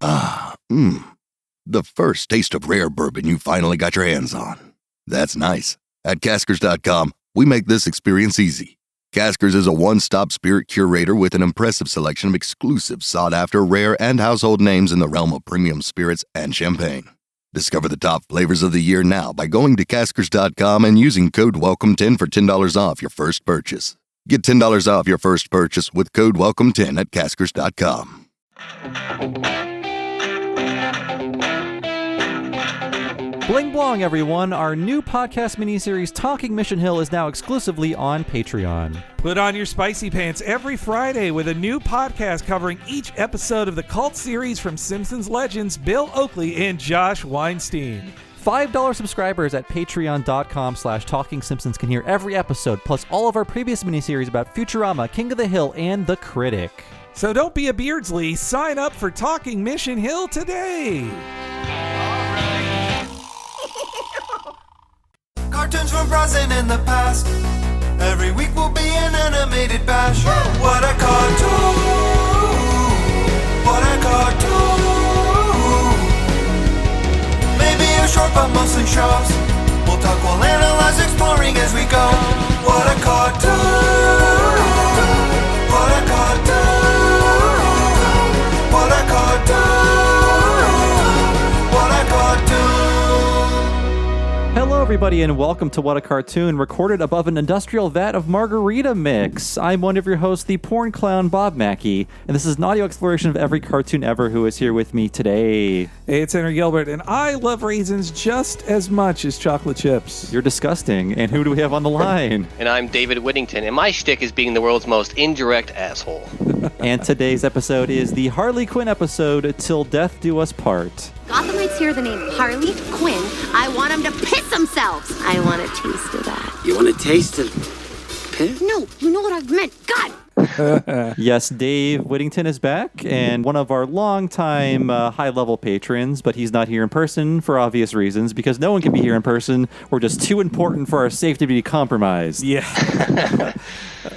The first taste of rare bourbon you finally got your hands on. That's nice. At Caskers.com, we make this experience easy. Caskers is a one-stop spirit curator with an impressive selection of exclusive, sought-after, rare, and household names in the realm of premium spirits and champagne. Discover the top flavors of the year now by going to Caskers.com and using code WELCOME10 for $10 off your first purchase. Get $10 off your first purchase with code WELCOME10 at Caskers.com. Bling blong, everyone. Our new podcast miniseries, Talking Mission Hill, is now exclusively on Patreon. Put on your spicy pants every Friday with a new podcast covering each episode of the cult series from Simpsons legends Bill Oakley and Josh Weinstein. $5 subscribers at patreon.com/TalkingSimpsons can hear every episode, plus all of our previous miniseries about Futurama, King of the Hill, and The Critic. So don't be a Beardsley. Sign up for Talking Mission Hill today. Cartoons from present and the past. Every week will be an animated bash. What a cartoon! What a cartoon! Maybe a short but mostly shows. We'll talk, we'll analyze, exploring as we go. What a cartoon! What a cartoon! What a cartoon! What a cartoon! Hello, everybody, and welcome to What a Cartoon, recorded above an industrial vat of margarita mix. I'm one of your hosts, the porn clown Bob Mackey, and this is an audio exploration of every cartoon ever who is here with me today. Hey, it's Henry Gilbert, and I love raisins just as much as chocolate chips. You're disgusting. And who do we have on the line? And I'm David Whittington, and my shtick is being the world's most indirect asshole. And today's episode is the Harley Quinn episode, Till Death Do Us Part. Gothamites hear the name Harley Quinn. I want them to piss themselves. I want a taste of that. You want a taste of piss? No, you know what I meant. God. Yes, Dave Whittington is back, and one of our longtime high-level patrons, but he's not here in person for obvious reasons, because no one can be here in person. We're just too important for our safety to be compromised. Yeah.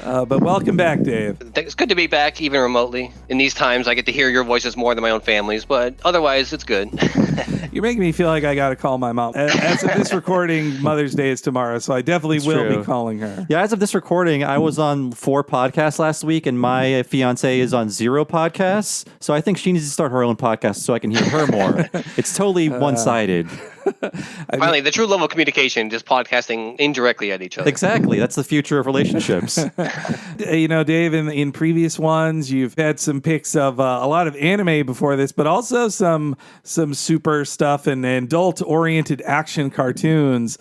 But welcome back, Dave. It's good to be back, even remotely. In these times, I get to hear your voices more than my own family's, but otherwise, it's good. You're making me feel like I got to call my mom. As of this recording, Mother's Day is tomorrow, so I definitely will be calling her. Yeah, as of this recording, I was on 4 podcasts last week, and my fiance is on 0 podcasts, so I think she needs to start her own podcast so I can hear her more. It's totally one-sided. Finally, the true level of communication, just podcasting indirectly at each other. Exactly. That's the future of relationships. You know, Dave, in previous ones, you've had some pics of a lot of anime before this, but also some super stuff and adult-oriented action cartoons.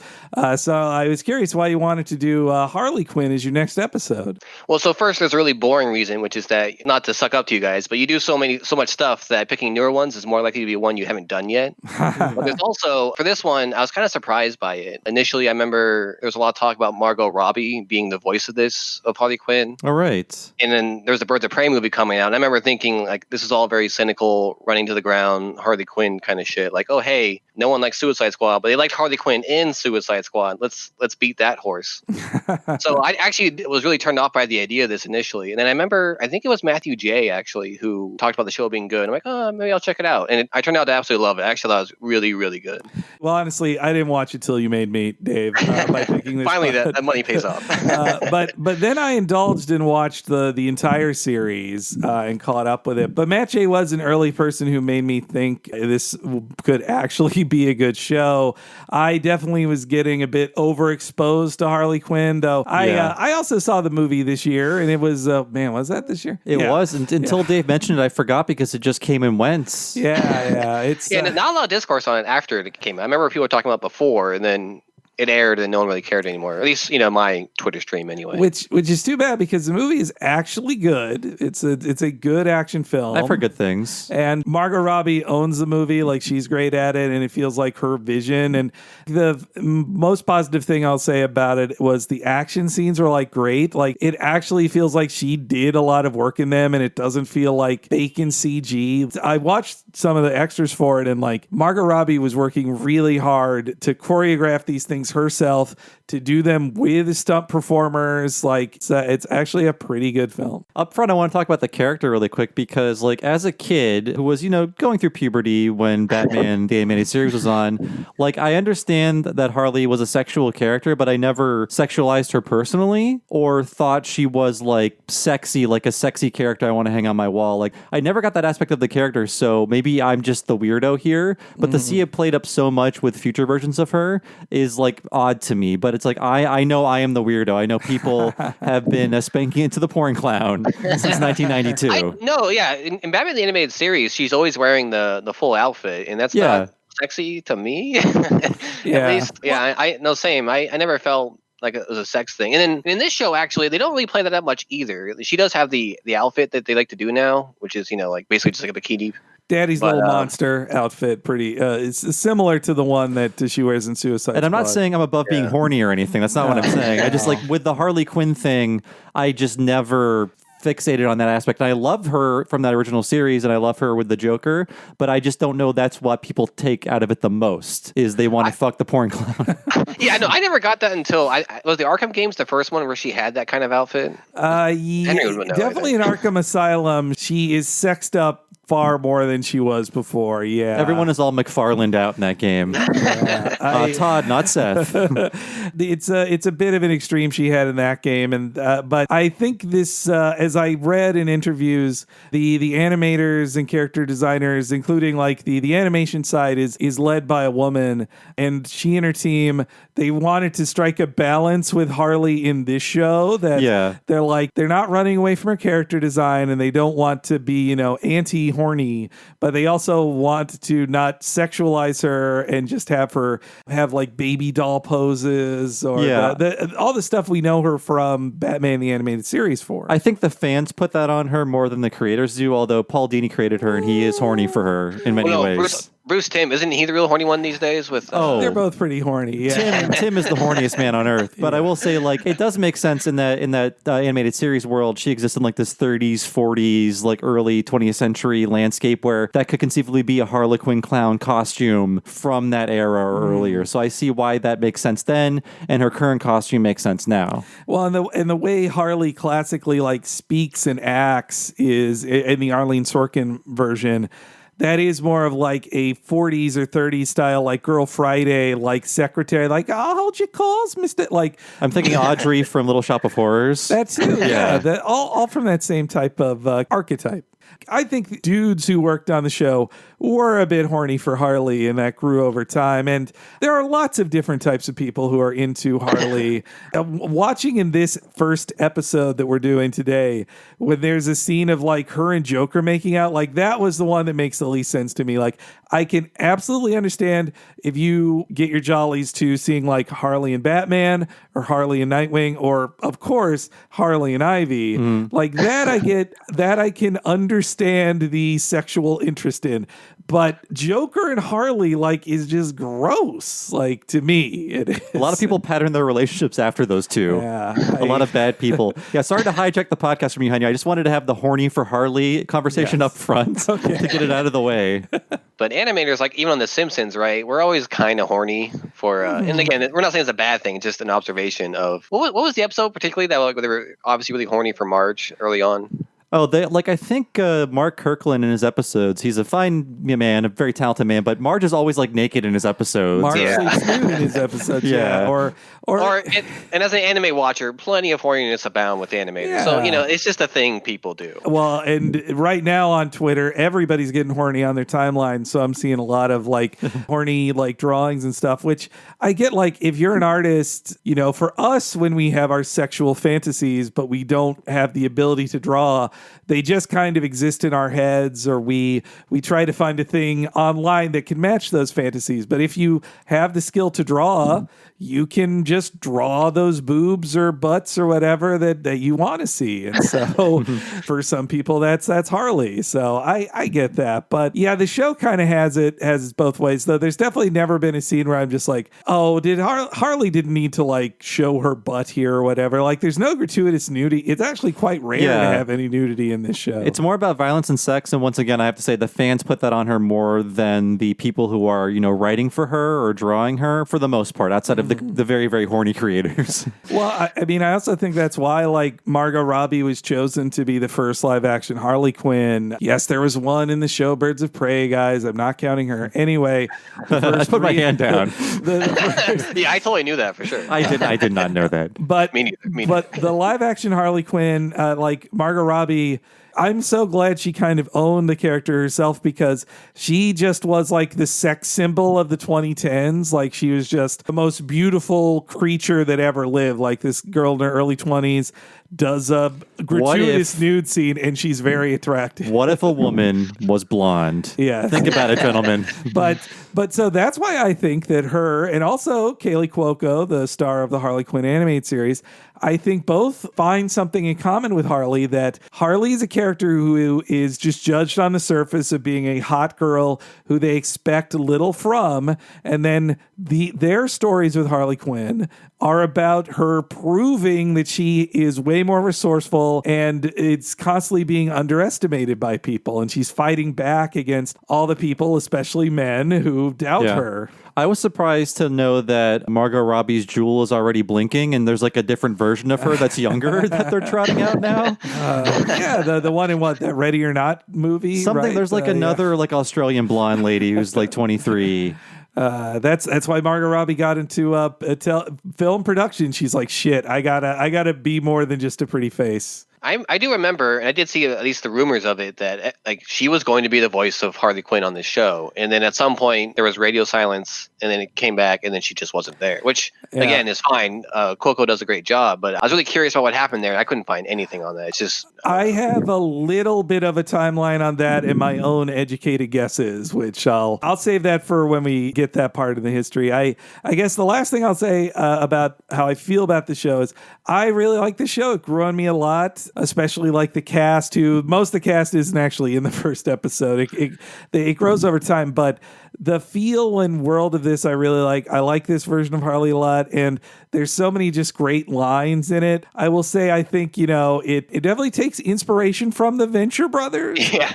So I was curious why you wanted to do Harley Quinn as your next episode. Well, so first, there's a really boring reason, which is that, not to suck up to you guys, but you do so much stuff that picking newer ones is more likely to be one you haven't done yet. But there's also, for this one, I was kind of surprised by it. Initially, I remember there was a lot of talk about Margot Robbie being the voice of Harley Quinn. All right. And then there's the Birds of Prey movie coming out. And I remember thinking, like, this is all very cynical, running to the ground, Harley Quinn kind of shit. Like, oh, hey, no one likes Suicide Squad, but they liked Harley Quinn in Suicide Squad. Let's beat that horse. So I actually was really turned off by the idea of this initially. And then I remember, I think it was Matthew J. actually, who talked about the show being good. I'm like, oh, maybe I'll check it out. And I turned out to absolutely love it. I actually thought it was really, really good. Well, honestly, I didn't watch it till you made me, Dave, by picking this. Finally, that money pays off. But then I indulged and watched the entire series and caught up with it. But Matt J. was an early person who made me think this could actually be a good show. I definitely was getting a bit overexposed to Harley Quinn, though. I also saw the movie this year, and it was, was that this year? It was. Until Dave mentioned it, I forgot because it just came and went. Yeah. It's not a lot of discourse on it after it came out. I remember people were talking about it before, and then it aired and no one really cared anymore. At least, my Twitter stream anyway. Which is too bad because the movie is actually good. It's a good action film. I've heard good things. And Margot Robbie owns the movie. Like, she's great at it, and it feels like her vision. And the most positive thing I'll say about it was the action scenes are like great. Like, it actually feels like she did a lot of work in them, and it doesn't feel like fake and CG. I watched some of the extras for it, and like Margot Robbie was working really hard to choreograph these things herself, to do them with stunt performers. Like it's actually a pretty good film. Up front, I want to talk about the character really quick because, like, as a kid who was, going through puberty when Batman the animated series was on, like, I understand that Harley was a sexual character, but I never sexualized her personally or thought she was, like, sexy, like a sexy character I want to hang on my wall. Like, I never got that aspect of the character, so maybe I'm just the weirdo here. But to see it played up so much with future versions of her is, like, odd to me. But it's like, I know I am the weirdo. I know people have been spanking into the porn clown since 1992. In Batman the Animated Series, she's always wearing the full outfit, and that's not sexy to me. At least, same. I never felt like it was a sex thing. And then in this show, actually, they don't really play that much either. She does have the outfit that they like to do now, which is, like basically just like a bikini. Daddy's little monster outfit, pretty. It's similar to the one that she wears in Suicide Squad. And I'm not saying I'm above being horny or anything. That's not what I'm saying. I just, like, with the Harley Quinn thing, I just never fixated on that aspect. And I love her from that original series, and I love her with the Joker, but I just don't know that's what people take out of it the most, is they want to fuck the porn clown. I never got that until was the Arkham games the first one where she had that kind of outfit? Definitely in Arkham Asylum, she is sexed up far more than she was before. Yeah, everyone is all McFarland out in that game. Todd, not Seth. It's a bit of an extreme she had in that game, and but I think this, as I read in interviews, the animators and character designers, including like the animation side, is led by a woman, and she and her team, they wanted to strike a balance with Harley in this show that they're not running away from her character design, and they don't want to be anti-horny, but they also want to not sexualize her and just have her have like baby doll poses or all the stuff we know her from Batman the Animated Series for. I think the fans put that on her more than the creators do, although Paul Dini created her and he is horny for her in many ways. Bruce Timm, isn't he the real horny one these days? They're both pretty horny. Yeah. Tim is the horniest man on earth. But I will say, like, it does make sense in that animated series world. She exists in like this 30s, 40s, like early 20th century landscape where that could conceivably be a Harlequin clown costume from that era or earlier. So I see why that makes sense then, and her current costume makes sense now. Well, and the way Harley classically like speaks and acts is in the Arlene Sorkin version. That is more of like a 40s or 30s style, like Girl Friday, like secretary, like, I'll hold your calls, Mr. Like, I'm thinking Audrey from Little Shop of Horrors. That too, yeah. All from that same type of archetype. I think dudes who worked on the show were a bit horny for Harley, and that grew over time. And there are lots of different types of people who are into Harley. Watching in this first episode that we're doing today, when there's a scene of like her and Joker making out, like that was the one that makes the least sense to me. Like, I can absolutely understand if you get your jollies to seeing like Harley and Batman or Harley and Nightwing, or of course Harley and Ivy. Like that I get, that I can understand the sexual interest in. But Joker and Harley, like, is just gross. Like, to me, it is. A lot of people pattern their relationships after those two. A lot of bad people. Sorry to hijack the podcast from you, honey. I just wanted to have the horny for Harley conversation up front to get it out of the way. But animators, like even on The Simpsons, right? We're always kind of horny for, and again, we're not saying it's a bad thing, just an observation of what was the episode particularly that like, they were obviously really horny for Marge early on. Oh, I think Mark Kirkland in his episodes, he's a fine man, a very talented man, but Marge is always like naked in his episodes. Marge is nude in his episodes, and as an anime watcher, plenty of horniness abound with animators. Yeah. So, it's just a thing people do. Well, and right now on Twitter, everybody's getting horny on their timeline, so I'm seeing a lot of like horny like drawings and stuff, which I get. Like, if you're an artist, for us, when we have our sexual fantasies, but we don't have the ability to draw, they just kind of exist in our heads, or we try to find a thing online that can match those fantasies. But if you have the skill to draw, you can just draw those boobs or butts or whatever that you want to see. And so for some people, that's Harley. So I get that. But yeah, the show kind of has it both ways, though. There's definitely never been a scene where I'm just like, oh, did Harley didn't need to like show her butt here or whatever. Like, there's no gratuitous nudity. It's actually quite rare to have any nudity nudity in this show. It's more about violence and sex, and once again, I have to say the fans put that on her more than the people who are, writing for her or drawing her, for the most part, outside of the very, very horny creators. Well, I also think that's why, like, Margot Robbie was chosen to be the first live-action Harley Quinn. Yes, there was one in the show Birds of Prey, guys. I'm not counting her. Anyway, I put my hand down. Yeah, I totally knew that for sure. I did not know that. But Me neither. But the live-action Harley Quinn, like Margot Robbie, I'm so glad she kind of owned the character herself, because she just was like the sex symbol of the 2010s. Like, she was just the most beautiful creature that ever lived. Like, this girl in her early 20s does a gratuitous nude scene, and she's very attractive. What if a woman was blonde? Yeah. Think about it, gentlemen. But so that's why I think that her, and also Kaylee Cuoco, the star of the Harley Quinn animated series, I think both find something in common with Harley, that Harley is a character who is just judged on the surface of being a hot girl who they expect little from. And then their stories with Harley Quinn are about her proving that she is way more resourceful, and it's constantly being underestimated by people. And she's fighting back against all the people, especially men, who doubt her. I was surprised to know that Margot Robbie's jewel is already blinking, and there's like a different version of her that's younger that they're trotting out now. The one in that Ready or Not movie. Something. Right? There's like another like Australian blonde lady who's like 23. That's why Margot Robbie got into film production. She's like, shit, I gotta be more than just a pretty face. I do remember, and I did see at least the rumors of it, that like she was going to be the voice of Harley Quinn on this show, and then at some point there was radio silence, and then it came back, and then she just wasn't there, which again is fine. Coco does a great job, but I was really curious about what happened there. I couldn't find anything on that. It's just I have a little bit of a timeline on that and my own educated guesses, which I'll save that for when we get that part of the history. I guess the last thing I'll say about how I feel about the show is I really like the show. It grew on me a lot. Especially like the cast, who most of the cast isn't actually in the first episode. It grows over time, but the feel and world of this I really like. I like this version of Harley a lot, and there's so many just great lines in it. I will say I think, it definitely takes inspiration from the Venture Brothers. Yeah.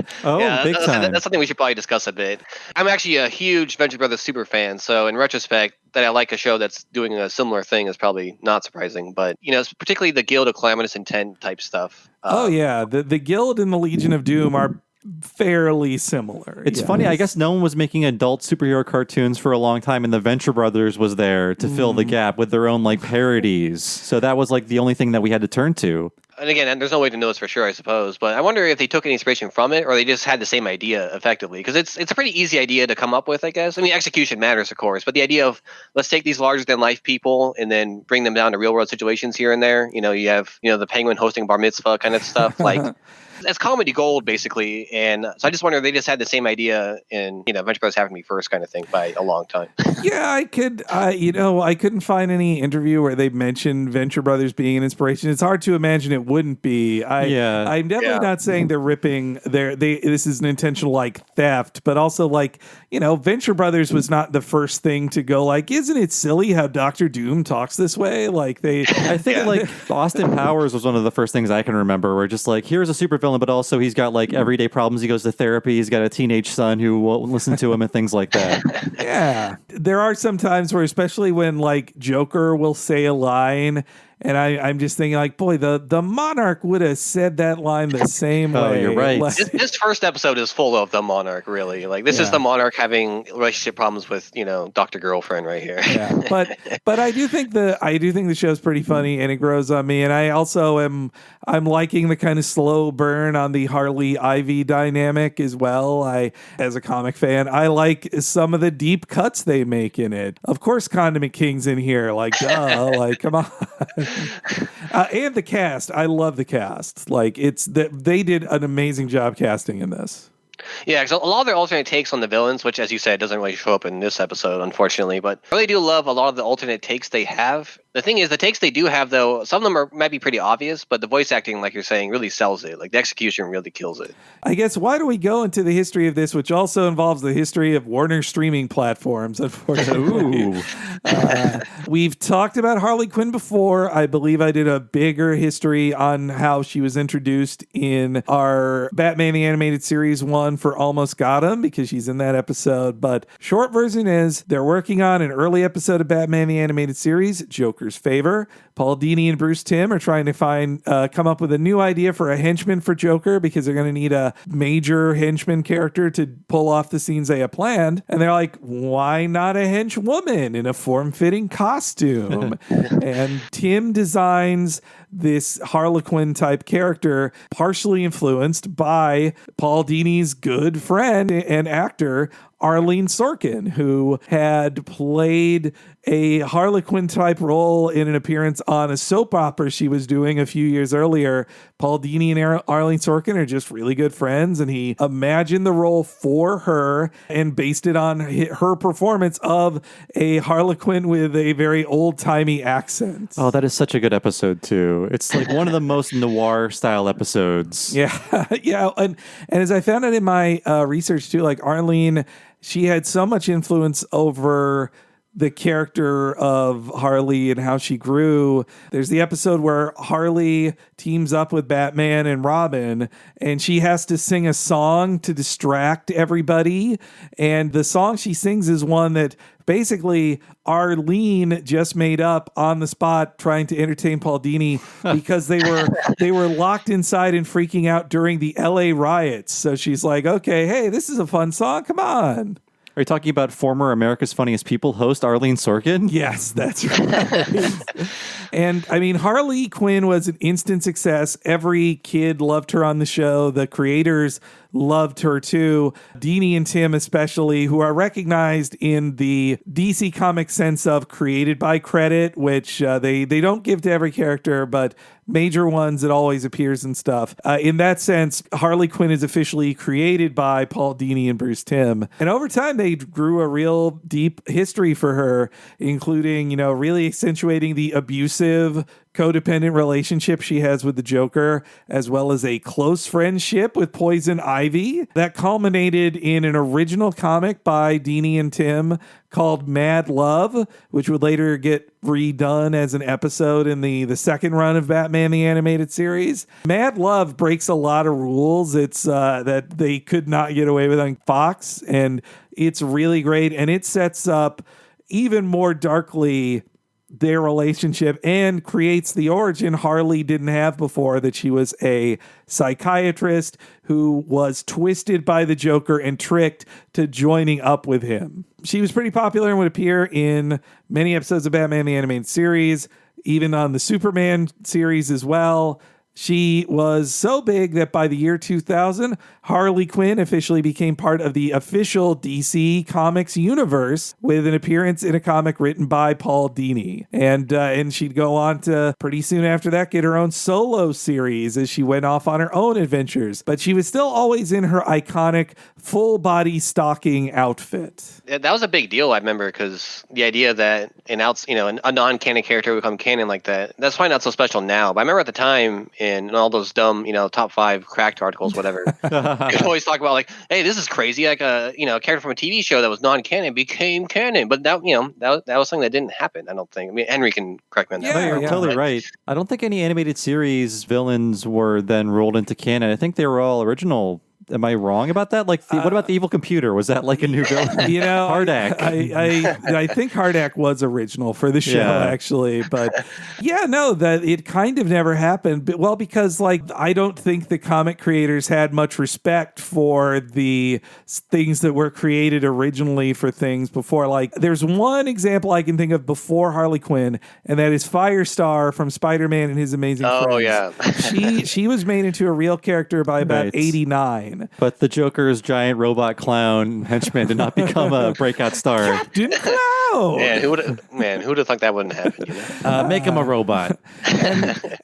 Big time. That's something we should probably discuss a bit. I'm actually a huge Venture Brothers super fan, so in retrospect, that I like a show that's doing a similar thing is probably not surprising. But, it's particularly the Guild of Calamitous Intent type stuff. The Guild and the Legion of Doom are fairly similar. It's funny. I guess no one was making adult superhero cartoons for a long time, and the Venture Brothers was there to fill the gap with their own like parodies. So that was like the only thing that we had to turn to. And again, there's no way to know this for sure, I suppose. But I wonder if they took any inspiration from it, or they just had the same idea effectively. Because it's a pretty easy idea to come up with, I guess. I mean, execution matters, of course, but the idea of let's take these larger than life people and then bring them down to real world situations here and there. You have the Penguin hosting bar mitzvah kind of stuff, like. It's comedy gold, basically, and so I just wonder if they just had the same idea in Venture Brothers Have Me First kind of thing by a long time. Yeah, I couldn't find any interview where they mentioned Venture Brothers being an inspiration. It's hard to imagine it wouldn't be. I'm definitely not saying they're ripping. This is an intentional like theft, but also like Venture Brothers was not the first thing to go like, isn't it silly how Dr. Doom talks this way? Like I think like Austin Powers was one of the first things I can remember where just like here's a supervillain, but also he's got like everyday problems. He goes to therapy. He's got a teenage son who won't listen to him and things like that. Yeah. There are some times where, especially when like Joker will say a line, and I'm just thinking like, boy, the Monarch would have said that line the same way. Oh, you're right. Like, This first episode is full of the Monarch, really. Like this is the Monarch having relationship problems with Dr. Girlfriend right here. Yeah. But I do think the show's pretty funny, and it grows on me. And I also I'm liking the kind of slow burn on the Harley Ivy dynamic as well. As a comic fan, I like some of the deep cuts they make in it. Of course, Condiment King's in here. Like, duh, like, come on. And the cast. I love the cast. Like, they did an amazing job casting in this. Yeah, because a lot of their alternate takes on the villains, which, as you said, doesn't really show up in this episode, unfortunately. But I really do love a lot of the alternate takes they have. The thing is, the takes they do have, though, some of them might be pretty obvious, but the voice acting, like you're saying, really sells it. Like, the execution really kills it. I guess, why do we go into the history of this, which also involves the history of Warner streaming platforms, unfortunately. We've talked about Harley Quinn before. I believe I did a bigger history on how she was introduced in our Batman the Animated Series 1 for Almost Got Him, because she's in that episode. But short version is, they're working on an early episode of Batman the Animated Series, Joker's Favor. Paul Dini and Bruce Timm are trying to come up with a new idea for a henchman for Joker, because they're going to need a major henchman character to pull off the scenes they have planned. And they're like, why not a henchwoman in a form-fitting costume? And Timm designs this Harlequin type character, partially influenced by Paul Dini's good friend and actor, Arlene Sorkin, who had played a Harlequin type role in an appearance on a soap opera she was doing a few years earlier. Paul Dini and Arlene Sorkin are just really good friends, and he imagined the role for her and based it on her performance of a Harlequin with a very old-timey accent. Oh, that is such a good episode, too. It's like one of the most noir-style episodes. Yeah, yeah. And as I found out in my research, too, like Arlene, she had so much influence over the character of Harley and how she grew. There's the episode where Harley teams up with Batman and Robin, and she has to sing a song to distract everybody. And the song she sings is one that basically Arlene just made up on the spot, trying to entertain Paul Dini, because they were locked inside and freaking out during the LA riots. So she's like, okay, hey, this is a fun song. Come on. Are you talking about former America's Funniest People host Arlene Sorkin? Yes, that's right. And I mean, Harley Quinn was an instant success. Every kid loved her on the show. The creators loved her too. Dini and Timm especially, who are recognized in the DC Comics sense of created by credit, which they don't give to every character, but major ones, it always appears and stuff. In that sense, Harley Quinn is officially created by Paul Dini and Bruce Timm. And over time, they grew a real deep history for her, including, really accentuating the abusive, codependent relationship she has with the Joker, as well as a close friendship with Poison Ivy that culminated in an original comic by Dini and Timm called Mad Love, which would later get redone as an episode in the second run of Batman the Animated Series. Mad Love breaks a lot of rules. It's that they could not get away with on Fox, and it's really great, and it sets up even more darkly their relationship and creates the origin Harley didn't have before, that she was a psychiatrist who was twisted by the Joker and tricked to joining up with him. She was pretty popular and would appear in many episodes of Batman the Animated Series, even on the Superman series as well. She was so big that by the year 2000, Harley Quinn officially became part of the official DC Comics universe with an appearance in a comic written by Paul Dini. And she'd go on to, pretty soon after that, get her own solo series as she went off on her own adventures. But she was still always in her iconic full-body stocking outfit. Yeah, that was a big deal, I remember, because the idea that a non-canon character would become canon like that, that's probably not so special now. But I remember at the time, in all those dumb, top 5 cracked articles, whatever, you could always talk about like, hey, this is crazy. Like a character from a TV show that was non-canon became canon. But that was something that didn't happen, I don't think. I mean, Henry can correct me on that. Yeah, you're totally right. I don't think any animated series villains were then rolled into canon. I think they were all original. Am I wrong about that? Like, what about the evil computer? Was that like a new villain? Hardak. I think Hardak was original for the show, actually. But that it kind of never happened. But, well, because I don't think the comic creators had much respect for the things that were created originally for things before. Like, there's one example I can think of before Harley Quinn, and that is Firestar from Spider-Man and His Amazing Friends. Oh, yeah. she was made into a real character by about 89. But the Joker's giant robot clown henchman did not become a breakout star. Captain Clown! know. Man, who would have thought that wouldn't happen? You know? Make him a robot.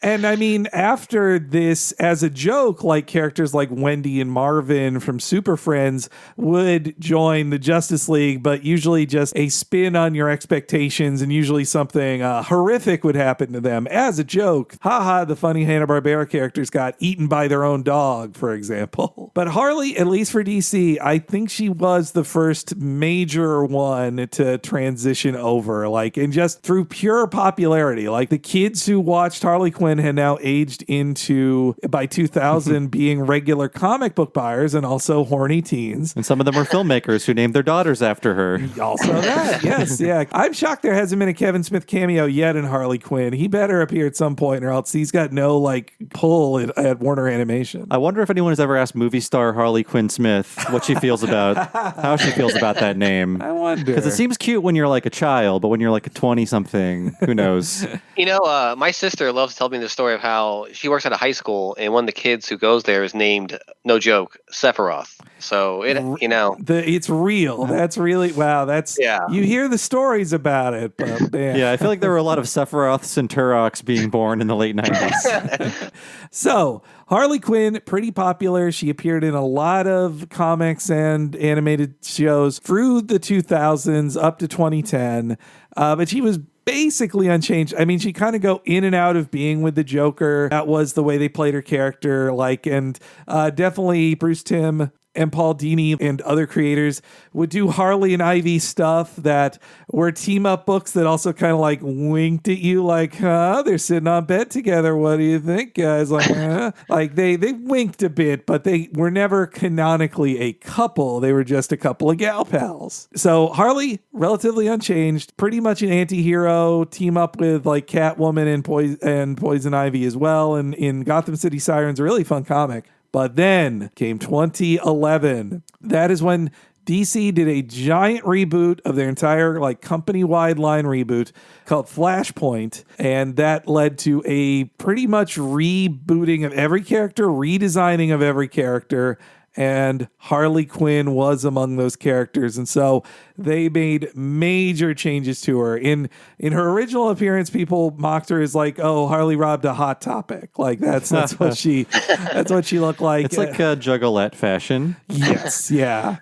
And I mean, after this, as a joke, like characters like Wendy and Marvin from Super Friends would join the Justice League, but usually just a spin on your expectations, and usually something horrific would happen to them as a joke. Haha, the funny Hanna-Barbera characters got eaten by their own dog, for example. But Harley, at least for DC, I think she was the first major one to transition over, like, and just through pure popularity. Like, the kids who watched Harley Quinn had now aged into, by 2000, being regular comic book buyers and also horny teens. And some of them were filmmakers who named their daughters after her. Also that, yes, yeah. I'm shocked there hasn't been a Kevin Smith cameo yet in Harley Quinn. He better appear at some point, or else he's got no, like, pull at Warner Animation. I wonder if anyone has ever asked movie star Harley Quinn Smith what she feels about, how she feels about that name. I wonder. Because it seems cute when you're like a child, but when you're like a 20-something, who knows? You know, my sister loves to tell me the story of how she works at a high school, and one of the kids who goes there is named, no joke, Sephiroth. So it's real. That's really wow. That's You hear the stories about it, but man. Yeah, I feel like there were a lot of Sephiroths and Turoks being born in the late 90s. So Harley Quinn, pretty popular. She appeared in a lot of comics and animated shows through the 2000s up to 2010, but she was basically unchanged. I mean, she kind of go in and out of being with the Joker. That was the way they played her character. And definitely Bruce Timm and Paul Dini and other creators would do Harley and Ivy stuff that were team up books that also kind of like winked at you, like, they're sitting on bed together. What do you think, guys? Like, like they winked a bit, but they were never canonically a couple. They were just a couple of gal pals. So Harley, relatively unchanged, pretty much an anti-hero, team up with like Catwoman and Poison Ivy as well. And in Gotham City Sirens, a really fun comic. But then came 2011. That is when DC did a giant reboot of their entire like company-wide line reboot called Flashpoint. And that led to a pretty much rebooting of every character, redesigning of every character. And Harley Quinn was among those characters. And so they made major changes to her. In her original appearance, people mocked her as like, oh, Harley robbed a Hot Topic. Like that's what she looked like. It's like a Juggalette fashion. Yes, yeah.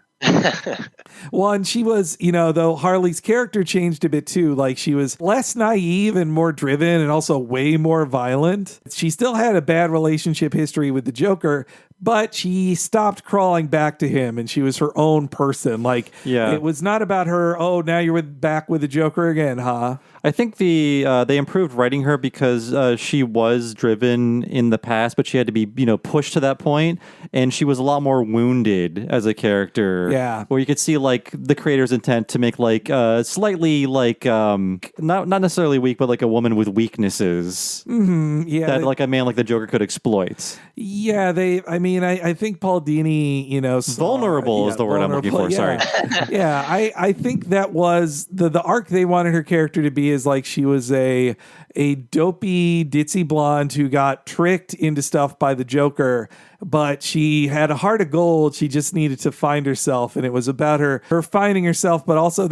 Well, and she was, though Harley's character changed a bit too. Like she was less naive and more driven and also way more violent. She still had a bad relationship history with the Joker, but she stopped crawling back to him and she was her own person. Like, It was not about her, oh, now you're back with the Joker again, huh? I think they improved writing her because she was driven in the past, but she had to be, pushed to that point, and she was a lot more wounded as a character. Yeah. Where you could see like the creator's intent to make like slightly like not necessarily weak, but like a woman with weaknesses. Mm-hmm. Yeah. That like a man like the Joker could exploit. Yeah, I think Paul Dini, vulnerable is the word I'm looking for. Yeah. Sorry. Yeah, I think that was the arc they wanted her character to be, is like she was a dopey ditzy blonde who got tricked into stuff by the Joker, but she had a heart of gold. She just needed to find herself, and it was about her finding herself. But also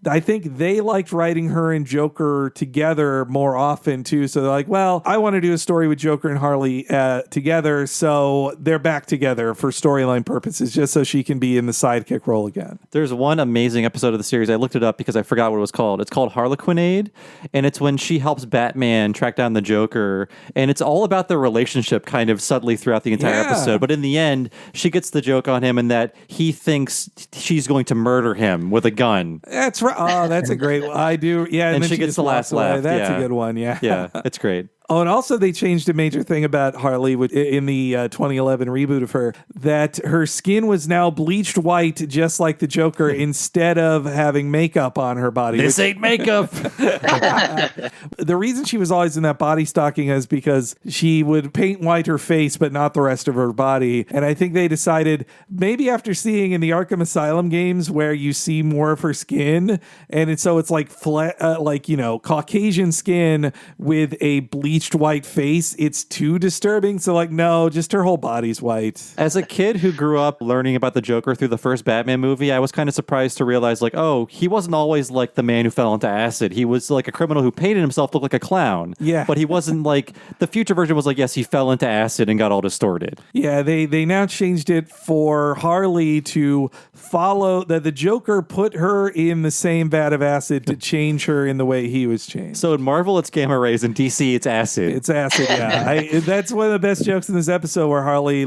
I think they liked writing her and Joker together more often too. So they're like, well, I want to do a story with Joker and Harley together, so they're back together for storyline purposes, just so she can be in the sidekick role again. There's one amazing episode of the series. I looked it up because I forgot what it was called. It's called Harlequinade, and it's when she helps Batman track down the Joker, and it's all about their relationship kind of subtly throughout the entire episode. But in the end, she gets the joke on him and that he thinks she's going to murder him with a gun. That's right. Oh, that's a great one. I do. Yeah. And she gets the last laugh. That's a good one. Yeah. Yeah. It's great. Oh, and also they changed a major thing about Harley in the 2011 reboot of her, that her skin was now bleached white, just like the Joker, instead of having makeup on her body. This ain't makeup. The reason she was always in that body stocking is because she would paint white her face, but not the rest of her body. And I think they decided, maybe after seeing in the Arkham Asylum games where you see more of her skin, and it's like flat, Caucasian skin with a bleached bleached white face, it's too disturbing. So like, no, just her whole body's white. As a kid who grew up learning about the Joker through the first Batman movie, I was kind of surprised to realize, like, oh, he wasn't always like the man who fell into acid. He was like a criminal who painted himself look like a clown. Yeah. But he wasn't like, the future version was like, yes, he fell into acid and got all distorted. Yeah, they now changed it for Harley to follow that the Joker put her in the same vat of acid to change her in the way he was changed. So in Marvel, it's gamma rays. In DC, it's acid. It's acid, yeah. That's one of the best jokes in this episode where Harley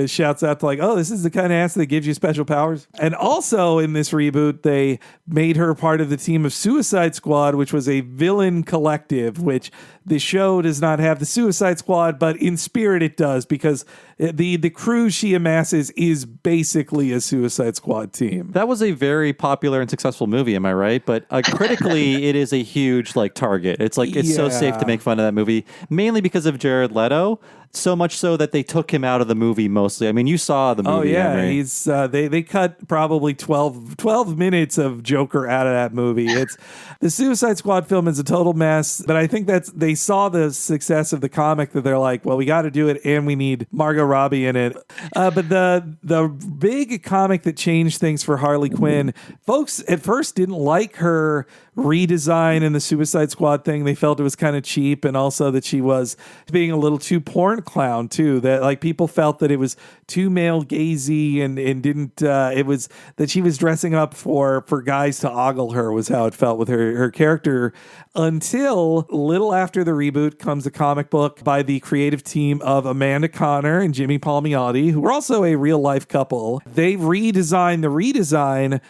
shouts out to like, oh, this is the kind of acid that gives you special powers. And also in this reboot, they made her part of the team of Suicide Squad, which was a villain collective, which the show does not have the Suicide Squad, but in spirit it does, because the crew she amasses is basically a Suicide Squad team. That was a very popular and successful movie, am I right? But critically, it is a huge like target. It's like it's so safe to make fun of that movie, mainly because of Jared Leto. So much so that they took him out of the movie mostly. I mean, you saw the movie. Oh, yeah. Henry. He's they cut probably 12 minutes of Joker out of that movie. It's the Suicide Squad film is a total mess, but I think they saw the success of the comic that they're like, well, we got to do it, and we need Margot Robbie in it. But the big comic that changed things for Harley Quinn, folks at first didn't like her redesign and the Suicide Squad thing. They felt it was kind of cheap, and also that she was being a little too porn clown too, that like people felt that it was too male gazy and didn't it was that she was dressing up for guys to ogle her, was how it felt with her character, until little after the reboot comes a comic book by the creative team of Amanda Conner and Jimmy Palmiotti, who were also a real life couple. They redesigned the redesign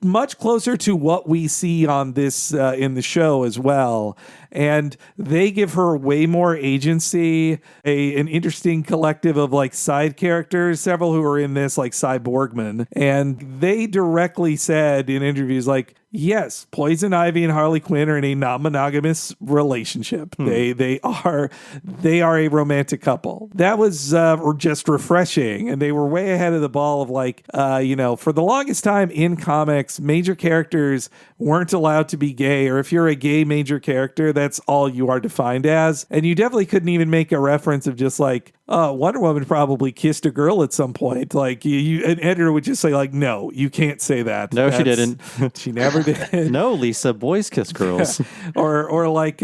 much closer to what we see on this in the show as well. And they give her way more agency, an interesting collective of like side characters, several who are in this, like Cyborgman. And they directly said in interviews, like, yes, Poison Ivy and Harley Quinn are in a non-monogamous relationship. They are a romantic couple. That was just refreshing, and they were way ahead of the ball of like, for the longest time in comics, major characters weren't allowed to be gay, or if you're a gay major character, that's all you are defined as. And you definitely couldn't even make a reference of just like, Wonder Woman probably kissed a girl at some point. Like an editor would just say like, no, you can't say that. No, she didn't. She never did. No, Lisa, boys kiss girls. or like,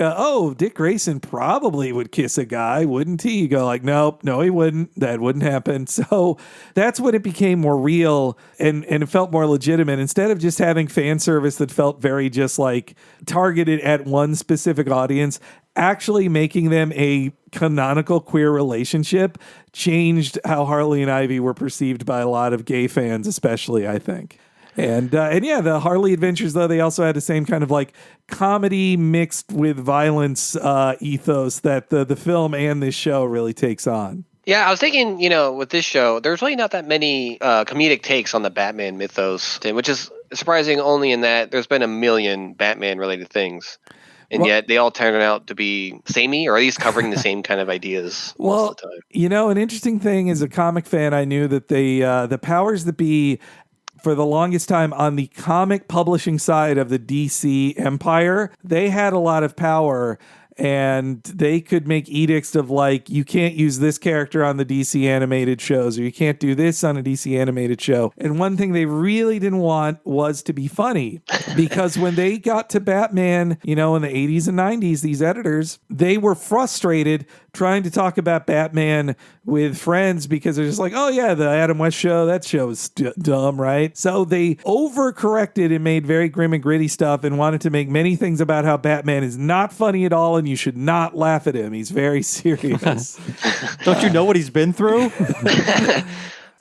Dick Grayson probably would kiss a guy, wouldn't he? You go like, no, he wouldn't. That wouldn't happen. So that's when it became more real and it felt more legitimate. Instead of just having fan service that felt very just like targeted at one specific audience, actually making them a canonical queer relationship changed how Harley and Ivy were perceived by a lot of gay fans, especially, I think. And yeah, the Harley Adventures, though, they also had the same kind of like comedy mixed with violence ethos that the film and this show really takes on. Yeah, I was thinking, with this show, there's really not that many comedic takes on the Batman mythos, which is surprising only in that there's been a million Batman-related things. And yet they all turn out to be samey, or at least covering the same kind of ideas most of the time. An interesting thing as a comic fan, I knew that the powers that be, for the longest time on the comic publishing side of the DC empire, they had a lot of power. And they could make edicts of like, you can't use this character on the DC animated shows, or you can't do this on a DC animated show. And one thing they really didn't want was to be funny, because when they got to Batman, in the 80s and 90s, these editors, they were frustrated trying to talk about Batman with friends because they're just like, oh yeah, the Adam West show, that show is dumb, right? So they overcorrected and made very grim and gritty stuff and wanted to make many things about how Batman is not funny at all and you should not laugh at him. He's very serious. Don't you know what he's been through?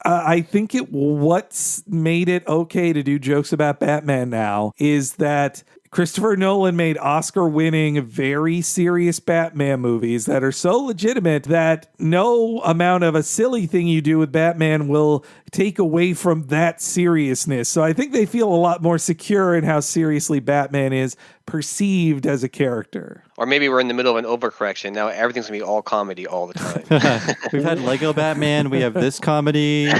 I think what's made it okay to do jokes about Batman now is that Christopher Nolan made Oscar-winning, very serious Batman movies that are so legitimate that no amount of a silly thing you do with Batman will take away from that seriousness. So I think they feel a lot more secure in how seriously Batman is perceived as a character. Or maybe we're in the middle of an overcorrection. Now everything's going to be all comedy all the time. We've had Lego Batman. We have this comedy.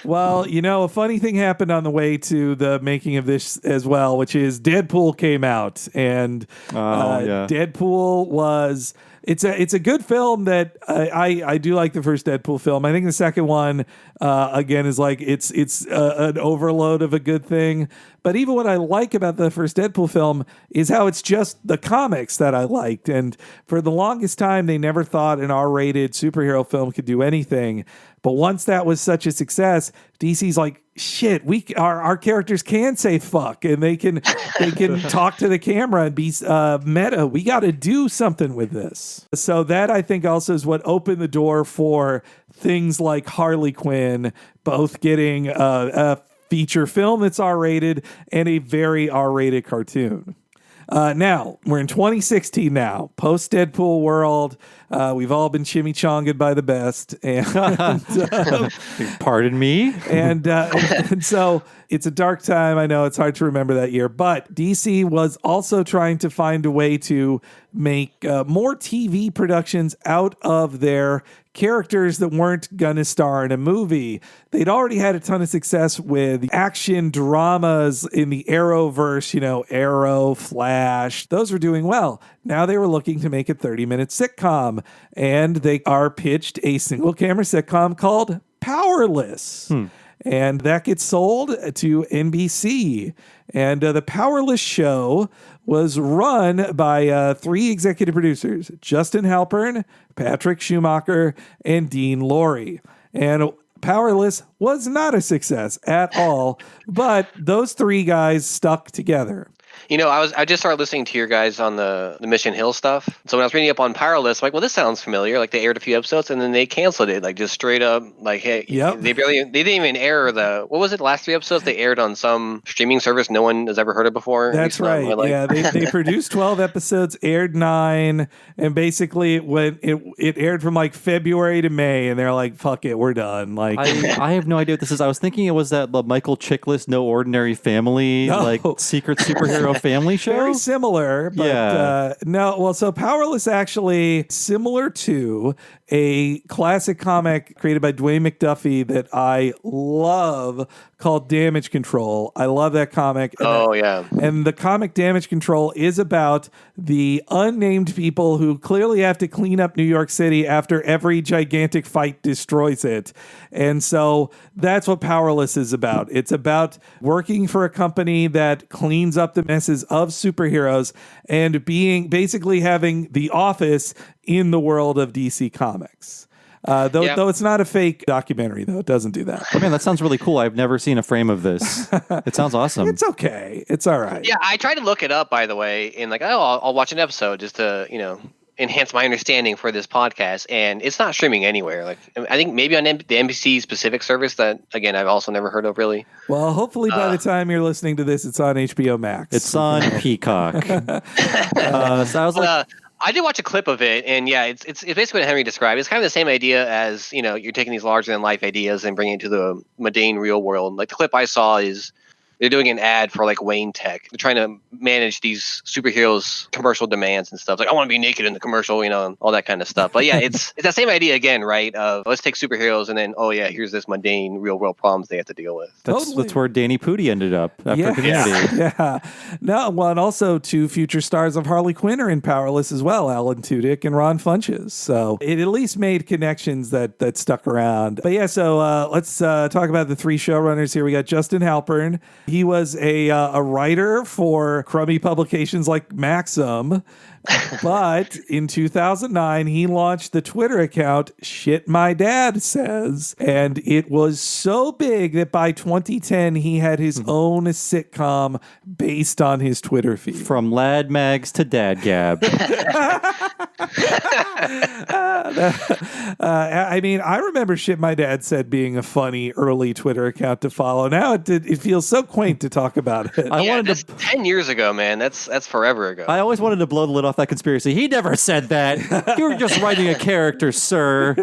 Well, a funny thing happened on the way to the making of this as well, which is Deadpool came out. And Deadpool was... It's a good film that I do like the first Deadpool film. I think the second one, again, is like it's an overload of a good thing. But even what I like about the first Deadpool film is how it's just the comics that I liked. And for the longest time, they never thought an R-rated superhero film could do anything. But once that was such a success, DC's like, shit, our characters can say fuck, and they can talk to the camera and be meta. We got to do something with this. So that, I think, also is what opened the door for things like Harley Quinn, both getting a feature film that's R-rated and a very R-rated cartoon. Now, we're in 2016 now, post-Deadpool world. We've all been chimichanged by the best. And Pardon me? And so it's a dark time. I know it's hard to remember that year. But DC was also trying to find a way to make more TV productions out of their characters that weren't going to star in a movie. They'd already had a ton of success with action dramas in the Arrowverse, Arrow, Flash. Those were doing well. Now they were looking to make a 30-minute sitcom, and they are pitched a single-camera sitcom called Powerless. And that gets sold to NBC. And the Powerless show was run by 3 executive producers, Justin Halpern, Patrick Schumacher, and Dean Lorey. And Powerless was not a success at all, but those 3 guys stuck together. I just started listening to your guys on the Mission Hill stuff. So when I was reading up on Powerless, I'm like, well, this sounds familiar. Like, they aired a few episodes and then they canceled it, like, just straight up. Like, hey, they didn't even air the last 3 episodes they aired on some streaming service no one has ever heard of before. That's right. They produced 12 episodes, aired 9, and basically it aired from like February to May, and they're like, fuck it, we're done. Like, I have no idea what this is. I was thinking it was that Michael Chiklis No Ordinary Family, like secret superhero family show. Very similar, but no. Well, so Powerless actually similar to a classic comic created by Dwayne McDuffie that I love called Damage Control. I love that comic. And the comic Damage Control is about the unnamed people who clearly have to clean up New York City after every gigantic fight destroys it. And so that's what Powerless is about. It's about working for a company that cleans up the messes of superheroes and basically having the office in the world of DC Comics. Though it's not a fake documentary, though. It doesn't do that. Man, that sounds really cool. I've never seen a frame of this. It sounds awesome. It's okay. It's all right. Yeah, I tried to look it up, by the way, and I'll watch an episode just to, enhance my understanding for this podcast, and it's not streaming anywhere. Like, I think maybe on the NBC specific service that, again, I've also never heard of, really. Well, hopefully by the time you're listening to this, it's on HBO Max. It's on Peacock. So I was like... I did watch a clip of it, and it's basically what Henry described. It's kind of the same idea as, you're taking these larger than life ideas and bringing it to the mundane real world. Like, the clip I saw is they're doing an ad for like Wayne Tech. They're trying to manage these superheroes commercial demands and stuff. Like, I want to be naked in the commercial, and all that kind of stuff. But yeah, it's that same idea again, right? Of let's take superheroes and then, here's this mundane real world problems they have to deal with. That's where Danny Pudi ended up after Community. Yeah. No, well, and also 2 future stars of Harley Quinn are in Powerless as well, Alan Tudyk and Ron Funches. So it at least made connections that stuck around. But so let's talk about the 3 showrunners here. We got Justin Halpern. He was a writer for crummy publications like Maxim, but in 2009, he launched the Twitter account Shit My Dad Says, and it was so big that by 2010, he had his own sitcom based on his Twitter feed. From Lad Mags to Dad Gab. I mean, I remember Shit My Dad Said being a funny early Twitter account to follow. Now it feels so quaint to talk about it. That's 10 years ago, man. That's forever ago. I always wanted to blow the lid off that conspiracy. He never said that. You were just writing a character, sir.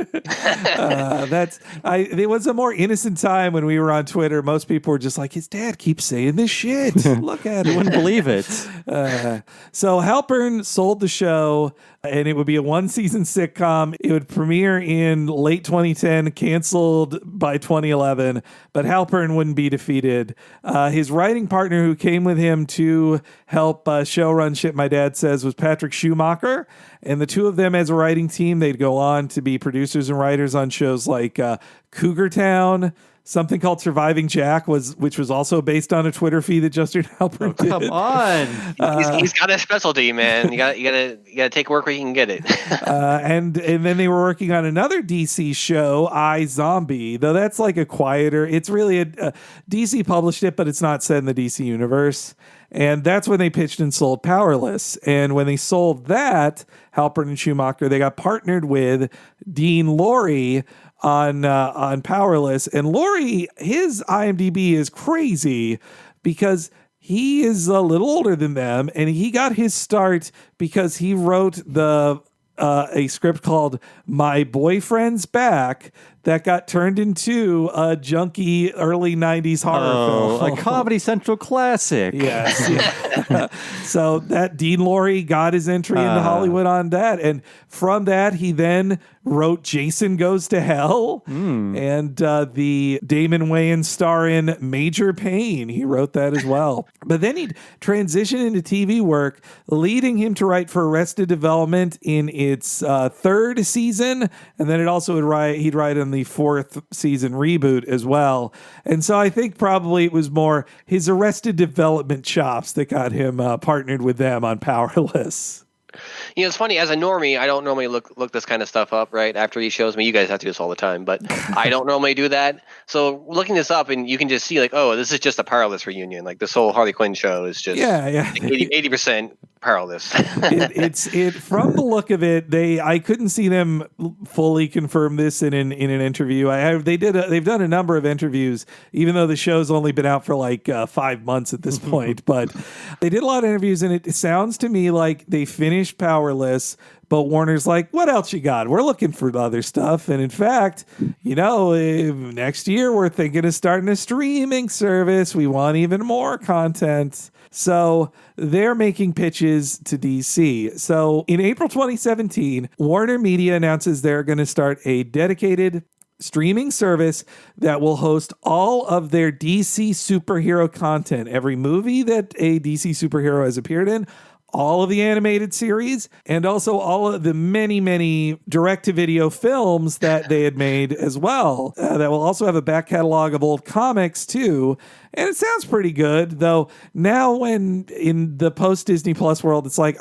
It was a more innocent time when we were on Twitter. Most people were just like, his dad keeps saying this shit. Look at it. You wouldn't believe it. So Halpern sold the show, and it would be a 1-season sitcom. It would premiere in late 2010, canceled by 2011, but Halpern wouldn't be defeated. His writing partner who came with him to help showrun Shit My Dad Says was Patrick Patrick Schumacher. And the two of them as a writing team, they'd go on to be producers and writers on shows like Cougar Town, something called Surviving Jack, which was also based on a Twitter feed that Justin Halpern did. Come on. He's got a specialty, man. You gotta take work where you can get it. And then they were working on another DC show, I, Zombie, though that's like a quieter. It's really DC published it, but it's not set in the DC universe. And that's when they pitched and sold Powerless. And when they sold that, Halpern and Schumacher, they got partnered with Dean Lorey on Powerless. And Lorey, his IMDb is crazy because he is a little older than them, and he got his start because he wrote a script called My Boyfriend's Back that got turned into a junky early 90s horror film. A Comedy Central classic. Yes. Yeah. So that Dean Lorey got his entry into Hollywood on that. And from that, he then wrote Jason Goes to Hell and the Damon Wayans starring Major Payne. He wrote that as well. But then he'd transition into TV work, leading him to write for Arrested Development in its third season. And then he'd write in the fourth season reboot as well. And so I think probably it was more his Arrested Development chops that got him partnered with them on Powerless. You know, it's funny, as a normie, I don't normally look this kind of stuff up right after these shows. I mean, you guys have to do this all the time, but I don't normally do that. So looking this up, and you can just see like, oh, this is just a Powerless reunion. Like this whole Harley Quinn show is just 80% Powerless. It's from the look of it, I couldn't see them fully confirm this in an interview. They've done a number of interviews, even though the show's only been out for like 5 months at this point. But they did a lot of interviews, and it sounds to me like they finished Powerless, but Warner's like, what else you got? We're looking for other stuff. And in fact, next year we're thinking of starting a streaming service. We want even more content. So they're making pitches to DC. So in April 2017, Warner Media announces they're going to start a dedicated streaming service that will host all of their DC superhero content. Every movie that a DC superhero has appeared in, all of the animated series, and also all of the many, many direct-to-video films that they had made as well. That will also have a back catalog of old comics, too. And it sounds pretty good, though now when in the post-Disney Plus world, it's like,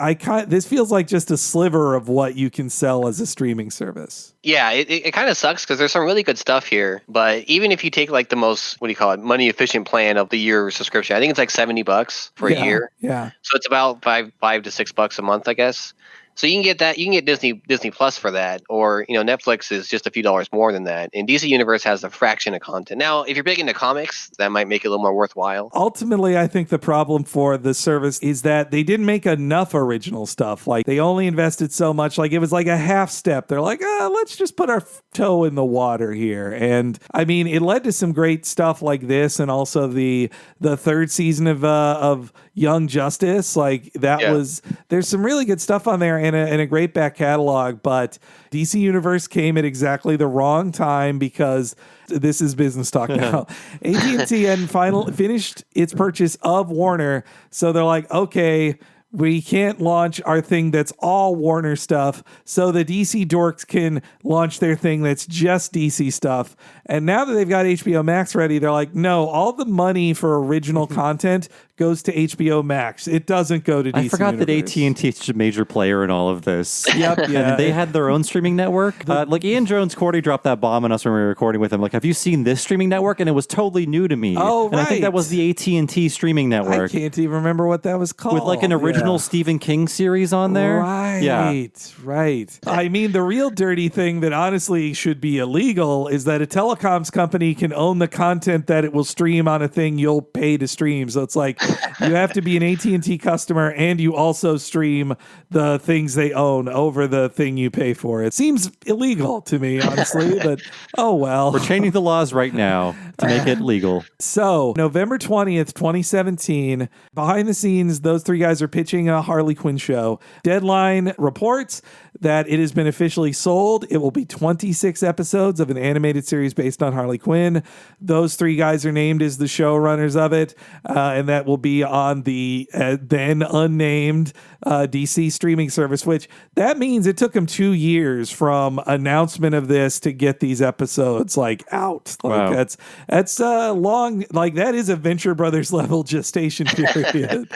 this feels like just a sliver of what you can sell as a streaming service. Yeah, it kind of sucks because there's some really good stuff here. But even if you take like the most, money efficient plan of the year subscription, I think it's like $70 for a year. Yeah. So it's about $5 to $6 a month, I guess. So you can get that. You can get Disney Plus for that, or Netflix is just a few dollars more than that. And DC Universe has a fraction of content. Now, if you're big into comics, that might make it a little more worthwhile. Ultimately, I think the problem for the service is that they didn't make enough original stuff. Like they only invested so much. Like it was like a half step. They're like, let's just put our toe in the water here. And I mean, it led to some great stuff like this, and also the third season of Young Justice. Like there's some really good stuff on there. And a great back catalog, but DC Universe came at exactly the wrong time because this is business talk now. AT&T hadn't finished its purchase of Warner, so they're like, okay, we can't launch our thing that's all Warner stuff, so the DC dorks can launch their thing that's just DC stuff. And now that they've got HBO Max ready, they're like, no, all the money for original content goes to HBO Max. It doesn't go to DC I forgot Universe. that AT&T is such a major player in all of this. Yep, yeah. And they had their own streaming network. Like Ian Jones-Cordy dropped that bomb on us when we were recording with him. Like, have you seen this streaming network? And it was totally new to me. Oh, and I think that was the AT&T streaming network. I can't even remember what that was called. With like an original Stephen King series on there. Right. I mean, the real dirty thing that honestly should be illegal is that a telecoms company can own the content that it will stream on a thing you'll pay to stream. So it's like you have to be an AT&T customer and you also stream the things they own over the thing you pay for. It seems illegal to me, honestly, but oh well. We're changing the laws right now to make it legal. So November 20th, 2017, behind the scenes, those three guys are pitching watching a Harley Quinn show. Deadline reports that it has been officially sold. It will be 26 episodes of an animated series based on Harley Quinn. Those 3 guys are named as the showrunners of it, and that will be on the then unnamed DC streaming service, which that means it took them 2 years from announcement of this to get these episodes out. Wow. That's long, that is a Venture Brothers level gestation period.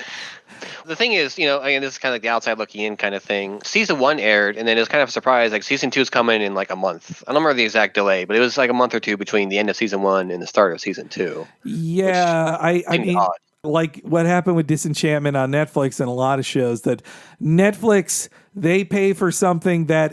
The thing is, again, this is kind of like the outside looking in kind of thing. Season 1 aired, and then it was kind of a surprise. Season 2 is coming in a month. I don't remember the exact delay, but it was a month or two between the end of Season 1 and the start of Season 2. Yeah, I mean, odd. Like what happened with Disenchantment on Netflix and a lot of shows, that Netflix, they pay for something that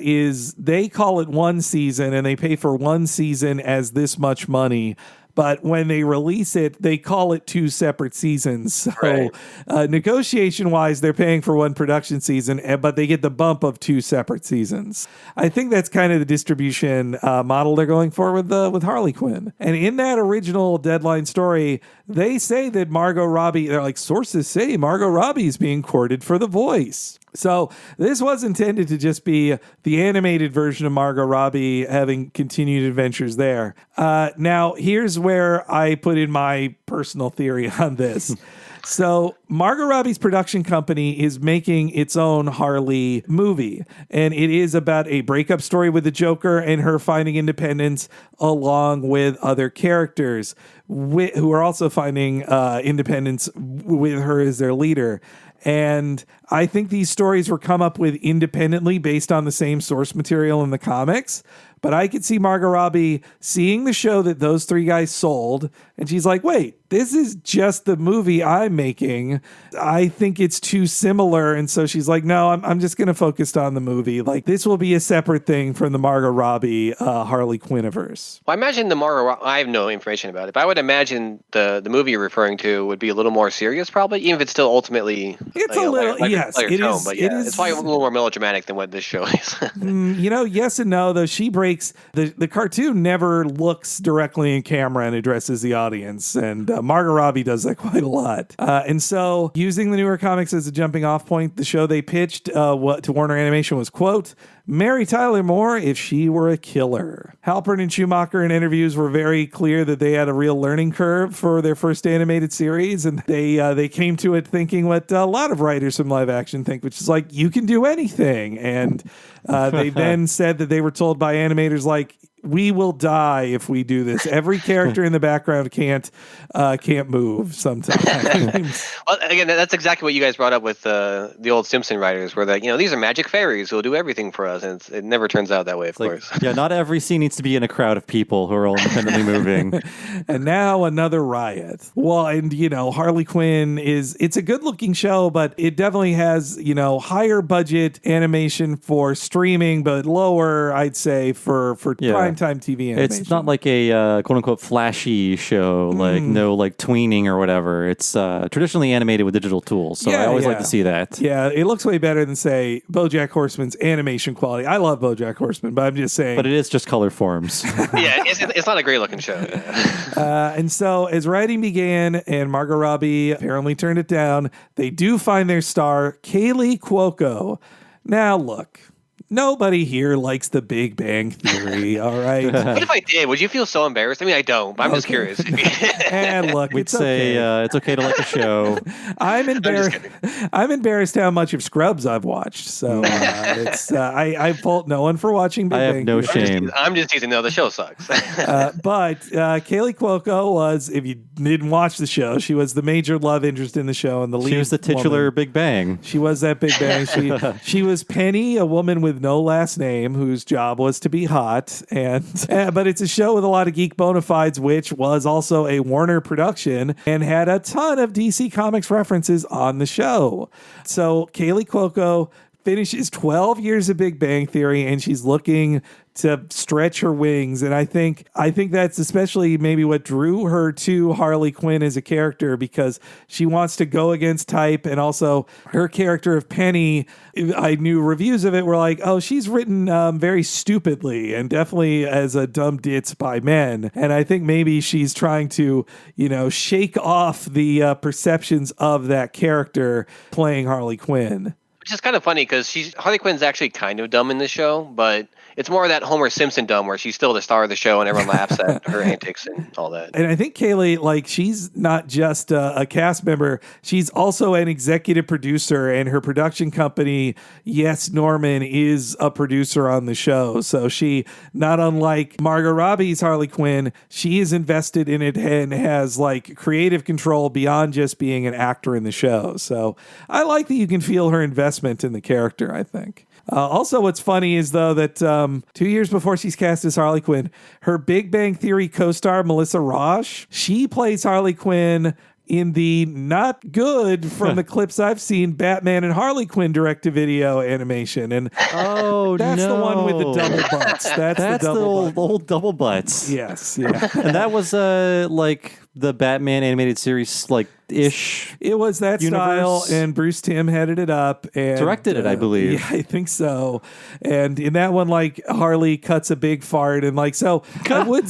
they call it one season, and they pay for one season as this much money. But when they release it, they call it 2 separate seasons. So right. Negotiation-wise, they're paying for one production season, but they get the bump of 2 separate seasons. I think that's kind of the distribution model they're going for with Harley Quinn. And in that original Deadline story, they say that Margot Robbie, sources say Margot Robbie is being courted for The Voice. So this was intended to just be the animated version of Margot Robbie having continued adventures there. Now, here's where I put in my personal theory on this. So Margot Robbie's production company is making its own Harley movie, and it is about a breakup story with the Joker and her finding independence along with other characters who are also finding independence with her as their leader. And I think these stories were come up with independently based on the same source material in the comics. But I could see Margot Robbie seeing the show that those 3 guys sold, and she's like, wait, this is just the movie I'm making. I think it's too similar. And so she's like, no, I'm just going to focus on the movie. This will be a separate thing from the Margot Robbie Harley Quinniverse. Well, I imagine I have no information about it, but I would imagine the movie you're referring to would be a little more serious, probably, even if it's still ultimately... It's a little, yes, it tone, is. But yeah, it's probably a little more melodramatic than what this show is. Yes and no, though. She breaks... The cartoon never looks directly in camera and addresses the audience, and Margot Robbie does that quite a lot. And so, using the newer comics as a jumping off point, the show they pitched to Warner Animation was, quote, Mary Tyler Moore if she were a killer. Halpern and Schumacher in interviews were very clear that they had a real learning curve for their first animated series, and they came to it thinking what a lot of writers from live action think, which is you can do anything. And they then said that they were told by animators we will die if we do this. Every character in the background can't move sometimes. Well, again, that's exactly what you guys brought up with the old Simpson writers, where these are magic fairies who will do everything for us, and it never turns out that way, of course. Yeah, not every scene needs to be in a crowd of people who are all independently moving. And now another riot. Well, and Harley Quinn it's a good-looking show, but it definitely has higher budget animation for streaming, but lower, I'd say, for primetime TV animation. It's not like a quote-unquote flashy show, no tweening or whatever. It's traditionally animated with digital tools, so I always like to see that. Yeah, it looks way better than, say, BoJack Horseman's animation quality. I love BoJack Horseman, but I'm just saying. But it is just color forms. Yeah, it's not a great-looking show. And so, as writing began and Margot Robbie apparently turned it down, they do find their star, Kaylee Cuoco. Now, look. Nobody here likes the Big Bang Theory, all right? What if I did? Would you feel so embarrassed? I mean, I don't, but I'm just curious. And look, we'd say it's okay to like a show. I'm embarrassed how much of Scrubs I've watched. So I fault no one for watching Big Bang. I have no shame. I'm just teasing. No, the show sucks. But Kaylee Cuoco was, if you didn't watch the show, she was the major love interest in the show and the lead. She was the titular woman. Big Bang. She was that Big Bang. She was Penny, a woman with no last name whose job was to be hot, but it's a show with a lot of geek bona fides, which was also a Warner production and had a ton of DC Comics references on the show. So Kaylee Cuoco finishes 12 years of Big Bang Theory, and she's looking to stretch her wings. And I think that's especially maybe what drew her to Harley Quinn as a character, because she wants to go against type. And also her character of Penny, I knew reviews of it were like, oh, she's written very stupidly and definitely as a dumb ditz by men. And I think maybe she's trying to, shake off the perceptions of that character playing Harley Quinn. Which is kind of funny because Harley Quinn's actually kind of dumb in this show, but it's more of that Homer Simpson dumb where she's still the star of the show and everyone laughs at her antics and all that. And I think Kaylee, she's not just a cast member, she's also an executive producer, and her production company, Yes Norman, is a producer on the show. So she, not unlike Margot Robbie's Harley Quinn, she is invested in it and has creative control beyond just being an actor in the show. So I like that you can feel her investment in the character, I think. Also, what's funny is, though, that 2 years before she's cast as Harley Quinn, her Big Bang Theory co-star, Melissa Rauch, she plays Harley Quinn in the not good, from the clips I've seen, Batman and Harley Quinn direct-to-video animation. And that's the one with the double butts. That's the old double butts. Yes, yeah. And that was the Batman animated series ish. It was that universe. style, and Bruce Timm headed it up and directed it, I believe. Yeah, I think so. And in that one, Harley cuts a big fart, and so I would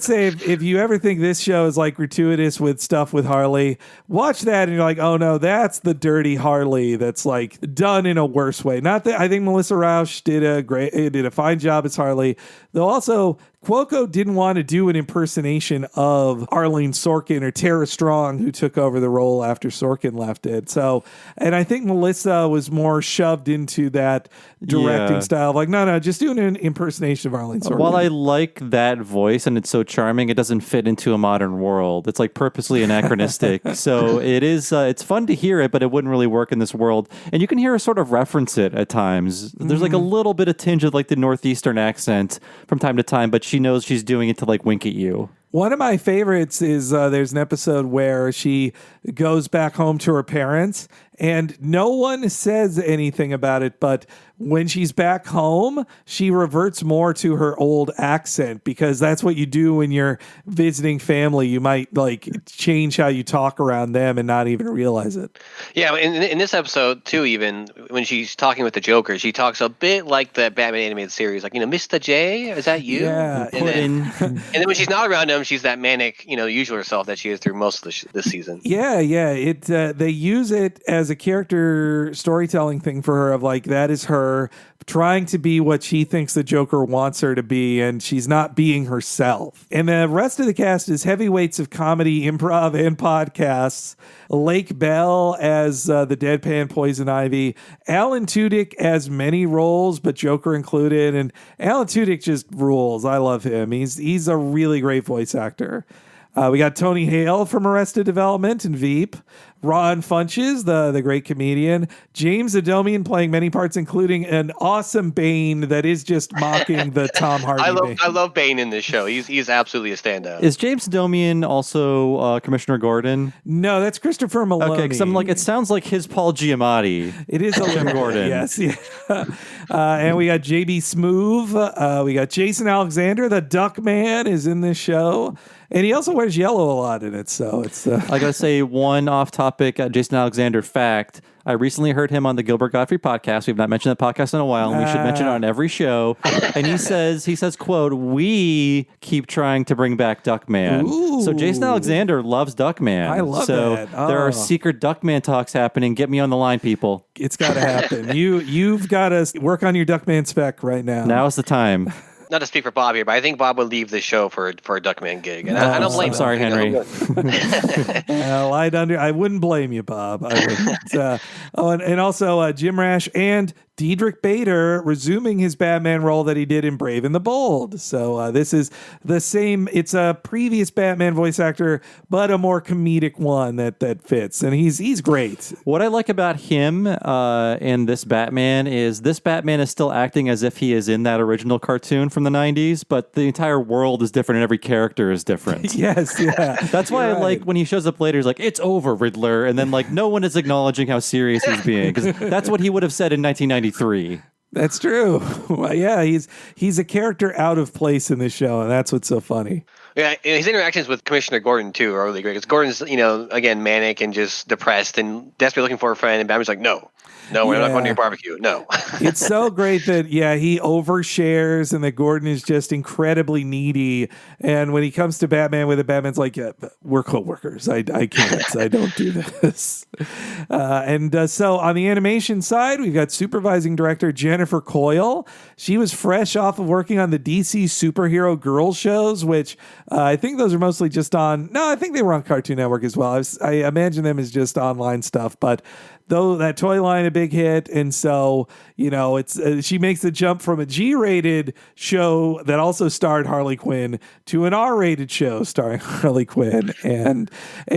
say if you ever think this show is gratuitous with stuff with Harley, watch that and you're like, oh no, that's the dirty Harley that's done in a worse way. Not that I think Melissa Rauch did a fine job as Harley, though also Cuoco didn't want to do an impersonation of Arlene Sorkin or Tara Strong, who took over the role after Sorkin left it. So, and I think Melissa was more shoved into that directing style. No, just doing an impersonation of Arlene Sorkin. While I like that voice and it's so charming, it doesn't fit into a modern world. It's purposely anachronistic. So it is, it's fun to hear it, but it wouldn't really work in this world. And you can hear her sort of reference it at times. There's a little bit of tinge of the Northeastern accent from time to time, but she knows she's doing it to wink at you. One of my favorites is there's an episode where she goes back home to her parents and no one says anything about it, but when she's back home, she reverts more to her old accent, because that's what you do when you're visiting family. You might change how you talk around them and not even realize it. Yeah, in this episode too, even when she's talking with the Joker, she talks a bit like the Batman animated series, Mr. J, is that you? Yeah. And then when she's not around him, she's that manic, usual herself that she is through most of this season. Yeah. They use it as a character storytelling thing for her of that is her trying to be what she thinks the Joker wants her to be, and she's not being herself. And the rest of the cast is heavyweights of comedy, improv, and podcasts. Lake Bell as the deadpan Poison Ivy. Alan Tudyk as many roles, but Joker included. And Alan Tudyk just rules. I love him. He's a really great voice actor. We got Tony Hale from Arrested Development and Veep. Ron Funches, the great comedian. James Adomian playing many parts, including an awesome Bane that is just mocking the Tom Hardy Bane. I love Bane in this show. He's absolutely a standout. Is James Adomian also Commissioner Gordon? No, that's Christopher Maloney. Okay, because I'm it sounds like his Paul Giamatti. It is a Jim Gordon. Yes, yeah. And we got JB Smoove. We got Jason Alexander, the Duck Man, is in this show. And he also wears yellow a lot in it, so it's... I gotta say, one off-topic Jason Alexander fact. I recently heard him on the Gilbert Gottfried podcast. We've not mentioned that podcast in a while, and we should mention it on every show. And he says, quote, "We keep trying to bring back Duckman." Ooh. So Jason Alexander loves Duckman. I love that. There are secret Duckman talks happening. Get me on the line, people. It's got to happen. You've got to work on your Duckman spec right now. Now's the time. Not to speak for Bob here, but I think Bob would leave this show for a Duckman gig. And I don't blame him. I'm sorry, Henry. Well, I wouldn't blame you, Bob. I wouldn't. And also Jim Rash and Diedrich Bader resuming his Batman role that he did in Brave and the Bold. So this is the same. It's a previous Batman voice actor, but a more comedic one that fits. And he's great. What I like about him in this Batman is still acting as if he is in that original cartoon from the 90s, but the entire world is different and every character is different. Yes, yeah. That's why I like when he shows up later, he's like, "It's over, Riddler." And then no one is acknowledging how serious he's being, because that's what he would have said in 1993. That's true. Well, yeah, he's a character out of place in this show, and that's what's so funny. Yeah, and his interactions with Commissioner Gordon, too, are really great. Because Gordon's, again, manic and just depressed and desperately looking for a friend. And Batman's like, no, we're not going to your barbecue. No. It's so great that, he overshares and that Gordon is just incredibly needy. And when he comes to Batman with it, Batman's like, yeah, we're coworkers. I can't. I don't do this. So on the animation side, we've got supervising director Jennifer Coyle. She was fresh off of working on the DC superhero girl shows, which I think those are mostly just on... No, I think they were on Cartoon Network as well. I imagine them as just online stuff, but... Though that toy line a big hit, and so it's she makes the jump from a G-rated show that also starred Harley Quinn to an R-rated show starring Harley Quinn, and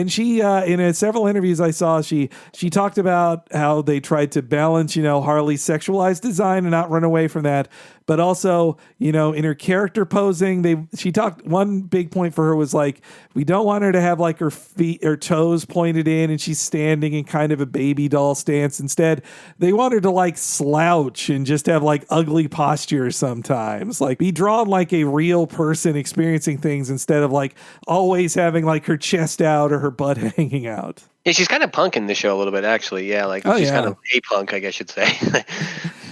she in several interviews I saw she talked about how they tried to balance Harley's sexualized design and not run away from that. But also, in her character posing, she talked, one big point for her was like, we don't want her to have like her feet or toes pointed in and she's standing in kind of a baby doll stance. Instead, they want her to like slouch and just have like ugly posture sometimes, like be drawn like a real person experiencing things instead of like always having like her chest out or her butt hanging out. Yeah, she's kind of punk in the show a little bit, actually. Yeah, she's kind of a punk, I guess you'd say.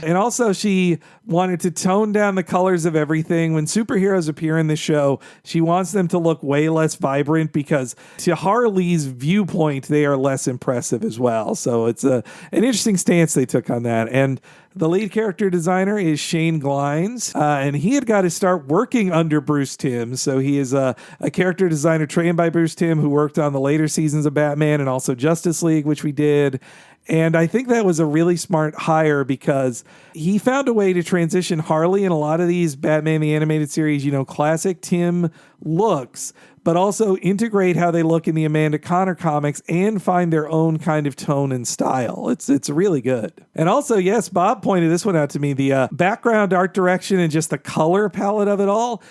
And also, she wanted to tone down the colors of everything. When superheroes appear in the show, she wants them to look way less vibrant because, to Harley's viewpoint, they are less impressive as well. So it's an interesting stance they took on that. And the lead character designer is Shane Glines, and he had got to start working under Bruce Timm. So he is a character designer trained by Bruce Timm who worked on the later seasons of Batman and also Justice League, which we did. And I think that was a really smart hire because he found a way to transition Harley in a lot of these Batman the Animated Series, classic Timm looks, but also integrate how they look in the Amanda Conner comics and find their own kind of tone and style. It's really good. And also, yes, Bob pointed this one out to me, the background art direction and just the color palette of it all.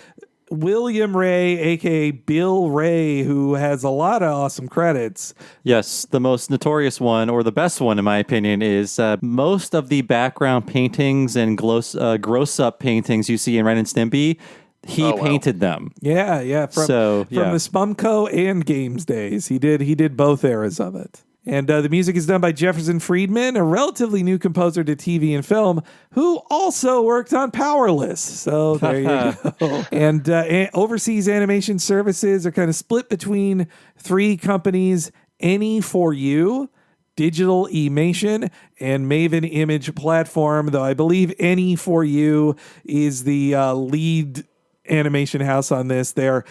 William Ray, aka Bill Ray, who has a lot of awesome credits. Yes, the most notorious one, or the best one in my opinion, is most of the background paintings and gross-up paintings you see in Ren and Stimpy, he painted them. Yeah. From the Spumco and Games days. He did both eras of it. And the music is done by Jefferson Friedman, a relatively new composer to TV and film, who also worked on Powerless. So there you go. And overseas animation services are kind of split between three companies: Any4U, Digital Emation, and Maven Image Platform. Though I believe Any4U is the lead animation house on this. They're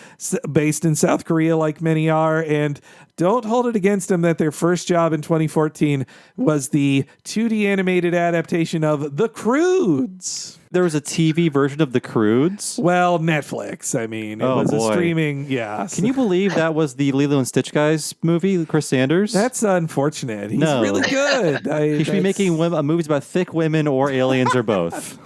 based in South Korea, like many are, and don't hold it against them that their first job in 2014 was the 2D animated adaptation of The Croods. There was a TV version of The Croods? Well, Netflix. I mean, it was a streaming, yeah. Can you believe that was the Lilo and Stitch guys movie, Chris Sanders? That's unfortunate. He's really good. He should be making movies about thick women or aliens or both.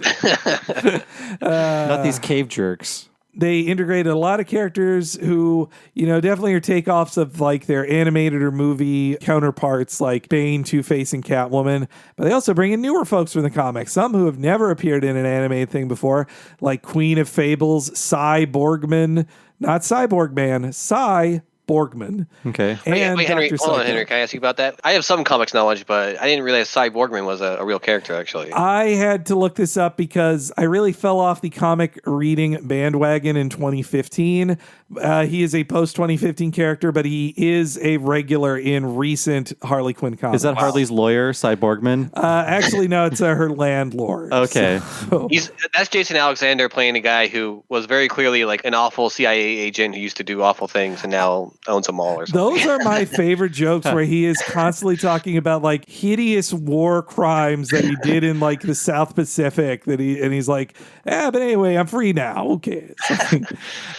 Not these cave jerks. They integrated a lot of characters who, definitely are takeoffs of like their animated or movie counterparts like Bane, Two-Face, and Catwoman. But they also bring in newer folks from the comics, some who have never appeared in an animated thing before, like Queen of Fables, Cy Borgman, not Cyborg Man, Cy Borgman. Okay. Wait, Henry, hold on, Henry. Can I ask you about that? I have some comics knowledge, but I didn't realize Cy Borgman was a real character, actually. I had to look this up because I really fell off the comic reading bandwagon in 2015. He is a post-2015 character, but he is a regular in recent Harley Quinn comics. Is that Harley's lawyer, Cy Borgman? Actually, no, it's her landlord. Okay. So. That's Jason Alexander playing a guy who was very clearly like an awful CIA agent who used to do awful things and now owns a mall or something. Those are my favorite jokes where he is constantly talking about like hideous war crimes that he did in like the South Pacific and he's like, but anyway, I'm free now. Okay.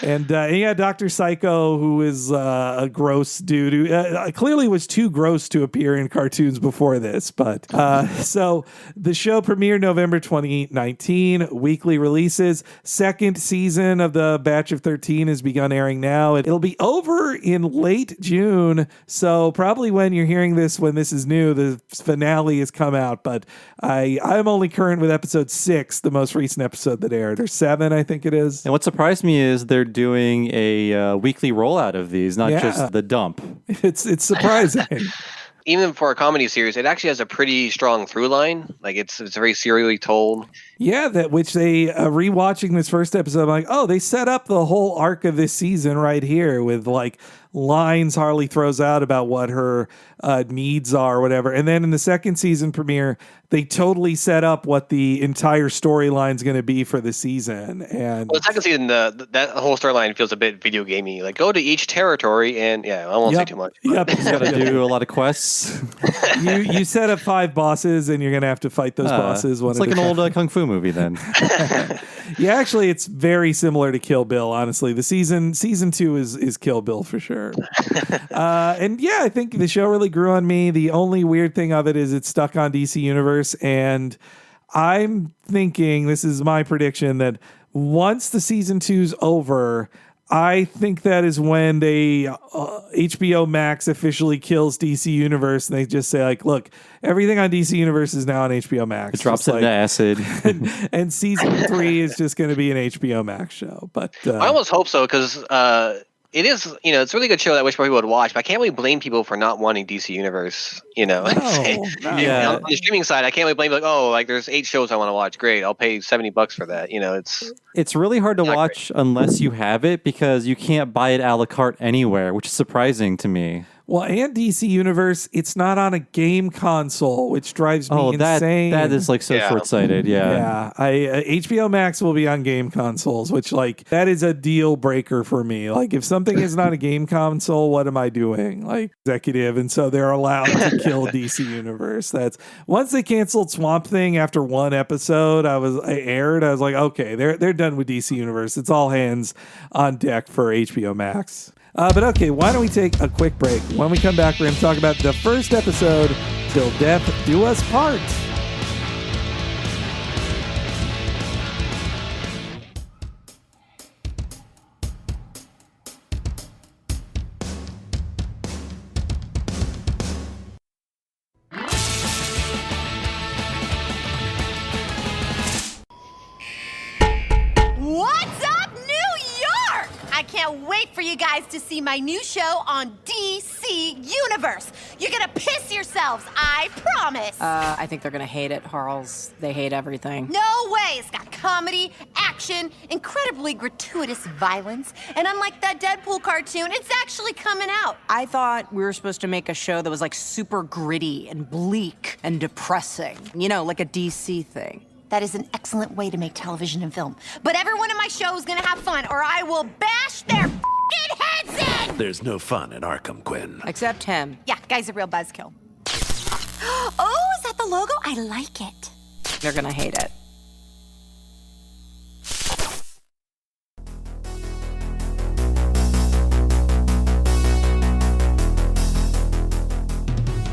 And yeah, Dr. Psycho, who is a gross dude who clearly was too gross to appear in cartoons before this. But so the show premiered November 2019, weekly releases. Second season of the Batch of 13 has begun airing now. It'll be over in late June. So probably when you're hearing this, when this is new, the finale has come out. But I'm only current with episode 6, the most recent episode that aired, or 7, I think it is. And what surprised me is they're doing a weekly rollout of these, not just the dump. It's surprising. Even for a comedy series, it actually has a pretty strong through line. Like it's very serially told. Yeah, that which they rewatching this first episode, I'm like, oh, they set up the whole arc of this season right here with like lines Harley throws out about what her needs are or whatever. And then in the second season premiere, they totally set up what the entire storyline is going to be for the season. And the second season, that whole storyline feels a bit video gamey. Like go to each territory and I won't say too much. Yep, You got to do a lot of quests. you set up 5 bosses and you're going to have to fight those bosses. It's like an old kung fu movie then. Yeah, actually, it's very similar to Kill Bill, honestly. The season 2 is Kill Bill for sure. And yeah, I think the show really grew on me. The only weird thing of it is it's stuck on DC Universe, and I'm thinking, this is my prediction, that once the season 2's over, I think that is when they HBO Max officially kills DC Universe, and they just say like, look, everything on DC Universe is now on HBO Max. It drops into acid. and season 3 is just going to be an HBO Max show. But I almost hope so, because it is, it's a really good show that I wish more people would watch, but I can't really blame people for not wanting DC Universe, No. Yeah. On the streaming side, I can't really blame there's 8 shows I want to watch. Great, I'll pay $70 for that. It's really hard to watch unless you have it, because you can't buy it a la carte anywhere, which is surprising to me. Well, and DC Universe, it's not on a game console, which drives me insane. That is so short-sighted. Yeah. HBO Max will be on game consoles, which that is a deal breaker for me. Like if something is not a game console, what am I doing? Executive, and so they're allowed to kill DC Universe. That's once they canceled Swamp Thing after 1 episode, I was like, okay, they're done with DC Universe. It's all hands on deck for HBO Max. But okay, why don't we take a quick break? When we come back, we're going to talk about the first episode, Till Death Do Us Part. What's up, New York? I can't wait for you guys to see my new show on DC Universe. You're gonna piss yourselves, I promise. I think they're gonna hate it, Harls. They hate everything. No way! It's got comedy, action, incredibly gratuitous violence, and unlike that Deadpool cartoon, it's actually coming out. I thought we were supposed to make a show that was super gritty and bleak and depressing. Like a DC thing. That is an excellent way to make television and film. But everyone in my show is gonna have fun, or I will bash their f***ing heads in! There's no fun in Arkham, Quinn. Except him. Yeah, guy's a real buzzkill. Oh, is that the logo? I like it. They're gonna hate it.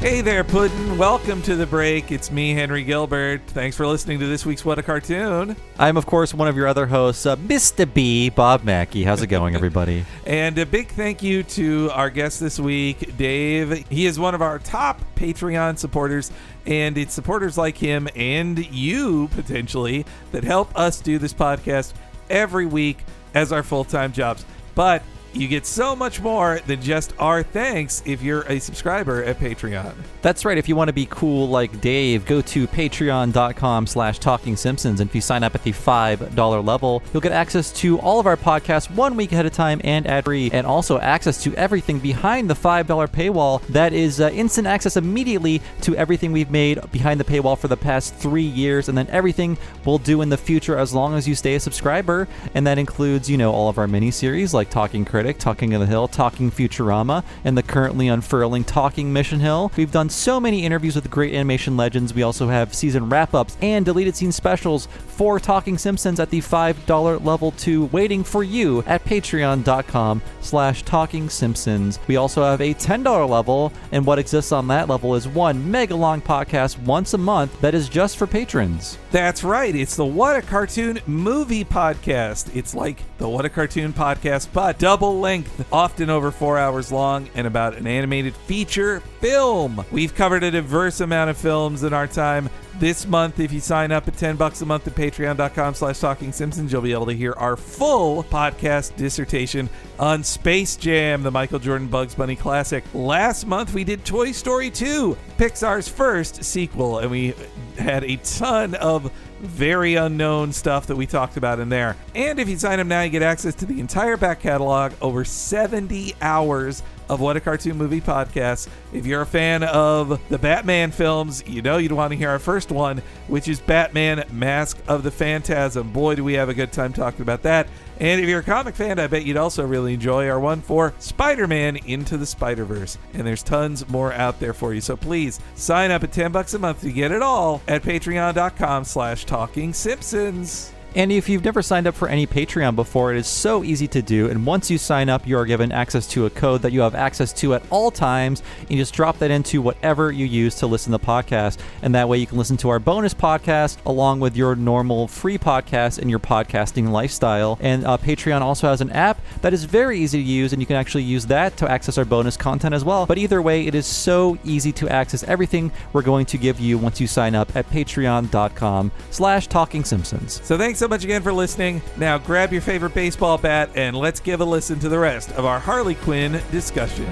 Hey there, Puddin'. Welcome to the break. It's me, Henry Gilbert. Thanks for listening to this week's What a Cartoon. I'm, of course, one of your other hosts, Mr. B, Bob Mackey. How's it going, everybody? And a big thank you to our guest this week, Dave. He is one of our top Patreon supporters, and it's supporters like him and you, potentially, that help us do this podcast every week as our full-time jobs. But you get so much more than just our thanks if you're a subscriber at Patreon. That's right. If you want to be cool like Dave, go to patreon.com/TalkingSimpsons. And if you sign up at the $5 level, you'll get access to all of our podcasts 1 week ahead of time and ad-free, and also access to everything behind the $5 paywall. That is instant access immediately to everything we've made behind the paywall for the past 3 years, and then everything we'll do in the future as long as you stay a subscriber. And that includes, all of our mini-series like Talking Critic, Talking of the Hill, Talking Futurama, and the currently unfurling Talking Mission Hill. We've done so many interviews with great animation legends. We also have season wrap-ups and deleted scene specials for Talking Simpsons at the $5 level too, waiting for you at patreon.com/TalkingSimpsons. We also have a $10 level, and what exists on that level is one mega long podcast once a month that is just for patrons. That's right. It's the What a Cartoon movie podcast. It's like the What a Cartoon podcast, but double full length, often over 4 hours long, and about an animated feature film. We've covered a diverse amount of films in our time. This month, if you sign up at $10 a month at patreon.com/TalkingSimpsons, you'll be able to hear our full podcast dissertation on Space Jam, the Michael Jordan Bugs Bunny classic. Last month, we did Toy Story 2, Pixar's first sequel, and we had a ton of very unknown stuff that we talked about in there. And if you sign up now, you get access to the entire back catalog, over 70 hours of What a Cartoon Movie podcast. If you're a fan of the Batman films, you know you'd want to hear our first one, which is Batman Mask of the Phantasm. Boy, do we have a good time talking about that. And if you're a comic fan, I bet you'd also really enjoy our one for Spider-Man Into the Spider-Verse. And there's tons more out there for you. So please sign up at $10 a month to get it all at patreon.com/TalkingSimpsons. And if you've never signed up for any Patreon before, it is so easy to do. And once you sign up, you are given access to a code that you have access to at all times. You just drop that into whatever you use to listen to the podcast. And that way you can listen to our bonus podcast along with your normal free podcast and your podcasting lifestyle. And Patreon also has an app that is very easy to use, and you can actually use that to access our bonus content as well. But either way, it is so easy to access everything we're going to give you once you sign up at patreon.com/TalkingSimpsons. So thanks so much again for listening. Now grab your favorite baseball bat and let's give a listen to the rest of our Harley Quinn discussion.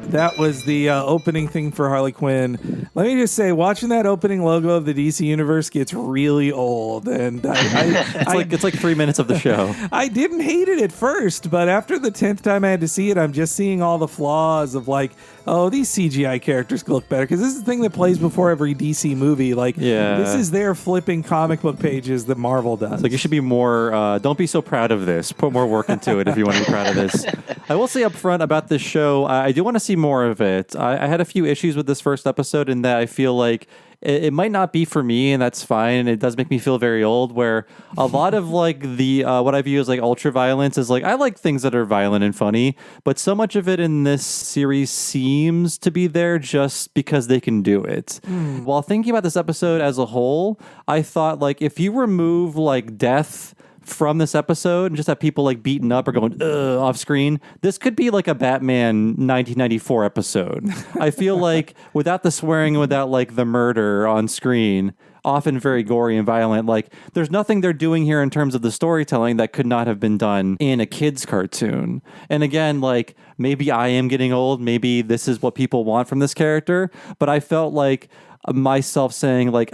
That was the opening thing for Harley Quinn. Let me just say, watching that opening logo of the DC Universe gets really old, and it's like 3 minutes of the show. I didn't hate it at first, but after the 10th time I had to see it, I'm just seeing all the flaws of like, oh, these CGI characters could look better, because this is the thing that plays before every DC movie. Like, this is their flipping comic book pages that Marvel does. It's like, you should be more, don't be so proud of this. Put more work into it if you want to be proud of this. I will say up front about this show, I do want to see more of it. I had a few issues with this first episode in that I feel like it might not be for me, and that's fine. And it does make me feel very old, where a lot of like the what I view as like ultra violence is like, I like things that are violent and funny, but so much of it in this series seems to be there just because they can do it. While thinking about this episode as a whole, I thought like, if you remove like death from this episode and just have people like beaten up or going off screen, this could be like a Batman 1994 episode. I feel like without the swearing and without like the murder on screen, often very gory and violent, like there's nothing they're doing here in terms of the storytelling that could not have been done in a kid's cartoon. And again, like, maybe I am getting old, maybe this is what people want from this character, but I felt like myself saying like,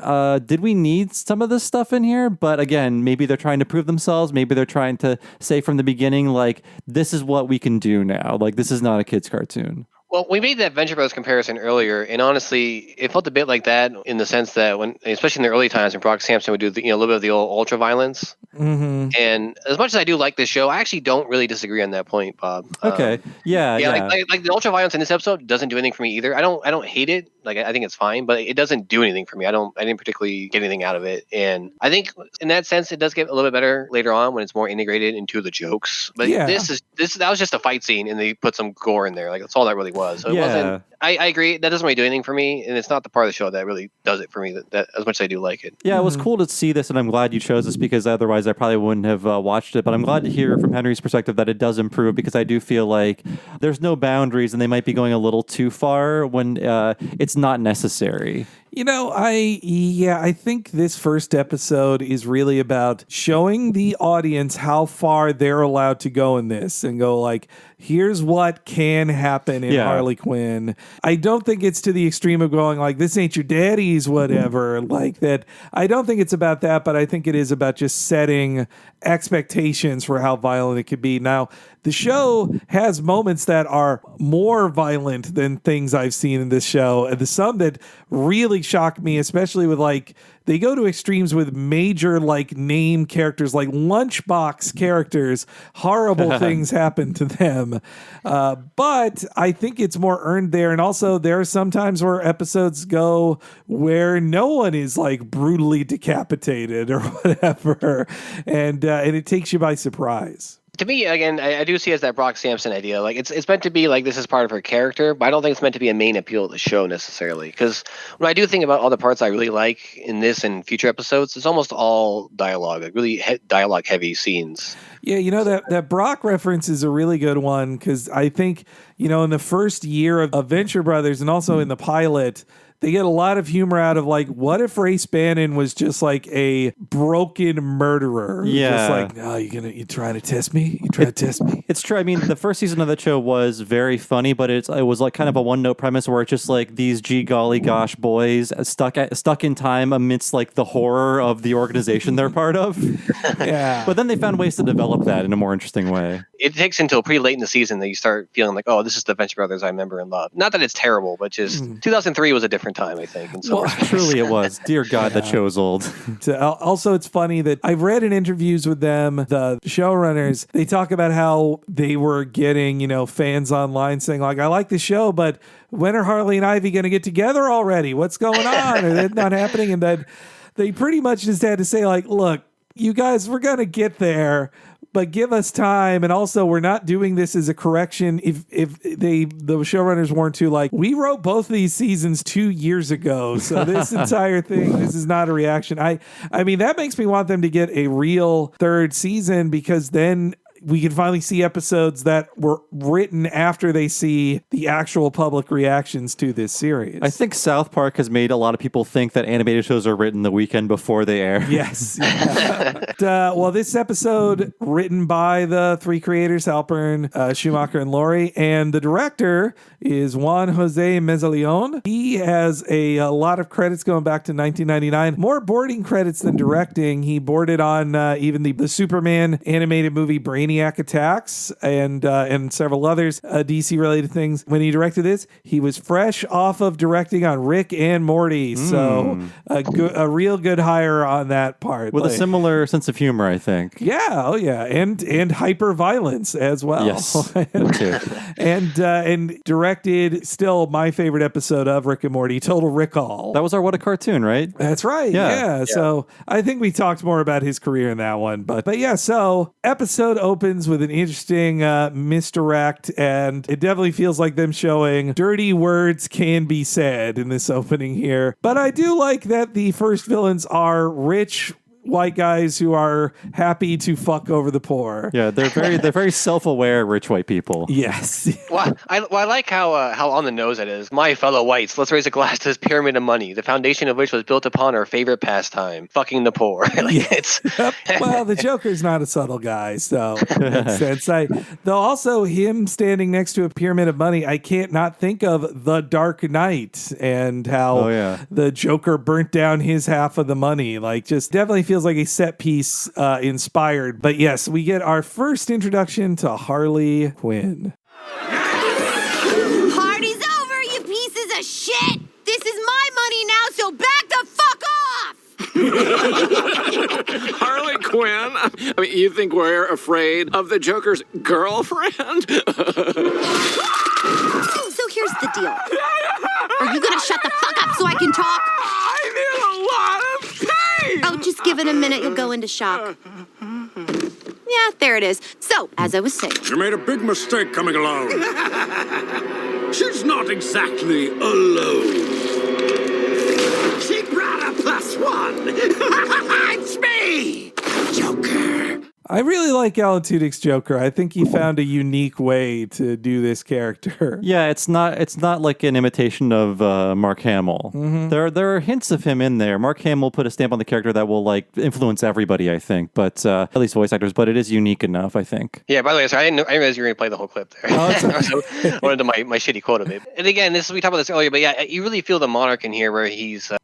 did we need some of this stuff in here? But again, maybe they're trying to prove themselves. Maybe they're trying to say from the beginning, like, this is what we can do now. Like, this is not a kid's cartoon. Well, we made that Venture Bros comparison earlier, and honestly, it felt a bit like that in the sense that when, especially in the early times, when Brock Sampson would do the, a little bit of the old ultra violence. Mm-hmm. And as much as I do like this show, I actually don't really disagree on that point, Bob. Okay, yeah. Like the ultra violence in this episode doesn't do anything for me either. I don't hate it. Like, I think it's fine, but it doesn't do anything for me. I didn't particularly get anything out of it, and I think in that sense, it does get a little bit better later on when it's more integrated into the jokes. But that was just a fight scene, and they put some gore in there. Like, that's all that really was. So it wasn't. I agree. That doesn't really do anything for me, and it's not the part of the show that really does it for me. That as much as I do like it. Yeah, it was cool to see this, and I'm glad you chose this, because otherwise I probably wouldn't have watched it. But I'm glad to hear from Henry's perspective that it does improve, because I do feel like there's no boundaries, and they might be going a little too far when it's not necessary. You know, I think this first episode is really about showing the audience how far they're allowed to go in this, and go like, here's what can happen in Harley Quinn. I don't think it's to the extreme of going like, this ain't your daddy's whatever, like that. I don't think it's about that, but I think it is about just setting expectations for how violent it could be. Now, the show has moments that are more violent than things I've seen in this show, and some that really shock me, especially with they go to extremes with major name characters, like lunchbox characters. Horrible things happen to them. But I think it's more earned there. And also there are some times where episodes go where no one is brutally decapitated or whatever. And it takes you by surprise. To me, again, I do see it as that Brock Sampson idea. It's meant to be this is part of her character, but I don't think it's meant to be a main appeal of the show necessarily. Because when I do think about all the parts I really like in this and future episodes, it's almost all dialogue, really dialogue-heavy scenes. Yeah, that Brock reference is a really good one because I think, in the first year of Venture Brothers and also in the pilot, they get a lot of humor out of what if Race Bannon was just a broken murderer? Yeah. Just no, you trying to test me? You trying to test me? It's true. I mean, the first season of the show was very funny, but it was kind of a one-note premise where it's just these gee golly gosh boys stuck in time amidst the horror of the organization they're part of. Yeah. But then they found ways to develop that in a more interesting way. It takes until pretty late in the season that you start feeling oh, this is the Venture Brothers I remember and love. Not that it's terrible, but just 2003 was a different time, I think. Truly it was. Dear God, that show is old. Also, it's funny that I've read in interviews with them, the showrunners, they talk about how they were getting, fans online saying I like the show, but when are Harley and Ivy going to get together already? What's going on? Or that's not happening. And then they pretty much just had to say look, you guys, we're going to get there, but give us time. And also, we're not doing this as a correction. If the showrunners weren't too we wrote both of these seasons 2 years ago, so this entire thing, this is not a reaction. I mean, that makes me want them to get a real third season, because then we can finally see episodes that were written after they see the actual public reactions to this series. I think South Park has made a lot of people think that animated shows are written the weekend before they air. Yes. Well, this episode, written by the three creators, Halpern, Schumacher, and Laurie, and the director is Juan Jose Mezzaleon. He has a lot of credits going back to 1999. More boarding credits than directing. He boarded on even the Superman animated movie Brainiac Attacks and several others DC related things. When he directed this, he was fresh off of directing on Rick and Morty, so a real good hire on that part. With a similar sense of humor, I think. Yeah, oh yeah, and hyper violence as well. Yes, and directed still my favorite episode of Rick and Morty, Total Recall. That was our What a Cartoon, right? That's right. Yeah. So I think we talked more about his career in that one, but yeah. So episode opens with an interesting misdirect, and it definitely feels like them showing dirty words can be said in this opening here. But I do like that the first villains are rich white guys who are happy to fuck over the poor. Yeah, they're very self-aware rich white people. Yes. Well, I like how on the nose it is. My fellow whites, let's raise a glass to this pyramid of money, the foundation of which was built upon our favorite pastime, fucking the poor. It's well, the Joker's not a subtle guy, so makes sense. Though also him standing next to a pyramid of money, I can't not think of The Dark Knight and how the Joker burnt down his half of the money. Just definitely feels like a set piece inspired. But yes, we get our first introduction to Harley Quinn. Party's over, you pieces of shit! This is my money now, so back the fuck off! Harley Quinn? I mean, you think we're afraid of the Joker's girlfriend? So here's the deal. Are you gonna shut the fuck up so I can talk? I need a lot of pain! Oh, just give it a minute, you'll go into shock. Yeah, there it is. So, as I was saying... You made a big mistake coming along. She's not exactly alone. She brought a +1. It's me, Joker. I really like Alan Tudyk's Joker. I think he found a unique way to do this character. Yeah, it's not like an imitation of Mark Hamill. Mm-hmm. There are hints of him in there. Mark Hamill put a stamp on the character that will influence everybody, I think, but at least voice actors. But it is unique enough, I think. Yeah. By the way, sorry, I didn't realize you were going to play the whole clip there. I wanted to my shitty quote of it. And again, we talked about this earlier, but yeah, you really feel the Monarch in here, where he's I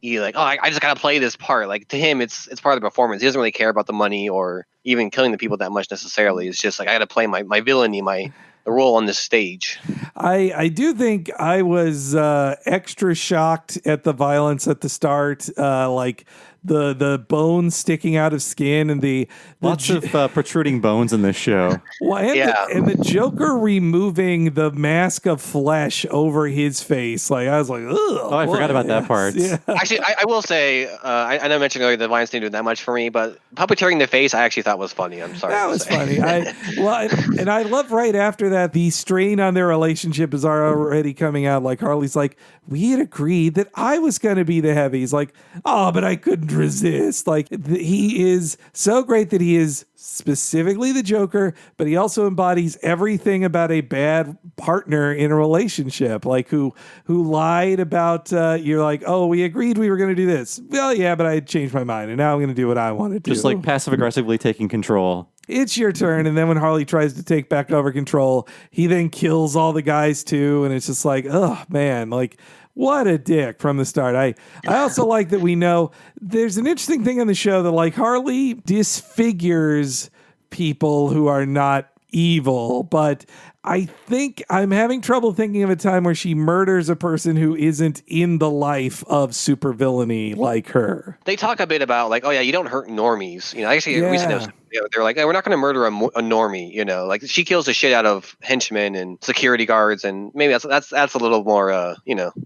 just got to play this part. To him, it's part of the performance. He doesn't really care about the money or even killing the people that much necessarily. It's just I got to play my villainy, the role on this stage. I do think I was extra shocked at the violence at the start, like the bones sticking out of skin and the lots of protruding bones in this show. Well, and the Joker removing the mask of flesh over his face. Like, I was like, ugh. Oh, I forgot about that part. Yeah. Actually, I will say, I know I mentioned earlier the violence didn't do that much for me, but puppeteering the face I actually thought was funny. I'm sorry. That was funny. And I love right after that, the strain on their relationship is already coming out. Like, Harley's like, we had agreed that I was going to be the heavy. He's like, oh, but I couldn't resist. Like, he is so great that he is specifically the Joker, but he also embodies everything about a bad partner in a relationship, like who lied about, you're like, oh, we agreed we were going to do this. Well, yeah, but I changed my mind, and now I'm going to do what I want to do. Just like passive-aggressively taking control. It's your turn, and then when Harley tries to take back over control, he then kills all the guys too, and it's just like, oh, man, like, what a dick from the start. I also like that we know there's an interesting thing on the show that, like, Harley disfigures people who are not evil, but I think I'm having trouble thinking of a time where she murders a person who isn't in the life of supervillainy like her. They talk a bit about, like, oh yeah, you don't hurt normies. You know, actually, recently they're like, hey, we're not going to murder a normie. You know, like, she kills the shit out of henchmen and security guards, and maybe that's a little more,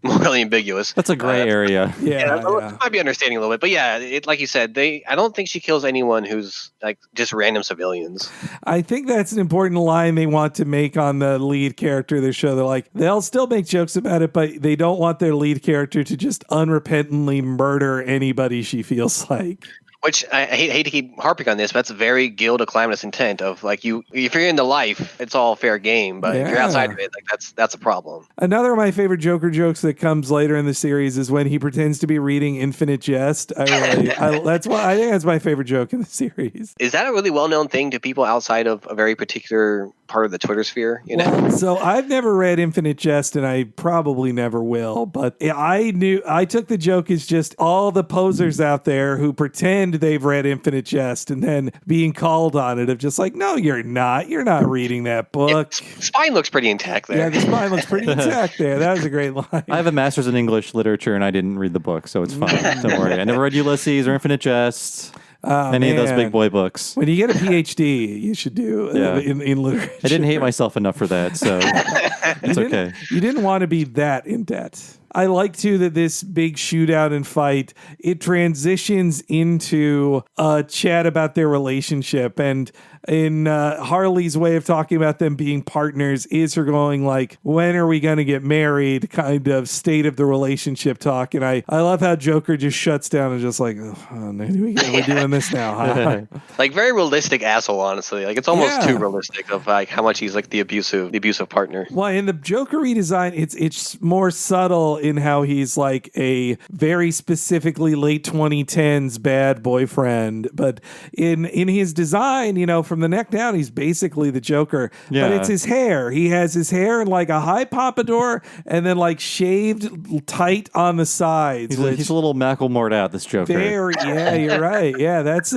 morally ambiguous. That's a gray area. Yeah. Might be understanding a little bit, but yeah, like you said, I don't think she kills anyone who's like just random civilians. I think that's an important line they want to make on the lead character of the show. They're like, they'll still make jokes about it, but they don't want their lead character to just unrepentantly murder anybody she feels like. Which I hate to keep harping on this, but that's a very Guild of Calamitous Intent of, like, if you're in the life, it's all fair game, but if you're outside of it, like, that's a problem. Another of my favorite Joker jokes that comes later in the series is when he pretends to be reading Infinite Jest. I think that's my favorite joke in the series. Is that a really well-known thing to people outside of a very particular part of the Twitter sphere? You know? Well, so I've never read Infinite Jest, and I probably never will, but I took the joke as just all the posers out there who pretend they've read Infinite Jest and then being called on it of just like, no, you're not reading that book. Spine looks pretty intact there. Yeah, the spine looks pretty intact there. That was a great line. I have a master's in English literature and I didn't read the book, so it's fine. Don't worry. I never read Ulysses or Infinite Jest. Any of those big boy books. When you get a PhD, you should do in literature. I didn't hate myself enough for that, so it's okay. You didn't want to be that in debt. I like, too, that this big shootout and fight, it transitions into a chat about their relationship. And in Harley's way of talking about them being partners is her going like, when are we going to get married kind of state of the relationship talk. And I love how Joker just shuts down and just like, oh, we're doing this now, huh? Like, very realistic asshole, honestly. Like, it's almost too realistic of like how much he's like the abusive partner. Well, in the Joker redesign, it's more subtle in how he's like a very specifically late 2010s bad boyfriend. But in his design, from the neck down, he's basically the Joker. Yeah. But it's his hair. He has his hair in like a high pompadour and then like shaved tight on the sides. He's a little Macklemore'd out, this Joker. Yeah, you're right. Yeah, that's...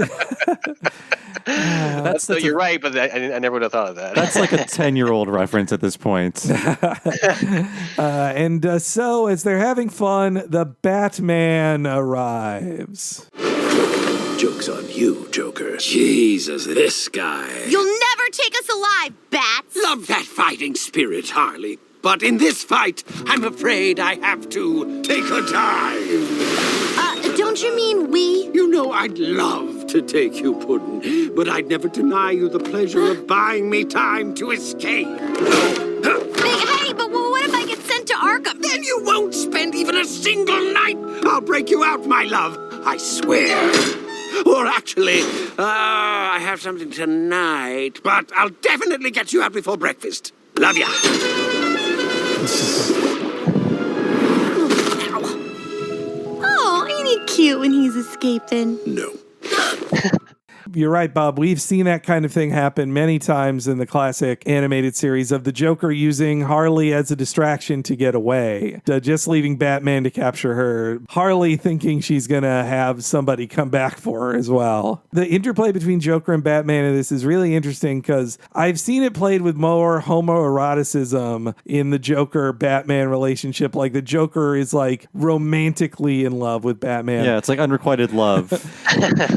You're right, but I never would have thought of that. That's like a 10-year-old reference at this point. So as they're having fun, the Batman arrives. Joke's on you, Joker. Jesus, this guy. You'll never take us alive, Bats! Love that fighting spirit, Harley. But in this fight, I'm afraid I have to take a dive. Don't you mean we? You know I'd love to take you, Puddin', but I'd never deny you the pleasure of buying me time to escape. Hey, but what if I get sent to Arkham? Then you won't spend even a single night. I'll break you out, my love. I swear. Or actually, I have something tonight, but I'll definitely get you out before breakfast. Love ya. Oh, ain't he cute when he's escaping? No. You're right, Bob. We've seen that kind of thing happen many times in the classic animated series of the Joker using Harley as a distraction to get away, just leaving Batman to capture her. Harley thinking she's going to have somebody come back for her as well. The interplay between Joker and Batman in this is really interesting because I've seen it played with more homoeroticism in the Joker-Batman relationship. Like the Joker is like romantically in love with Batman. Yeah, it's like unrequited love.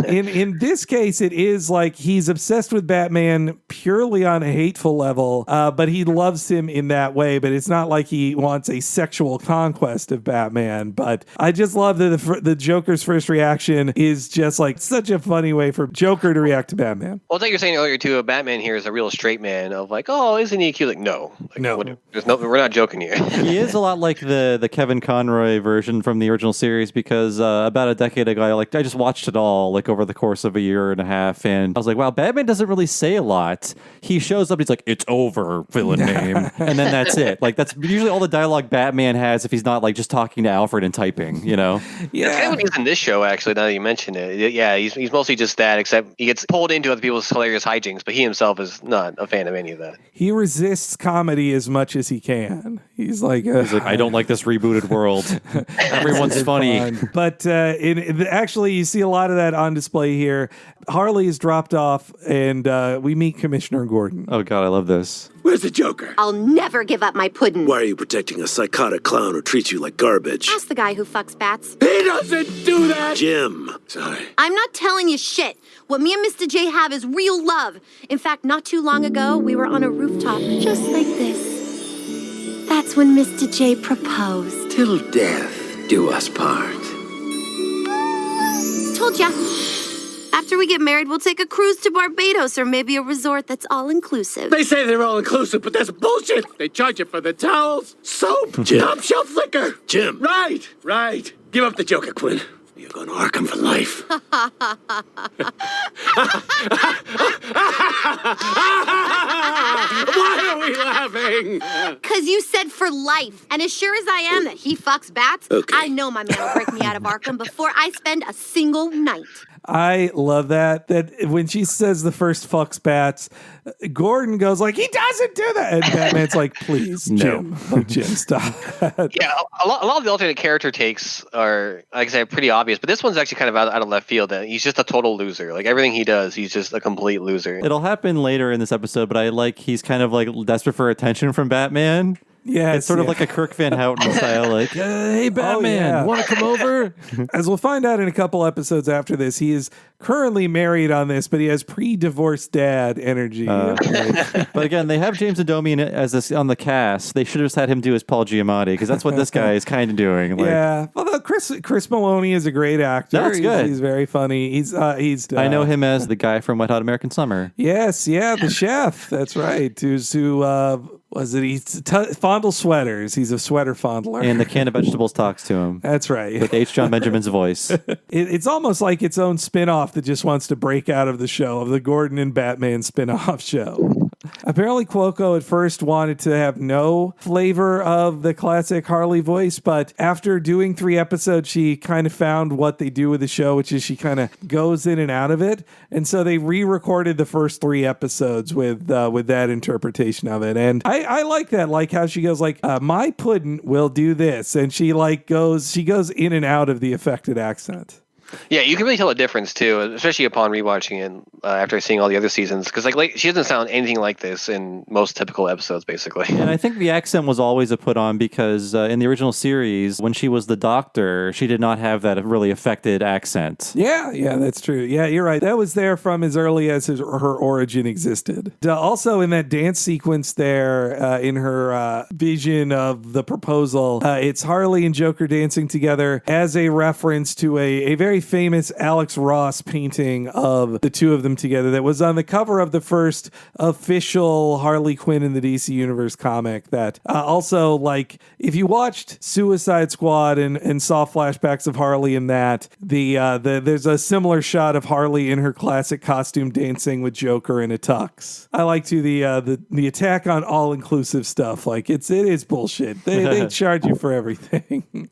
In this case, it is like he's obsessed with Batman purely on a hateful level, but he loves him in that way. But it's not like he wants a sexual conquest of Batman. But I just love that the Joker's first reaction is just like such a funny way for Joker to react to Batman. Well, it's like you're saying earlier too, Batman here is a real straight man of like, oh, isn't he cute? Like, no. Like, no. We're not joking here. He is a lot like the Kevin Conroy version from the original series because about a decade ago, I just watched it all like over the course of a year and a half, and I was like, wow, Batman doesn't really say a lot. He shows up, he's like, it's over, villain name, and then that's it. Like that's usually all the dialogue Batman has if he's not like just talking to Alfred and typing, you know? Yeah. That's kind of what he's in this show, actually, now that you mention it. Yeah, he's mostly just that, except he gets pulled into other people's hilarious hijinks, but he himself is not a fan of any of that. He resists comedy as much as he can. He's like, I don't like this rebooted world. Everyone's funny. But actually, you see a lot of that on display here. Harley is dropped off, and we meet Commissioner Gordon. Oh, God, I love this. Where's the Joker? I'll never give up my pudding. Why are you protecting a psychotic clown who treats you like garbage? Ask the guy who fucks bats. He doesn't do that! Jim. Sorry. I'm not telling you shit. What me and Mr. J have is real love. In fact, not too long ago, we were on a rooftop just like this. That's when Mr. J proposed. Till death do us part. Told ya. After we get married, we'll take a cruise to Barbados or maybe a resort that's all-inclusive. They say they're all inclusive, but that's bullshit. They charge you for the towels, soap, top shelf liquor. Jim. Right. Give up the Joker, Quinn. You're going to Arkham for life. Why are we laughing? Because you said for life. And as sure as I am that he fucks bats, Okay. I know my man will break me out of Arkham before I spend a single night. I love that when she says the first fucks bats, Gordon goes like, he doesn't do that. And Batman's like, please, Jim. No. Jim, stop. Yeah, a lot of the alternate character takes are, like I said, pretty obvious, but this one's actually kind of out of left field. That he's just a total loser. Like everything he does, he's just a complete loser. It'll happen later in this episode, but I like he's kind of like desperate for attention from Batman. Yeah, it's sort of like a Kirk Van Houten style, like, hey, Batman, want to come over? As we'll find out in a couple episodes after this, he is currently married on this, but he has pre-divorced dad energy. But again, they have James Adomian on the cast. They should have just had him do as Paul Giamatti, because that's what this guy is kind of doing. Like, yeah, although Chris Maloney is a great actor. That's good. He's very funny. He's. I know him as the guy from Wet Hot American Summer. Yes, the chef. That's right. Who was it? He fondles sweaters. He's a sweater fondler. And the can of vegetables talks to him. That's right. With H. John Benjamin's voice. It's almost like its own spin-off that just wants to break out of the show, of the Gordon and Batman spin-off show. Apparently, Cuoco at first wanted to have no flavor of the classic Harley voice, but after doing 3 episodes, she kind of found what they do with the show, which is she kind of goes in and out of it. And so they re-recorded the first 3 episodes with that interpretation of it. And I like that, like how she goes like, my puddin' will do this. And she goes in and out of the affected accent. Yeah, you can really tell a difference too, especially upon rewatching it after seeing all the other seasons, because like she doesn't sound anything like this in most typical episodes, basically. And I think the accent was always a put on because in the original series, when she was the doctor, she did not have that really affected accent. Yeah, that's true. Yeah, you're right. That was there from as early as her origin existed. Also, in that dance sequence there, in her vision of the proposal, it's Harley and Joker dancing together as a reference to a very famous Alex Ross painting of the two of them together that was on the cover of the first official Harley Quinn in the DC Universe comic. That also, like, if you watched Suicide Squad and saw flashbacks of Harley in that, there's a similar shot of Harley in her classic costume dancing with Joker in a tux. I like the attack on all-inclusive stuff. Like, it is bullshit. They charge you for everything.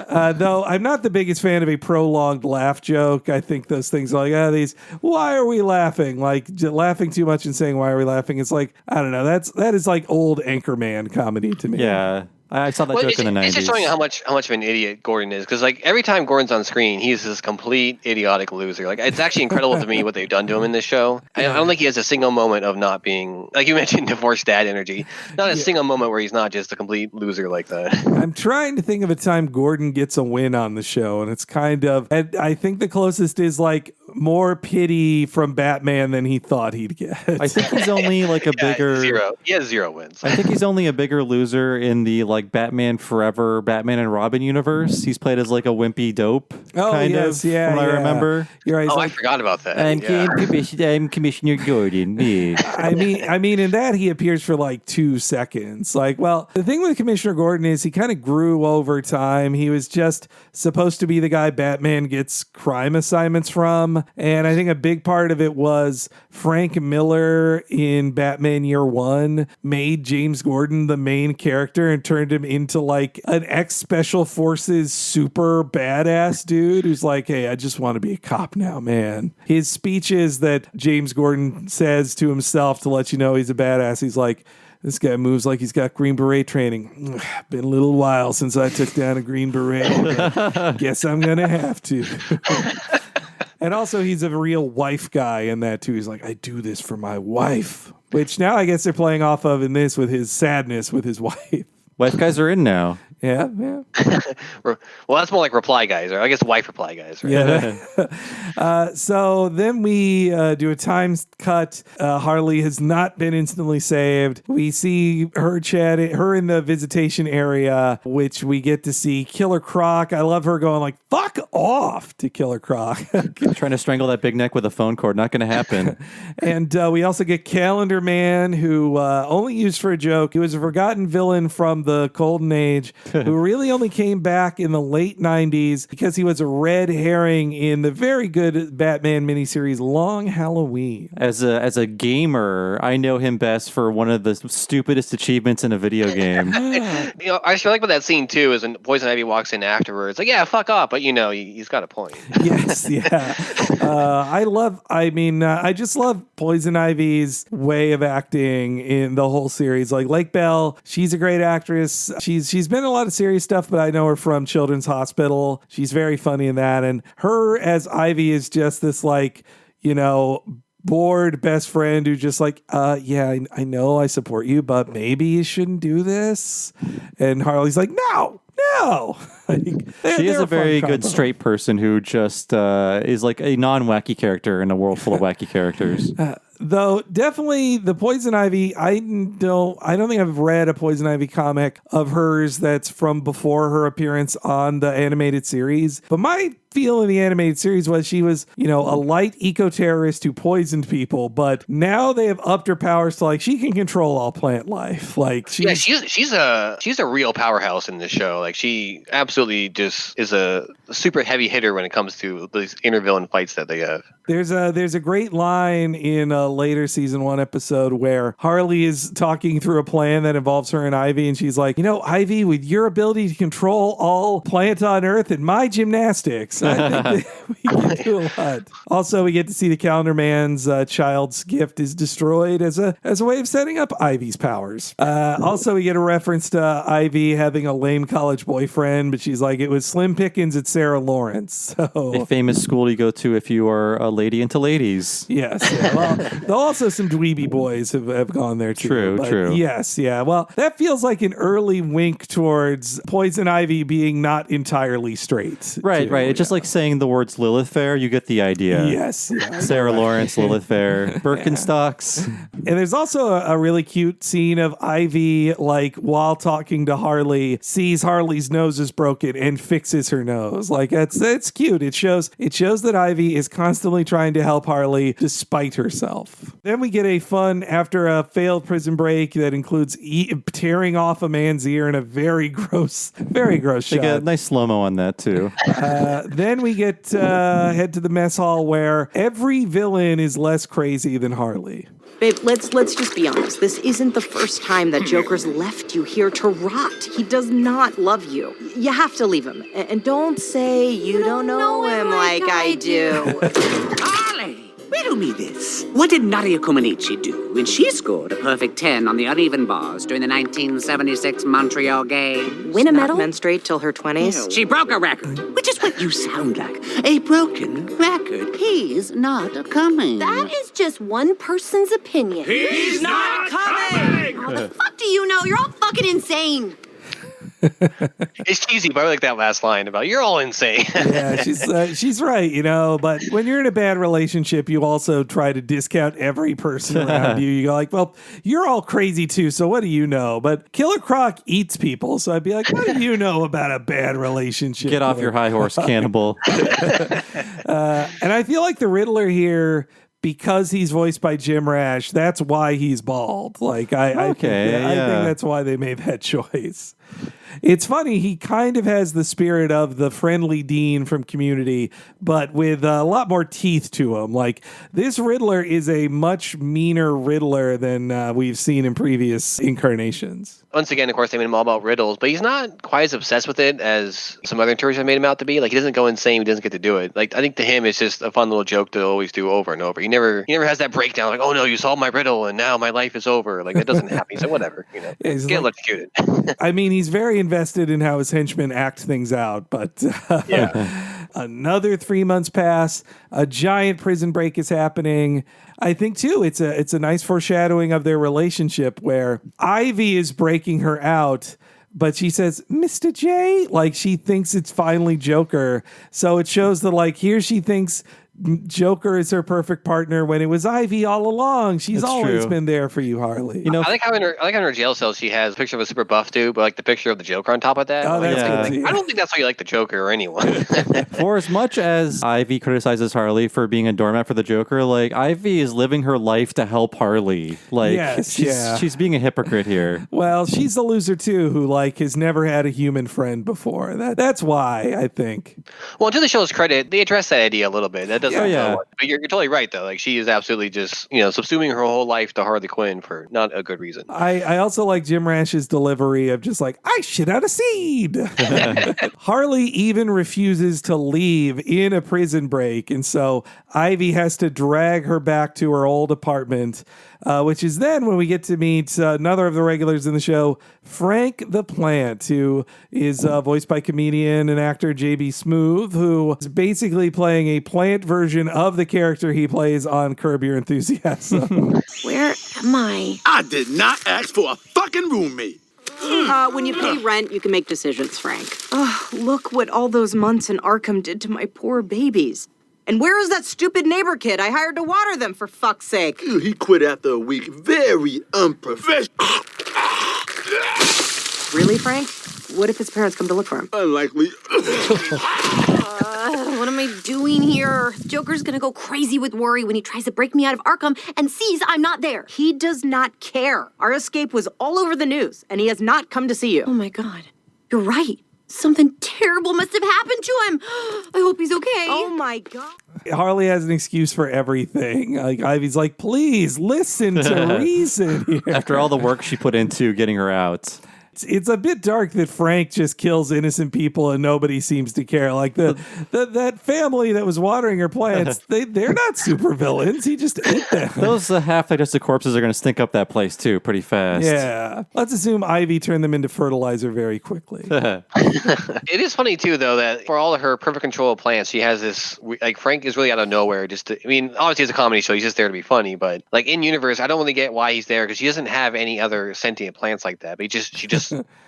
Though I'm not the biggest fan kind of a prolonged laugh joke. I think those things are like, why are we laughing? Like laughing too much and saying, why are we laughing? It's like, I don't know. That is like old Anchorman comedy to me. Yeah. I saw that joke in the 90s. It's just showing how much of an idiot Gordon is, because like every time Gordon's on screen, he's this complete idiotic loser. Like it's actually incredible to me what they've done to him in this show. I don't think he has a single moment of not being, like you mentioned, divorced dad energy. Not a single moment where he's not just a complete loser like that. I'm trying to think of a time Gordon gets a win on the show, and it's kind of, and I think the closest is like more pity from Batman than he thought he'd get. I think he's only like a bigger zero. He has 0 wins. I think he's only a bigger loser in the like Batman Forever, Batman and Robin universe. He's played as like a wimpy dope. Kind of, from what I remember. You're right. I forgot about that. I'm Commissioner Gordon. I mean, in that he appears for like 2 seconds. Like, well, the thing with Commissioner Gordon is he kind of grew over time. He was just supposed to be the guy Batman gets crime assignments from. And I think a big part of it was Frank Miller in Batman Year One made James Gordon the main character and turned him into like an ex-Special Forces super badass dude who's like, hey, I just want to be a cop now, man. His speeches that James Gordon says to himself to let you know he's a badass, he's like, this guy moves like he's got Green Beret training. Been a little while since I took down a Green Beret. Guess I'm going to have to. And also, he's a real wife guy in that, too. He's like, I do this for my wife. Which now I guess they're playing off of in this with his sadness with his wife. Wife guys are in now. Yeah. Well, that's more like reply guys, or I guess wife reply guys, right? Yeah. So then we do a time cut. Harley has not been instantly saved. We see her her in the visitation area, which we get to see Killer Croc. I love her going like, fuck off to Killer Croc. Trying to strangle that big neck with a phone cord. Not going to happen. And we also get Calendar Man, who only used for a joke. He was a forgotten villain from the Golden Age, who really only came back in the late 90s because he was a red herring in the very good Batman miniseries Long Halloween. As a gamer, I know him best for one of the stupidest achievements in a video game. I just like about that scene too is when Poison Ivy walks in afterwards. Like, yeah, fuck off, but he's got a point. Yes, yeah. I just love Poison Ivy's way of acting in the whole series. Like Lake Bell, she's a great actress. She's been in a lot of serious stuff, but I know her from Children's Hospital. She's very funny in that. And her as Ivy is just this like, bored best friend who just like, I know I support you, but maybe you shouldn't do this. And Harley's like, no. She is a very good straight person who just is like a non-wacky character in a world full of wacky characters. Though definitely the Poison Ivy, I don't think I've read a Poison Ivy comic of hers that's from before her appearance on the animated series. But my feel in the animated series was she was, a light eco-terrorist who poisoned people, but now they have upped her powers to like she can control all plant life. Like she's a real powerhouse in this show. Like she absolutely just is a super heavy hitter when it comes to these inner villain fights that they have. There's a great line in a later season 1 episode where Harley is talking through a plan that involves her and Ivy, and she's like, Ivy, with your ability to control all plant on Earth and my gymnastics, I think that we can do a lot. Also, we get to see the Calendar Man's child's gift is destroyed as a way of setting up Ivy's powers. Also, we get a reference to Ivy having a lame college boyfriend, but she's like, it was Slim Pickens at Sarah Lawrence. So a famous school you go to if you are a lady into ladies. Yes. Yeah. Well, also some dweeby boys have gone there too. True. Yes. Yeah. Well, that feels like an early wink towards Poison Ivy being not entirely straight. Right. It's just like saying the words Lilith Fair. You get the idea. Yes. Yeah. Sarah Lawrence, Lilith Fair, Birkenstocks. And there's also a really cute scene of Ivy, like while talking to Harley, sees Harley's nose is broken and fixes her nose. Like that's cute. It shows that Ivy is constantly trying to help Harley despite herself. Then we get a fun after a failed prison break that includes tearing off a man's ear in a very gross shot. They get a nice slow-mo on that too. Then we get head to the mess hall where every villain is less crazy than Harley. Babe, let's just be honest. This isn't the first time that Joker's left you here to rot. He does not love you. You have to leave him. And don't say you don't know him like I do. Harley, riddle me this. What did Nadia Comaneci do when she scored a perfect 10 on the uneven bars during the 1976 Montreal Games? Win a medal? Menstruate till her 20s? She broke a record, which is what you sound like. A broken record. He's not coming. That is just one person's opinion. He's not coming! How the fuck do you know? You're all fucking insane. It's cheesy, but I like that last line about "you're all insane." Yeah, she's right, you know. But when you're in a bad relationship, you also try to discount every person around you. You go like, well, you're all crazy too, so what do you know? But Killer Croc eats people, so I'd be like, what do you know about a bad relationship? Get off your high horse, cannibal. And I feel like the Riddler here, because he's voiced by Jim Rash, that's why he's bald. Like I think that's why they made that choice. It's funny, he kind of has the spirit of the friendly Dean from Community, but with a lot more teeth to him. Like, this Riddler is a much meaner Riddler than we've seen in previous incarnations. Once again, of course, they made him all about riddles, but he's not quite as obsessed with it as some other interpreters have made him out to be. Like, he doesn't go insane, he doesn't get to do it. Like, I think to him, it's just a fun little joke to always do over and over. He never has that breakdown, like, oh no, you solved my riddle, and now my life is over. Like, that doesn't happen. He's like, whatever, you know, get electrocuted. I mean, he's very invested in how his henchmen act things out, but another 3 months pass, a giant prison break is happening. I think too, it's a nice foreshadowing of their relationship where Ivy is breaking her out, but she says, Mr. J, like she thinks it's finally Joker. So it shows that like here she thinks Joker is her perfect partner when it was Ivy all along. She's always been there for you, Harley. You know, I like how in her jail cell she has a picture of a super buff dude, but like the picture of the Joker on top of that. Oh, that's good. I don't think that's why you like the Joker or anyone. For as much as Ivy criticizes Harley for being a doormat for the Joker, like Ivy is living her life to help Harley. Like she's being a hypocrite here. Well, she's a loser too, who like has never had a human friend before. That's why I think. Well, to the show's credit, they address that idea a little bit. That doesn't. Yeah. But you're totally right though. Like she is absolutely just subsuming her whole life to Harley Quinn for not a good reason. I also like Jim Rash's delivery of just like, I shit out a seed. Harley even refuses to leave in a prison break, and so Ivy has to drag her back to her old apartment, which is then when we get to meet another of the regulars in the show, Frank the Plant, who is voiced by comedian and actor J.B. Smoove, who is basically playing a plant version of the character he plays on Curb Your Enthusiasm. Where am I? I did not ask for a fucking roommate. When you pay rent, you can make decisions, Frank. Oh, look what all those months in Arkham did to my poor babies. And where is that stupid neighbor kid I hired to water them, for fuck's sake? He quit after a week. Very unprofessional. Really, Frank? What if his parents come to look for him? Unlikely. What am I doing here? Joker's gonna go crazy with worry when he tries to break me out of Arkham and sees I'm not there. He does not care. Our escape was all over the news, and he has not come to see you. Oh my God. You're right. Something terrible must have happened to him. I hope he's okay. Oh my God. Harley has an excuse for everything. Like Ivy's like, please listen to reason here. After all the work she put into getting her out. It's a bit dark that Frank just kills innocent people and nobody seems to care. Like that family that was watering her plants, they're not super villains. He just ate them. Those half-digested corpses are going to stink up that place too pretty fast. Yeah. Let's assume Ivy turned them into fertilizer very quickly. It is funny too, though, that for all of her perfect control of plants, she has this like Frank is really out of nowhere. Obviously it's a comedy show. He's just there to be funny, but like in universe, I don't really get why he's there because she doesn't have any other sentient plants like that. But she just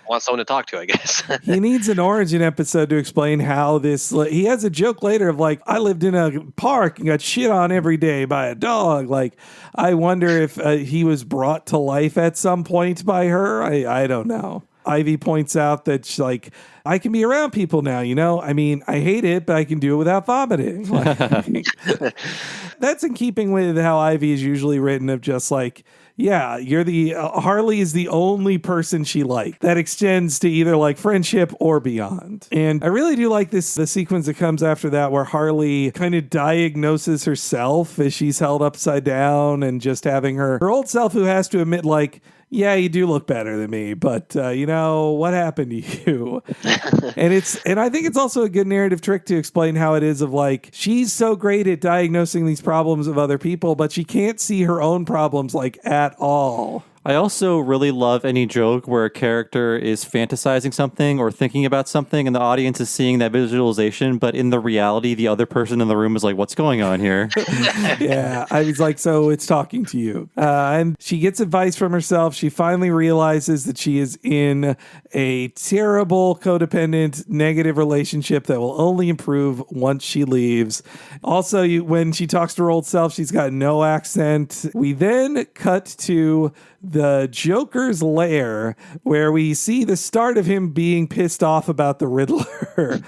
wants someone to talk to, I guess. He needs an origin episode to explain how this. He has a joke later of like, I lived in a park and got shit on every day by a dog. Like, I wonder if he was brought to life at some point by her. I don't know. Ivy points out that she's like, I can be around people now, you know? I mean, I hate it, but I can do it without vomiting. Like, that's in keeping with how Ivy is usually written of just like, Yeah, you're the Harley is the only person she liked. That extends to either like friendship or beyond. And I really do like the sequence that comes after that where Harley kind of diagnoses herself as she's held upside down and just having her old self who has to admit like, yeah, you do look better than me, but what happened to you? and I think it's also a good narrative trick to explain how it is of like, she's so great at diagnosing these problems of other people, but she can't see her own problems like at all. I also really love any joke where a character is fantasizing something or thinking about something and the audience is seeing that visualization, but in the reality, the other person in the room is like, what's going on here? Yeah, I was like, so it's talking to you. And she gets advice from herself. She finally realizes that she is in a terrible, codependent, negative relationship that will only improve once she leaves. Also, when she talks to her old self, she's got no accent. We then cut to the Joker's lair, where we see the start of him being pissed off about the Riddler.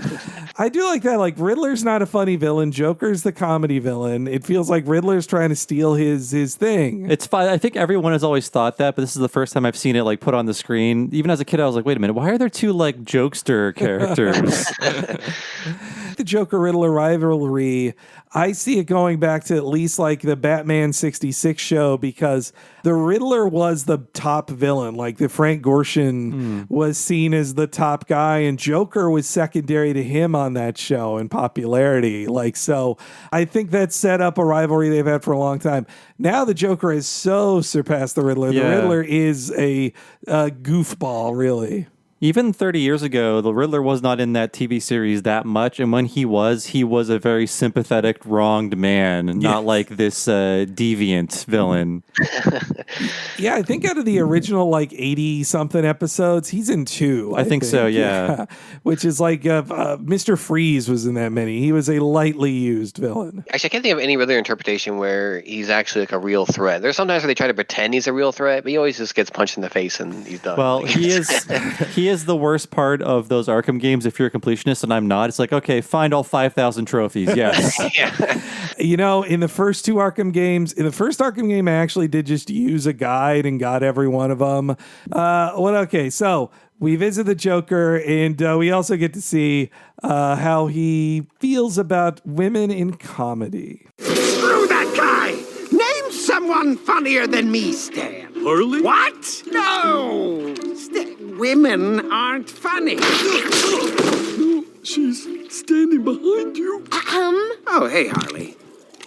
I do like that. Like, Riddler's not a funny villain. Joker's the comedy villain. It feels like Riddler's trying to steal his thing. It's fine. I think everyone has always thought that, but this is the first time I've seen it like put on the screen. Even as a kid, I was like, wait a minute, why are there two like jokester characters? The Joker Riddler rivalry, I see it going back to at least like the Batman 66 show, because the Riddler was the top villain. Like the Frank Gorshin was seen as the top guy, and Joker was secondary to him on that show in popularity. Like, so I think that set up a rivalry they've had for a long time. Now the Joker has so surpassed the Riddler. Yeah. The Riddler is a goofball, really. Even 30 years ago, the Riddler was not in that TV series that much, and when he was a very sympathetic, wronged man, not like this deviant villain. Yeah, I think out of the original like 80-something episodes, he's in 2. I think so, yeah. Which is like Mr. Freeze was in that many. He was a lightly used villain. Actually, I can't think of any other interpretation where he's actually like a real threat. There's sometimes where they try to pretend he's a real threat, but he always just gets punched in the face and he's done. Well, he is the worst part of those Arkham games if you're a completionist and I'm not. It's like, okay, find all 5,000 trophies. Yes. In the first 2 Arkham games, in the first Arkham game, I actually did just use a guide and got every one of them. So we visit the Joker, and we also get to see how he feels about women in comedy. Screw that guy! Name someone funnier than me, Stan. Harley? What? No! Women aren't funny. She's standing behind you. Oh, hey, Harley.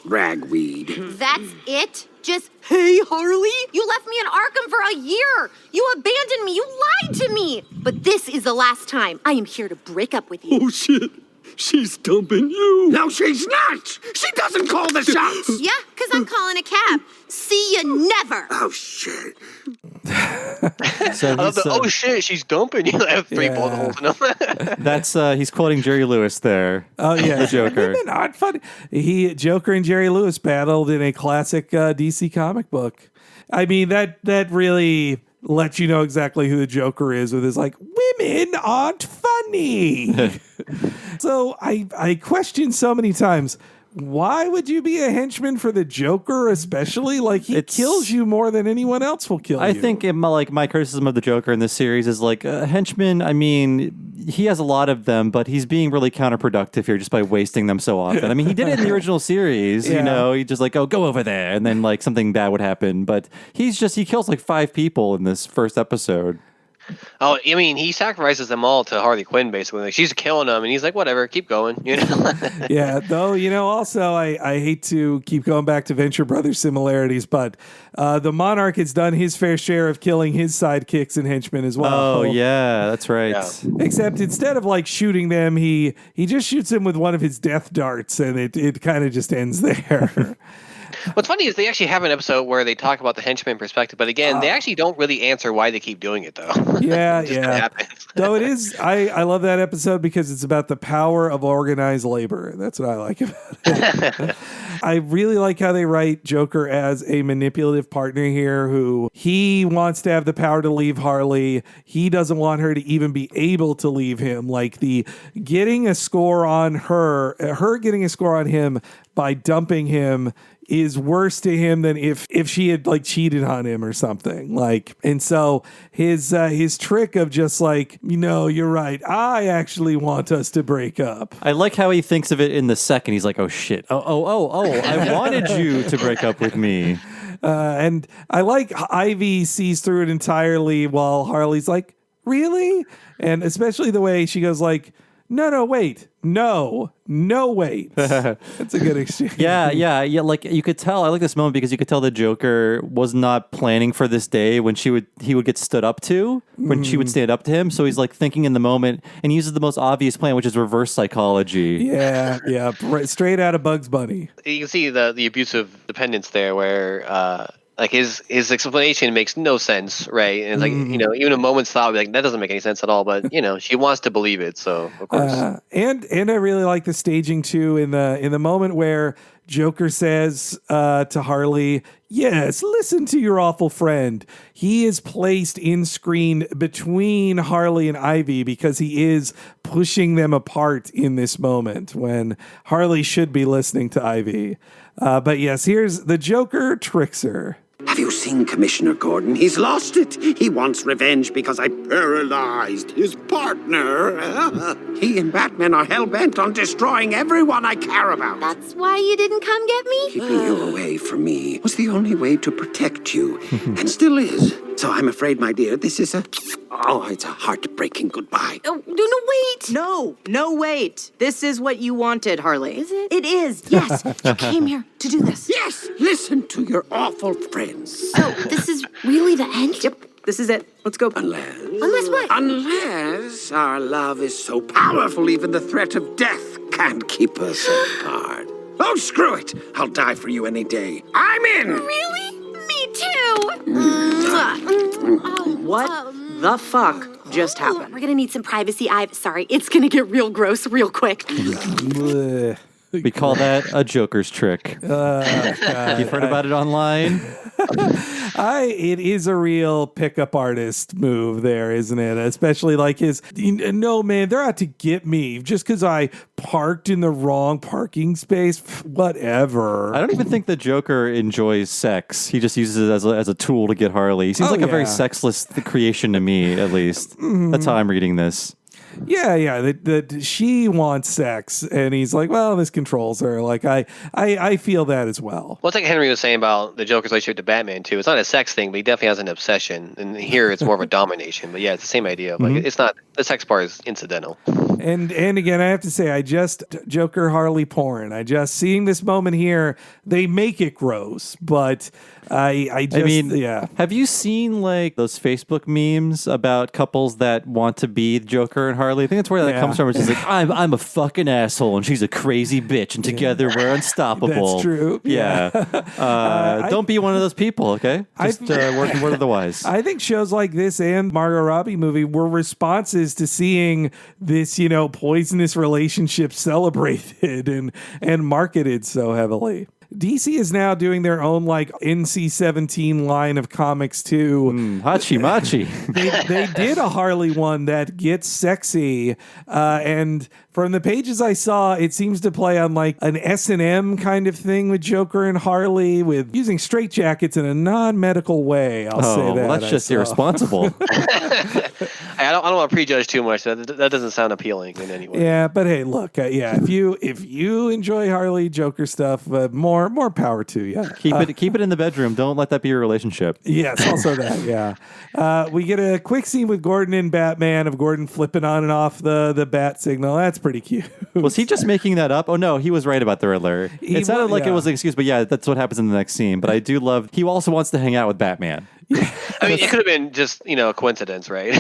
Ragweed. That's it? Just, hey, Harley? You left me in Arkham for a year. You abandoned me. You lied to me. But this is the last time. I am here to break up with you. Oh, shit. She's dumping you. No, she's not. She doesn't call the shots. Yeah, because I'm calling a cab. See you never. Oh, shit. So oh shit, she's dumping you. I have 3 bullet holes in him. That's he's quoting Jerry Lewis there. Oh yeah, the Joker. Women aren't funny. Joker and Jerry Lewis battled in a classic DC comic book. I mean, that really lets you know exactly who the Joker is with his like, women aren't funny. So I question so many times, why would you be a henchman for the Joker, especially? Like, he kills you more than anyone else will kill you. I think my criticism of the Joker in this series is like, henchman, I mean, he has a lot of them, but he's being really counterproductive here just by wasting them so often. I mean, he did it in the original series, you know, he just like, oh, go over there, and then like something bad would happen. But he kills like 5 people in this first episode. Oh, I mean, he sacrifices them all to Harley Quinn, basically. Like, she's killing them, and he's like, whatever, keep going, you know? Yeah, though, also, I hate to keep going back to Venture Brothers similarities, but the Monarch has done his fair share of killing his sidekicks and henchmen as well. Oh, yeah, that's right. Yeah. Except instead of, like, shooting them, he just shoots them with one of his death darts, and it kind of just ends there. What's funny is they actually have an episode where they talk about the henchman perspective, but again, they actually don't really answer why they keep doing it, though. Yeah, It yeah. happens. Though it is, I love that episode because it's about the power of organized labor. That's what I like about it. I really like how they write Joker as a manipulative partner here who he wants to have the power to leave Harley. He doesn't want her to even be able to leave him. Like the getting a score on her getting a score on him by dumping him is worse to him than if she had like cheated on him or something. Like, and so his trick of just like, you're right, I actually want us to break up. I like how he thinks of it in the second. He's like, oh shit. Oh, I wanted you to break up with me. And I like Ivy sees through it entirely while Harley's like, really? And especially the way she goes like, no, wait. No, wait. That's a good exchange. Yeah. Like you could tell, I like this moment because you could tell the Joker was not planning for this day when he would get stood up to, when she would stand up to him. So he's like thinking in the moment and he uses the most obvious plan, which is reverse psychology. Yeah. Straight out of Bugs Bunny. You can see the abusive dependence there where like his explanation makes no sense, right? And it's like, even a moment's thought, like that doesn't make any sense at all. But she wants to believe it, so of course. And I really like the staging too in the moment where Joker says to Harley, "Yes, listen to your awful friend." He is placed in screen between Harley and Ivy because he is pushing them apart in this moment when Harley should be listening to Ivy. But yes, here's the Joker tricks her. Have you seen Commissioner Gordon? He's lost it. He wants revenge because I paralyzed his partner. He and Batman are hell-bent on destroying everyone I care about. That's why you didn't come get me? Keeping you away from me was the only way to protect you, and still is. So I'm afraid, my dear, this is it's a heartbreaking goodbye. Oh, no, wait. No, wait. This is what you wanted, Harley. Is it? It is, yes. You came here to do this. Yes, listen to your awful friends. So, this is really the end? Yep, this is it. Let's go. Unless what? Unless our love is so powerful, even the threat of death can't keep us apart. Oh, screw it. I'll die for you any day. I'm in. Really? Me too. What the fuck just happened? We're gonna need some privacy. Sorry, it's gonna get real gross real quick. We call that a Joker's trick. You've heard about it online? It is a real pickup artist move there, isn't it? Especially like no, man, they're out to get me just because I parked in the wrong parking space. Whatever. I don't even think the Joker enjoys sex. He just uses it as a tool to get Harley. He seems like a very sexless creation to me, at least. That's how I'm reading this. Yeah. That she wants sex, and he's like, well, this controls her. Like I feel that as well. Well, it's like Henry was saying about the Joker's relationship to Batman too. It's not a sex thing, but he definitely has an obsession. And here, it's more of a domination. But yeah, it's the same idea. Like it's not, the sex part is incidental. And again, I have to say, Joker Harley porn. Seeing this moment here, they make it gross, but I mean, have you seen like those Facebook memes about couples that want to be Joker and Harley? I think that's where that comes from. It's just like, I'm a fucking asshole and she's a crazy bitch and together we're unstoppable. That's true. Yeah. Don't be one of those people, okay? Just working word of the wise. I think shows like this and Margot Robbie movie were responses to seeing this, poisonous relationship celebrated and marketed so heavily. DC is now doing their own like NC-17 line of comics too. Hachi Machi. They did a Harley one that gets sexy, and from the pages I saw, it seems to play on like an S&M kind of thing with Joker and Harley, with using straitjackets in a non-medical way. I'll say that. Well, that's just irresponsible. I don't want to prejudge too much. That doesn't sound appealing in any way. Yeah, but hey, look, if you enjoy Harley Joker stuff, more power to you. Keep it in the bedroom. Don't let that be your relationship. Yes, also that. Yeah, we get a quick scene with Gordon and Batman of Gordon flipping on and off the bat signal. That's pretty cute. Was he just making that up? Oh no, he was right about the Riddler. It sounded like it was an excuse, but yeah, that's what happens in the next scene. But I do love. He also wants to hang out with Batman. I mean, it could have been just, a coincidence, right?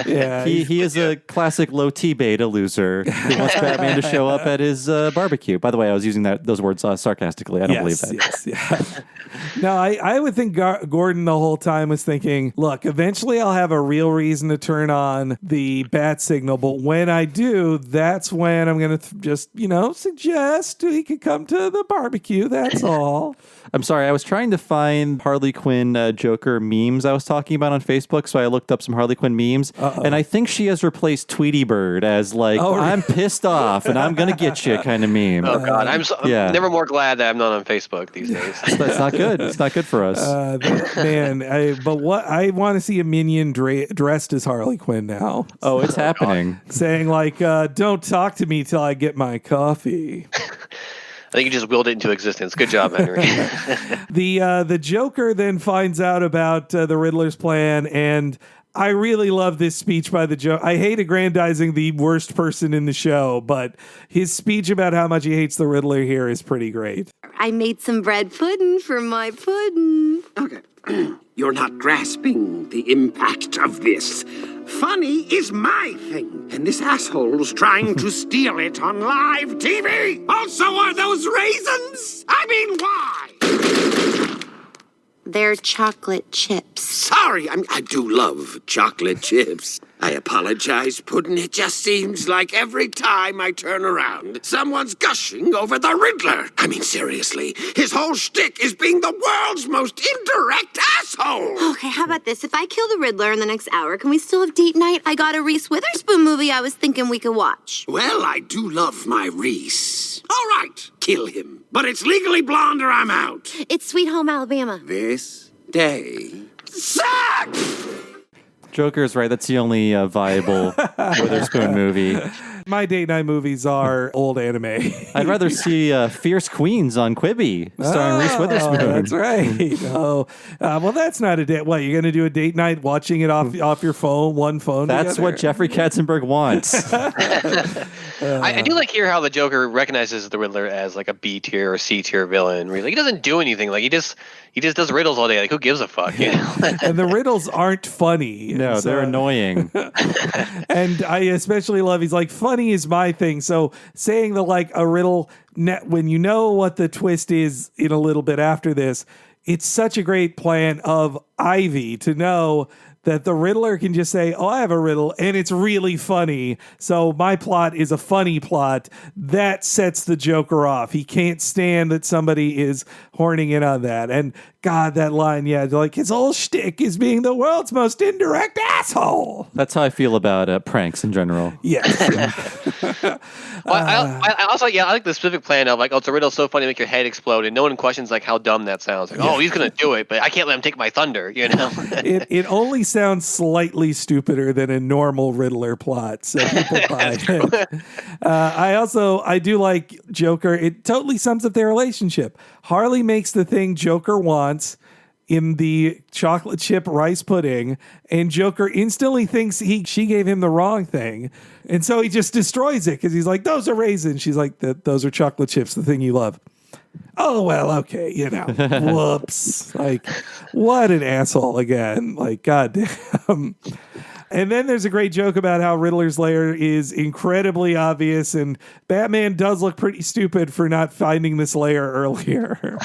Yeah, he is a classic low T beta loser who wants Batman to show up at his barbecue. By the way, I was using those words sarcastically. I don't believe that. Yes, yeah. No, I would think Gordon the whole time was thinking, look, eventually I'll have a real reason to turn on the bat signal, but when I do, that's when I'm going to just, suggest he could come to the barbecue. That's all. I'm sorry, I was trying to find Harley Quinn Joker meme memes I was talking about on Facebook, so I looked up some Harley Quinn memes, and I think she has replaced Tweety Bird as like, I'm pissed off and I'm gonna get you kind of meme. Oh God, I'm never more glad that I'm not on Facebook these days. That's not good. It's not good for us. I want to see a minion dressed as Harley Quinn now. Oh, it's happening. Saying like, don't talk to me till I get my coffee. I think you just willed it into existence. Good job, Henry. The Joker then finds out about the Riddler's plan, and I really love this speech by the Joker. I hate aggrandizing the worst person in the show, but his speech about how much he hates the Riddler here is pretty great. I made some bread pudding for my pudding. Okay. You're not grasping the impact of this. Funny is my thing, and this asshole's trying to steal it on live TV. Also, are those raisins? I mean, why? They're chocolate chips. Sorry, I do love chocolate chips. I apologize, Puddin'. It just seems like every time I turn around, someone's gushing over the Riddler. I mean, seriously, his whole shtick is being the world's most indirect asshole. Okay, how about this? If I kill the Riddler in the next hour, can we still have date night? I got a Reese Witherspoon movie I was thinking we could watch. Well, I do love my Reese. All right, kill him. But it's Legally Blonde or I'm out. It's Sweet Home Alabama. This day sucks! Joker's right. That's the only viable Witherspoon movie. My date night movies are old anime. I'd rather see Fierce Queens on Quibi, starring Reese Witherspoon. That's right. Well, that's not a date. What, you're going to do a date night watching it off your phone, one phone? That's together? what Jeffrey Katzenberg wants. I do like hear how the Joker recognizes the Riddler as like a B tier or C tier villain. Really, he doesn't do anything. Like he just does riddles all day. Like who gives a fuck? You know? And the riddles aren't funny. No, they're annoying. And I especially love, he's like, funny is my thing. So saying the like a riddle when you know what the twist is in a little bit after this, it's such a great plan of Ivy to know that the Riddler can just say, I have a riddle, and it's really funny. So my plot is a funny plot. That sets the Joker off. He can't stand that somebody is horning in on that. And God, that line, like his whole shtick is being the world's most indirect asshole. That's how I feel about pranks in general. Yes. I also I like the specific plan of like, it's a riddle so funny, make your head explode, and no one questions like how dumb that sounds. Like, he's gonna do it, but I can't let him take my thunder. You know. It only sounds slightly stupider than a normal Riddler plot, so people buy it. I do like Joker. It totally sums up their relationship. Harley makes the thing Joker wants in the chocolate chip rice pudding, and Joker instantly thinks she gave him the wrong thing, and so he just destroys it because he's like, those are raisins. She's like, those are chocolate chips, the thing you love. Oh, well, okay, whoops. Like, what an asshole again. Like, goddamn. And then there's a great joke about how Riddler's lair is incredibly obvious, and Batman does look pretty stupid for not finding this lair earlier.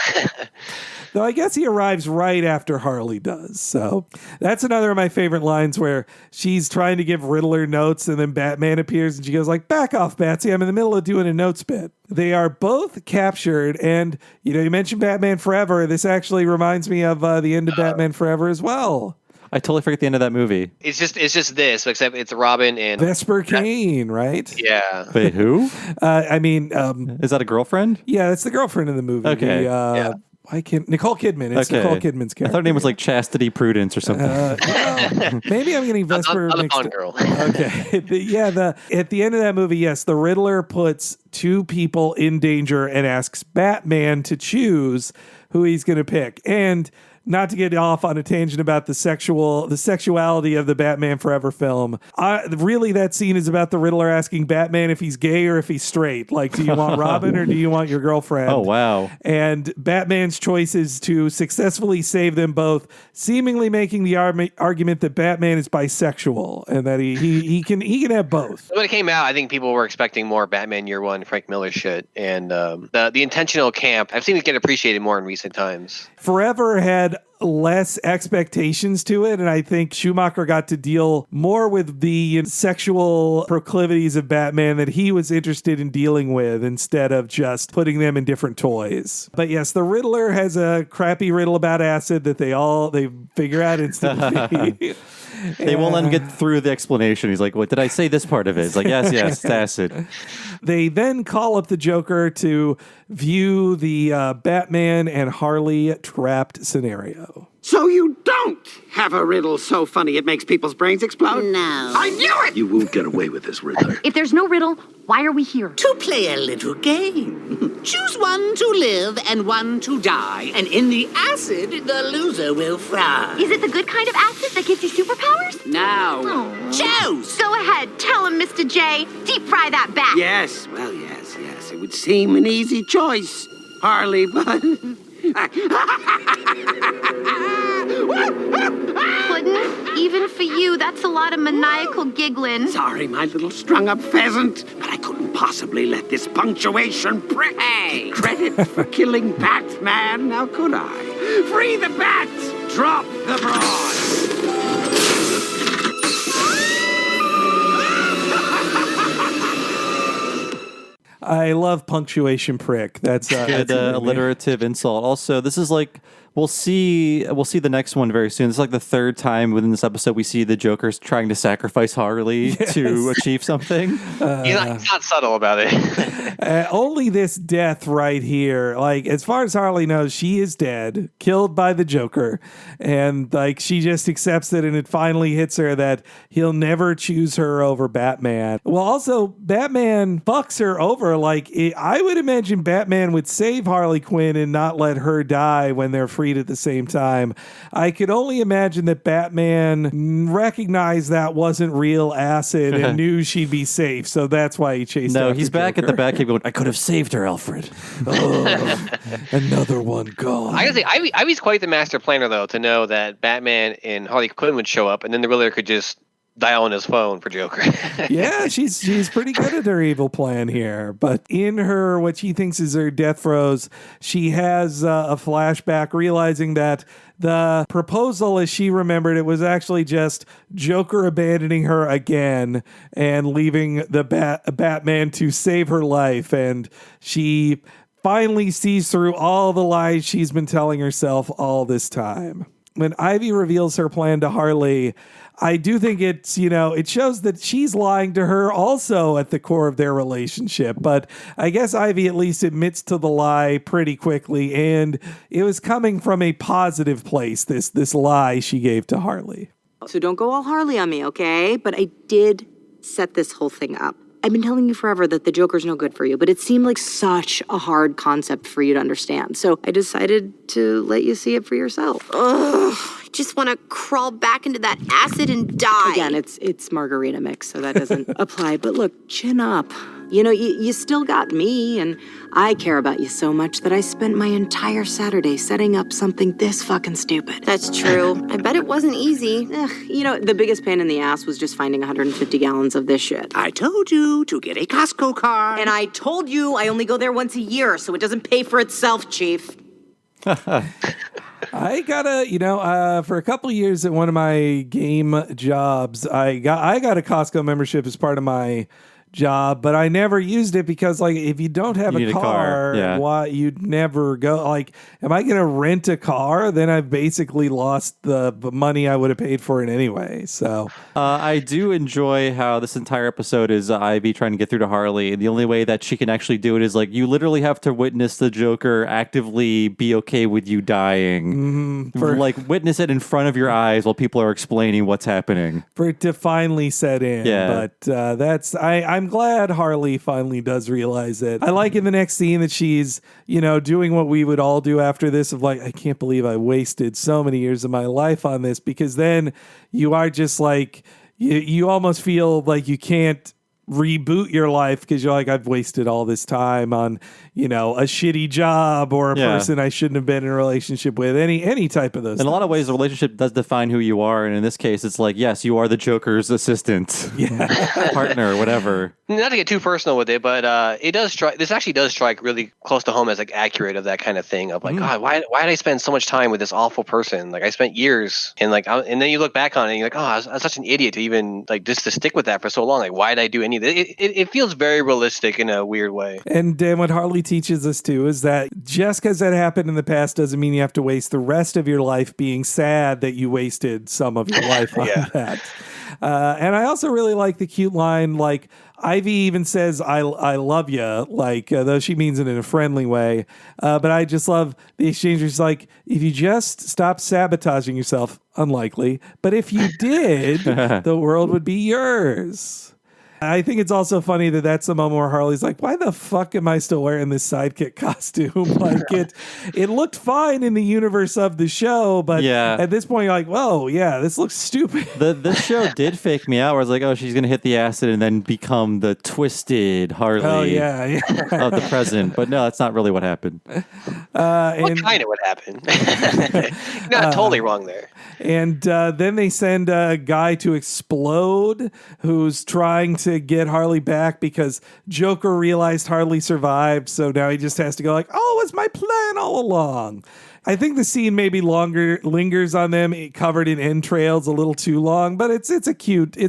Though I guess he arrives right after Harley does. So that's another of my favorite lines where she's trying to give Riddler notes, and then Batman appears, and she goes like, back off, Batsy. I'm in the middle of doing a notes bit. They are both captured, and, you mentioned Batman Forever. This actually reminds me of the end of Batman Forever as well. I totally forget the end of that movie. It's just this, except it's Robin and Vesper Kane, right? Yeah. Wait, who? Is that a girlfriend? Yeah, that's the girlfriend in the movie. Okay. Nicole Kidman. It's Nicole Kidman's character. I thought her name was like Chastity Prudence or something. Maybe I'm getting Vesper mixed up. Girl. Okay. At the end of that movie, yes, the Riddler puts two people in danger and asks Batman to choose who he's going to pick. And not to get off on a tangent about the sexuality of the Batman Forever film. Really, that scene is about the Riddler asking Batman if he's gay or if he's straight. Like, do you want Robin or do you want your girlfriend? Oh, wow. And Batman's choice is to successfully save them both, seemingly making the argument that Batman is bisexual and that he can have both. When it came out, I think people were expecting more Batman Year One, Frank Miller shit, and the intentional camp. I've seen it get appreciated more in recent times. Forever had less expectations to it, and I think Schumacher got to deal more with the sexual proclivities of Batman that he was interested in dealing with instead of just putting them in different toys. But yes, the Riddler has a crappy riddle about acid that they figure out instantly. They won't let him get through the explanation. He's like, what did I say this part of it? It's like, yes, it's acid. They then call up the Joker to view the Batman and Harley trapped scenario. So you don't have a riddle so funny it makes people's brains explode? No. I knew it! You won't get away with this, Riddler. If there's no riddle, why are we here? To play a little game. Choose one to live and one to die. And in the acid, the loser will fry. Is it the good kind of acid that gives you superpowers? Now, choose! Go ahead, tell him, Mr. J. Deep fry that bat. Yes, well, yes. It would seem an easy choice, Harley, but... Puddin', even for you, that's a lot of maniacal giggling. Sorry, my little strung-up pheasant, but I couldn't possibly let this punctuation prick get credit for killing Batman, now could I? Free the bat! Drop the broad! I love punctuation prick. That's good alliterative insult. Also, this is like we'll see the next one very soon. This is like the third time within this episode we see the Joker's trying to sacrifice Harley to achieve something. He's not subtle about it. Only this death right here. Like, as far as Harley knows, she is dead, killed by the Joker. And like she just accepts it, and it finally hits her that he'll never choose her over Batman. Well, also, Batman fucks her over. Like, I would imagine Batman would save Harley Quinn and not let her die when they're freed at the same time. I could only imagine that Batman recognized that wasn't real acid and knew she'd be safe, so that's why he chased her. No, he's back at the Batcave going, I could have saved her, Alfred. Another one gone. I gotta say, Ivy's quite the master planner, though, to know that Batman and Harley Quinn would show up, and then the Riddler could just dial on his phone for Joker. Yeah, she's pretty good at her evil plan here. But in her, what she thinks is her death throes, she has a flashback realizing that the proposal, as she remembered, it was actually just Joker abandoning her again and leaving the Batman to save her life. And she finally sees through all the lies she's been telling herself all this time. When Ivy reveals her plan to Harley, I do think it's, it shows that she's lying to her also at the core of their relationship. But I guess Ivy at least admits to the lie pretty quickly, and it was coming from a positive place, this lie she gave to Harley. So don't go all Harley on me, okay? But I did set this whole thing up. I've been telling you forever that the Joker's no good for you, but it seemed like such a hard concept for you to understand. So I decided to let you see it for yourself. Ugh, I just want to crawl back into that acid and die. Again, it's margarita mix, so that doesn't apply. But look, chin up. You still got me, and I care about you so much that I spent my entire Saturday setting up something this fucking stupid. That's true. I bet it wasn't easy. The biggest pain in the ass was just finding 150 gallons of this shit. I told you to get a Costco card. And I told you I only go there once a year, so it doesn't pay for itself, Chief. I gotta, for a couple of years at one of my game jobs, I got a Costco membership as part of my job, but I never used it because, like, if you don't have a car, why you'd never go. Like, am I going to rent a car? Then I've basically lost the money I would have paid for it anyway. So I do enjoy how this entire episode is Ivy trying to get through to Harley, and the only way that she can actually do it is like you literally have to witness the Joker actively be okay with you dying, witness it in front of your eyes while people are explaining what's happening for it to finally set in. Yeah, but I'm glad Harley finally does realize it. I like in the next scene that she's, doing what we would all do after this of like, I can't believe I wasted so many years of my life on this, because then you are just like, you almost feel like you can't reboot your life because you're like, I've wasted all this time on, a shitty job or a person I shouldn't have been in a relationship with. Any type of those. In a lot of ways, the relationship does define who you are, and in this case, it's like, yes, you are the Joker's assistant, partner, whatever. Not to get too personal with it, but it does strike. This actually does strike really close to home as like accurate of that kind of thing. Of like, God, why did I spend so much time with this awful person? Like I spent years, and and then you look back on it, and you're like, oh, I was such an idiot to even just to stick with that for so long. Like, why did I do any of this? It feels very realistic in a weird way. And Dan, what Harley teaches us too is that just because that happened in the past doesn't mean you have to waste the rest of your life being sad that you wasted some of your life on that. And I also really like the cute line, like Ivy even says, I love you, like, though she means it in a friendly way. But I just love the exchange. It's like, if you just stop sabotaging yourself, unlikely. But if you did, the world would be yours. I think it's also funny that that's the moment where Harley's like, why the fuck am I still wearing this sidekick costume? Like it looked fine in the universe of the show, but at this point you're like, whoa, yeah, this looks stupid. This show did fake me out where I was like, oh, she's going to hit the acid and then become the twisted Harley of the present. But no, that's not really what happened. What kind of what happened? You're not totally wrong there. And then they send a guy to explode who's trying to get Harley back because Joker realized Harley survived. So now he just has to go like, oh, it was my plan all along. I think the scene maybe lingers on them covered in entrails a little too long, but it's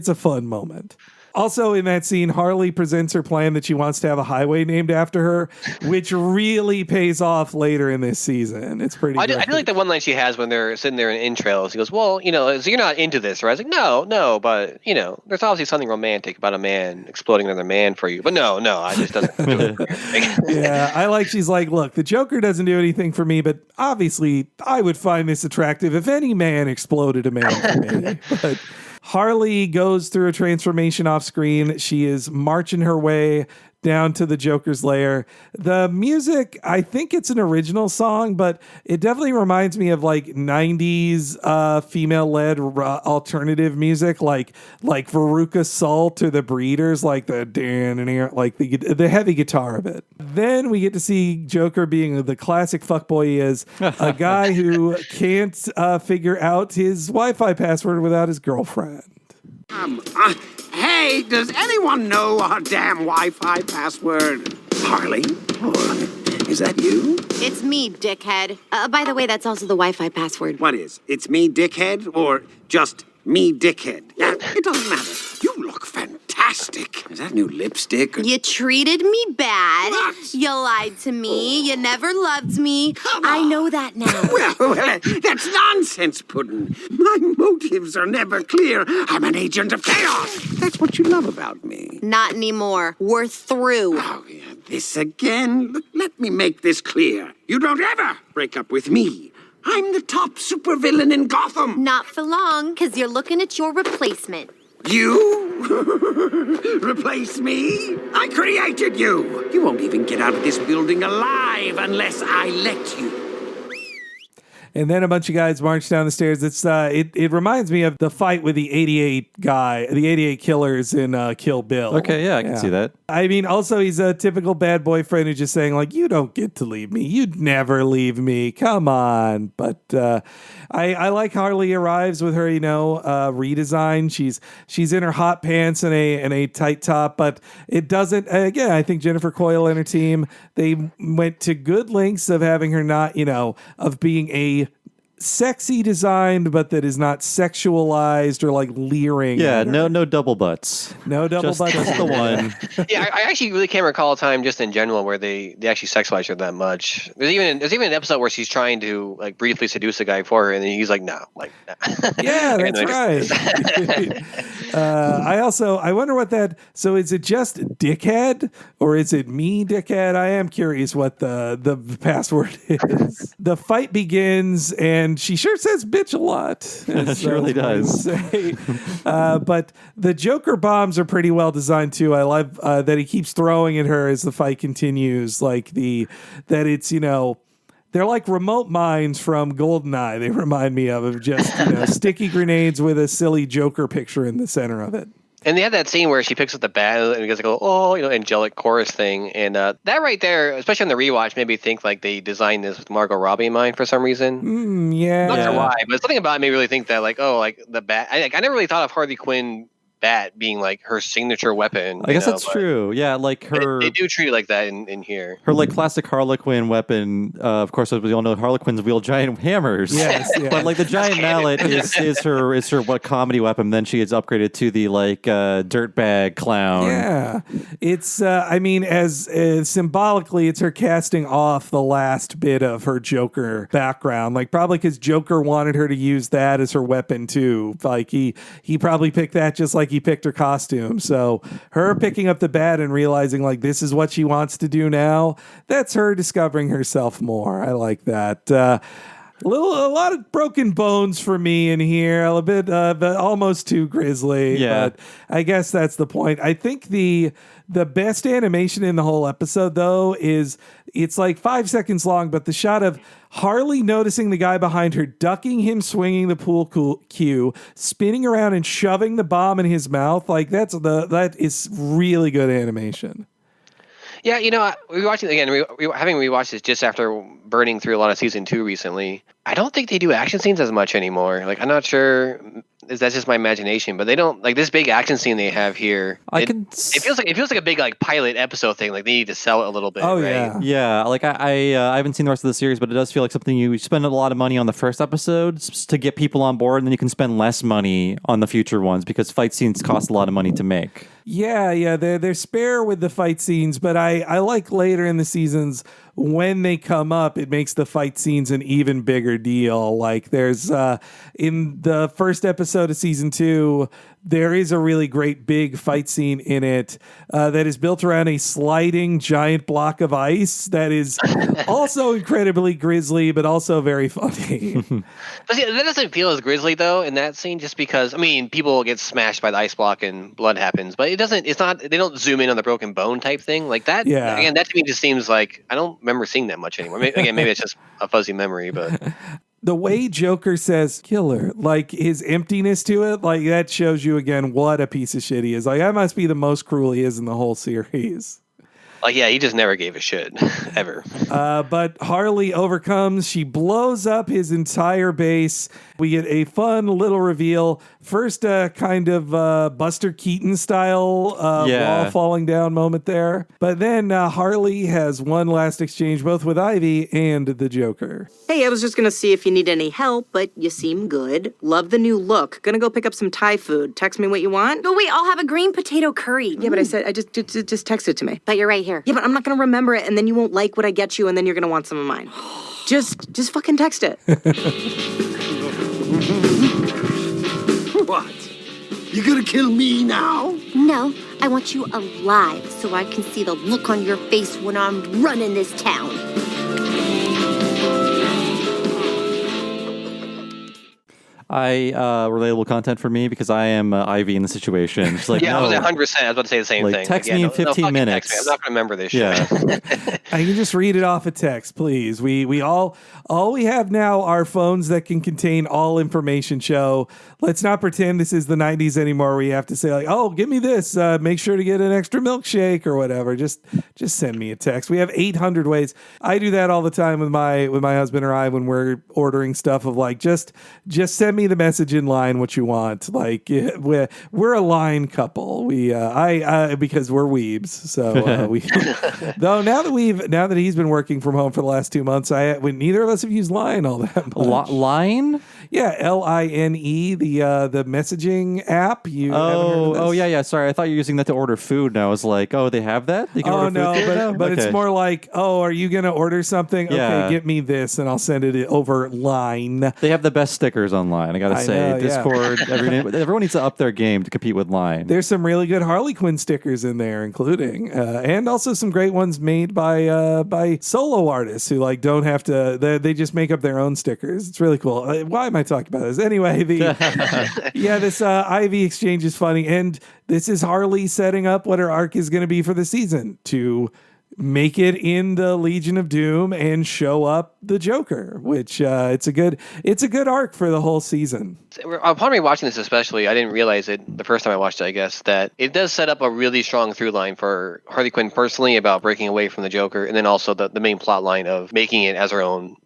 a fun moment. Also in that scene, Harley presents her plan that she wants to have a highway named after her, which really pays off later in this season. It's pretty great. I do like the one line she has when they're sitting there in entrails. He goes, well, so you're not into this, right? I was like, no, but, there's obviously something romantic about a man exploding another man for you. But no, I just doesn't. Yeah, I like, she's like, look, the Joker doesn't do anything for me, but obviously I would find this attractive if any man exploded a man for me. But Harley goes through a transformation off screen. She is marching her way down to the Joker's lair. The music, I think it's an original song, but it definitely reminds me of like 90s female-led alternative music, like Veruca Salt or The Breeders, like the heavy guitar of it. Then we get to see Joker being the classic fuckboy he is, a guy who can't figure out his Wi-Fi password without his girlfriend. Hey, does anyone know our damn Wi-Fi password? Harley? Oh, is that you? It's me, dickhead. By the way, that's also the Wi-Fi password. What is? It's me, dickhead? Or just me, dickhead? Yeah, it doesn't matter. You look fantastic. Is that new lipstick? You treated me bad. What? You lied to me. You never loved me. I know that now. Well, that's nonsense, Puddin'. My motives are never clear. I'm an agent of chaos. That's what you love about me. Not anymore. We're through. Oh, yeah, this again? Look, let me make this clear. You don't ever break up with me. I'm the top supervillain in Gotham. Not for long, because you're looking at your replacement. You? Replace me? I created you. You won't even get out of this building alive unless I let you. And then a bunch of guys march down the stairs. It reminds me of the fight with the 88 killers in Kill Bill. Okay, yeah, I can see that. I mean, also he's a typical bad boyfriend who's just saying like, you don't get to leave me. You'd never leave me. Come on. But I like Harley arrives with her, redesign. She's in her hot pants and a tight top, but it doesn't. Again, I think Jennifer Coyle and her team, they went to good lengths of having her not, of being a sexy designed, but that is not sexualized or like leering. Yeah, no double butts. No double butts. Just the one. Yeah, I actually really can't recall a time just in general where they actually sexualize her that much. There's even an episode where she's trying to like briefly seduce a guy for her, and he's like, no. Yeah, that's right. I wonder what that. So is it just dickhead or is it me, dickhead? I am curious what the password is. The fight begins and she sure says bitch a lot. She really does. But the Joker bombs are pretty well designed too. I love that he keeps throwing at her as the fight continues. They're like remote mines from GoldenEye. They remind me of just sticky grenades with a silly Joker picture in the center of it. And they had that scene where she picks up the bat and you guys go, oh, angelic chorus thing. And that right there, especially on the rewatch, made me think like they designed this with Margot Robbie in mind for some reason. Yeah. Not sure why, but something about it made me really think that like, oh, like the bat. I never really thought of Harley Quinn bat being like her signature weapon. I guess that's true. Yeah, like her. They do treat it like that in here. Her like classic Harlequin weapon. Of course, as we all know, Harlequins wield giant hammers. Yes, yeah. But like the giant mallet is her what comedy weapon? Then she gets upgraded to the like dirtbag clown. Yeah, it's. I mean, as symbolically, it's her casting off the last bit of her Joker background. Like probably because Joker wanted her to use that as her weapon too. Like he probably picked that just like he picked her costume. So her picking up the bat and realizing like this is what she wants to do now, that's her discovering herself more. I like that. A lot of broken bones for me in here, a bit but almost too grisly. Yeah. But I guess that's the point. I think the best animation in the whole episode, though, is it's like 5 seconds long, but the shot of Harley noticing the guy behind her, ducking him, swinging the pool cue, spinning around and shoving the bomb in his mouth, like that is really good animation. Yeah, rewatching again. Having rewatched this just after burning through a lot of season 2 recently, I don't think they do action scenes as much anymore. Like, I'm not sure. That's just my imagination, but they don't like this big action scene they have here. It feels like a big like pilot episode thing. Like they need to sell it a little bit. Oh right? Yeah. Like I haven't seen the rest of the series, but it does feel like something you spend a lot of money on the first episodes to get people on board, and then you can spend less money on the future ones because fight scenes cost a lot of money to make. Yeah, they're spare with the fight scenes, but I like later in the seasons when they come up, it makes the fight scenes an even bigger deal. Like there's in the first episode of season 2, there is a really great big fight scene in it that is built around a sliding giant block of ice that is also incredibly grisly, but also very funny. But see, that doesn't feel as grisly though in that scene, just because people get smashed by the ice block and blood happens, but it's not. They don't zoom in on the broken bone type thing like that. Yeah. Again, that to me just seems like I don't remember seeing that much anymore. Maybe it's just a fuzzy memory, but. The way Joker says killer, like his emptiness to it, like that shows you again what a piece of shit he is. Like that must be the most cruel he is in the whole series. Like, yeah, he just never gave a shit, ever. But Harley overcomes. She blows up his entire base. We get a fun little reveal. First, kind of Buster Keaton style wall falling down moment there. But then Harley has one last exchange, both with Ivy and the Joker. Hey, I was just gonna see if you need any help, but you seem good. Love the new look. Gonna go pick up some Thai food. Text me what you want. Oh, wait, I'll have a green potato curry. Yeah, but I said, just text it to me. But you're right here. Yeah, but I'm not gonna remember it, and then you won't like what I get you, and then you're gonna want some of mine. Just fucking text it. What? You gonna kill me now? No, I want you alive so I can see the look on your face when I'm running this town. Relatable content for me because I am Ivy in the situation. She's like, yeah, no, I was 100%. I was about to say the same like, thing. Text me in 15 minutes. I'm not going to remember this Yeah. shit. I can just read it off a text, please. We all we have now are phones that can contain all information. Show. Let's not pretend this is the 90s anymore. Where you have to say like, oh, give me this. Make sure to get an extra milkshake or whatever. Just send me a text. We have 800 ways. I do that all the time with my husband or I when we're ordering stuff of like just send me the message in line what you want. Like we're a line couple. We because we're weebs. So we though now that he's been working from home for the last 2 months, neither of us have used Line all that much. Line? Yeah, LINE, the messaging app. You haven't heard of this? Yeah. Sorry, I thought you were using that to order food, and I was like, oh, they have that? You can order no, food there now? but Okay. it's more like, oh, are you gonna order something? Yeah. Okay, get me this, and I'll send it over Line. They have the best stickers online, I gotta say. know, yeah. Discord, everyone needs to up their game to compete with Line. There's some really good Harley Quinn stickers in there, including and also some great ones made by solo artists who like don't have to. They just make up their own stickers. It's really cool. Why am I talking about this anyway? This Ivy exchange is funny, and this is Harley setting up what her arc is going to be for the season to make it in the Legion of Doom and show up the Joker, which it's a good arc for the whole season. upon rewatching this especially, I didn't realize it the first time I watched it, I guess, that it does set up a really strong through line for Harley Quinn personally about breaking away from the Joker, and then also the main plot line of making it as her own,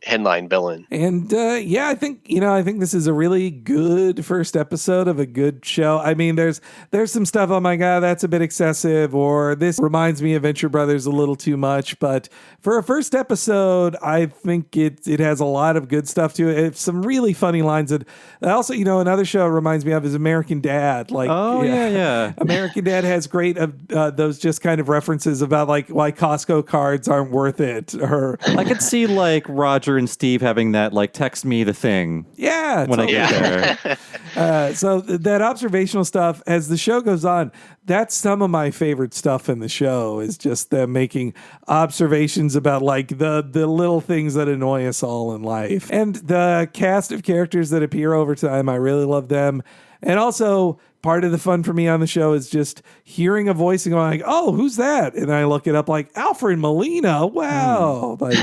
headline villain. And I think this is a really good first episode of a good show. I mean, there's some stuff, oh my God, that's a bit excessive, or this reminds me of Venture Brothers a little too much. But for a first episode, I think it has a lot of good stuff to it. It's some really funny lines. And also, another show it reminds me of is American Dad. Yeah. American Dad has great those just kind of references about like why Costco cards aren't worth it. Or I could see like Roger and Steve having that like text me the thing. Yeah, when totally. I get there. So that observational stuff, as the show goes on, that's some of my favorite stuff in the show, is just them making observations about like the little things that annoy us all in life. And the cast of characters that appear over time, I really love them. And also, part of the fun for me on the show is just hearing a voice and going like, oh, who's that? And I look it up like, Alfred Molina. Wow. Like,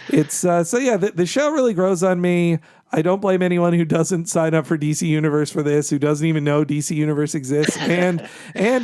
it's the show really grows on me. I don't blame anyone who doesn't sign up for DC Universe for this, who doesn't even know DC Universe exists, and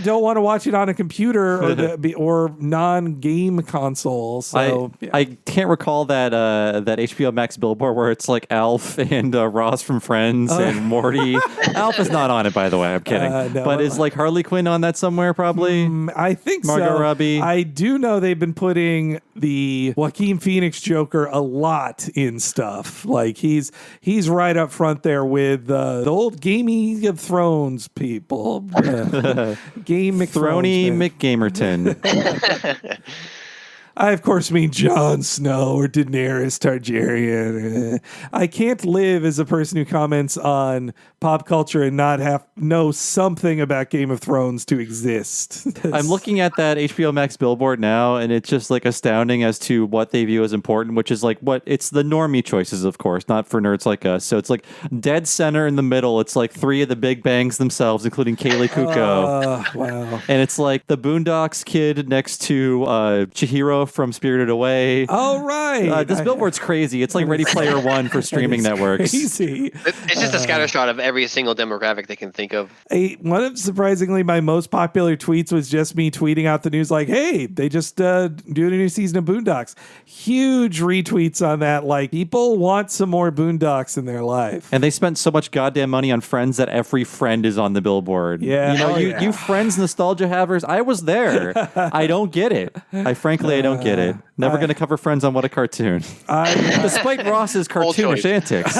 don't want to watch it on a computer or non-game console. So I can't recall that HBO Max billboard where it's like Alf and Ross from Friends and Morty. Alf is not on it, by the way. I'm kidding. No, but is like Harley Quinn on that somewhere? Probably. I think Margot so. Robbie. I do know they've been putting the Joaquin Phoenix Joker a lot in stuff. Like he's right up front there with the old Game of Thrones people. Game Throny McGamerton. I, of course, mean Jon Snow or Daenerys Targaryen. I can't live as a person who comments on pop culture and not know something about Game of Thrones to exist. I'm looking at that HBO Max billboard now, and it's just like astounding as to what they view as important, which is like it's the normie choices, of course, not for nerds like us. So it's like dead center in the middle. It's like three of the big bangs themselves, including Kaylee Kuko. Wow. And it's like the Boondocks kid next to Chihiro from Spirited Away. Oh, right. This billboard's crazy. It's like Ready Player One for streaming networks. Crazy. It's just a scattershot of every single demographic they can think of. One of, surprisingly, my most popular tweets was just me tweeting out the news like, hey, they just doing a new season of Boondocks. Huge retweets on that. Like, people want some more Boondocks in their life. And they spent so much goddamn money on Friends that every friend is on the billboard. Yeah. You Friends nostalgia havers, I was there. I don't get it. I don't get it. Never going to cover Friends on What a Cartoon. Despite Ross's cartoonish antics.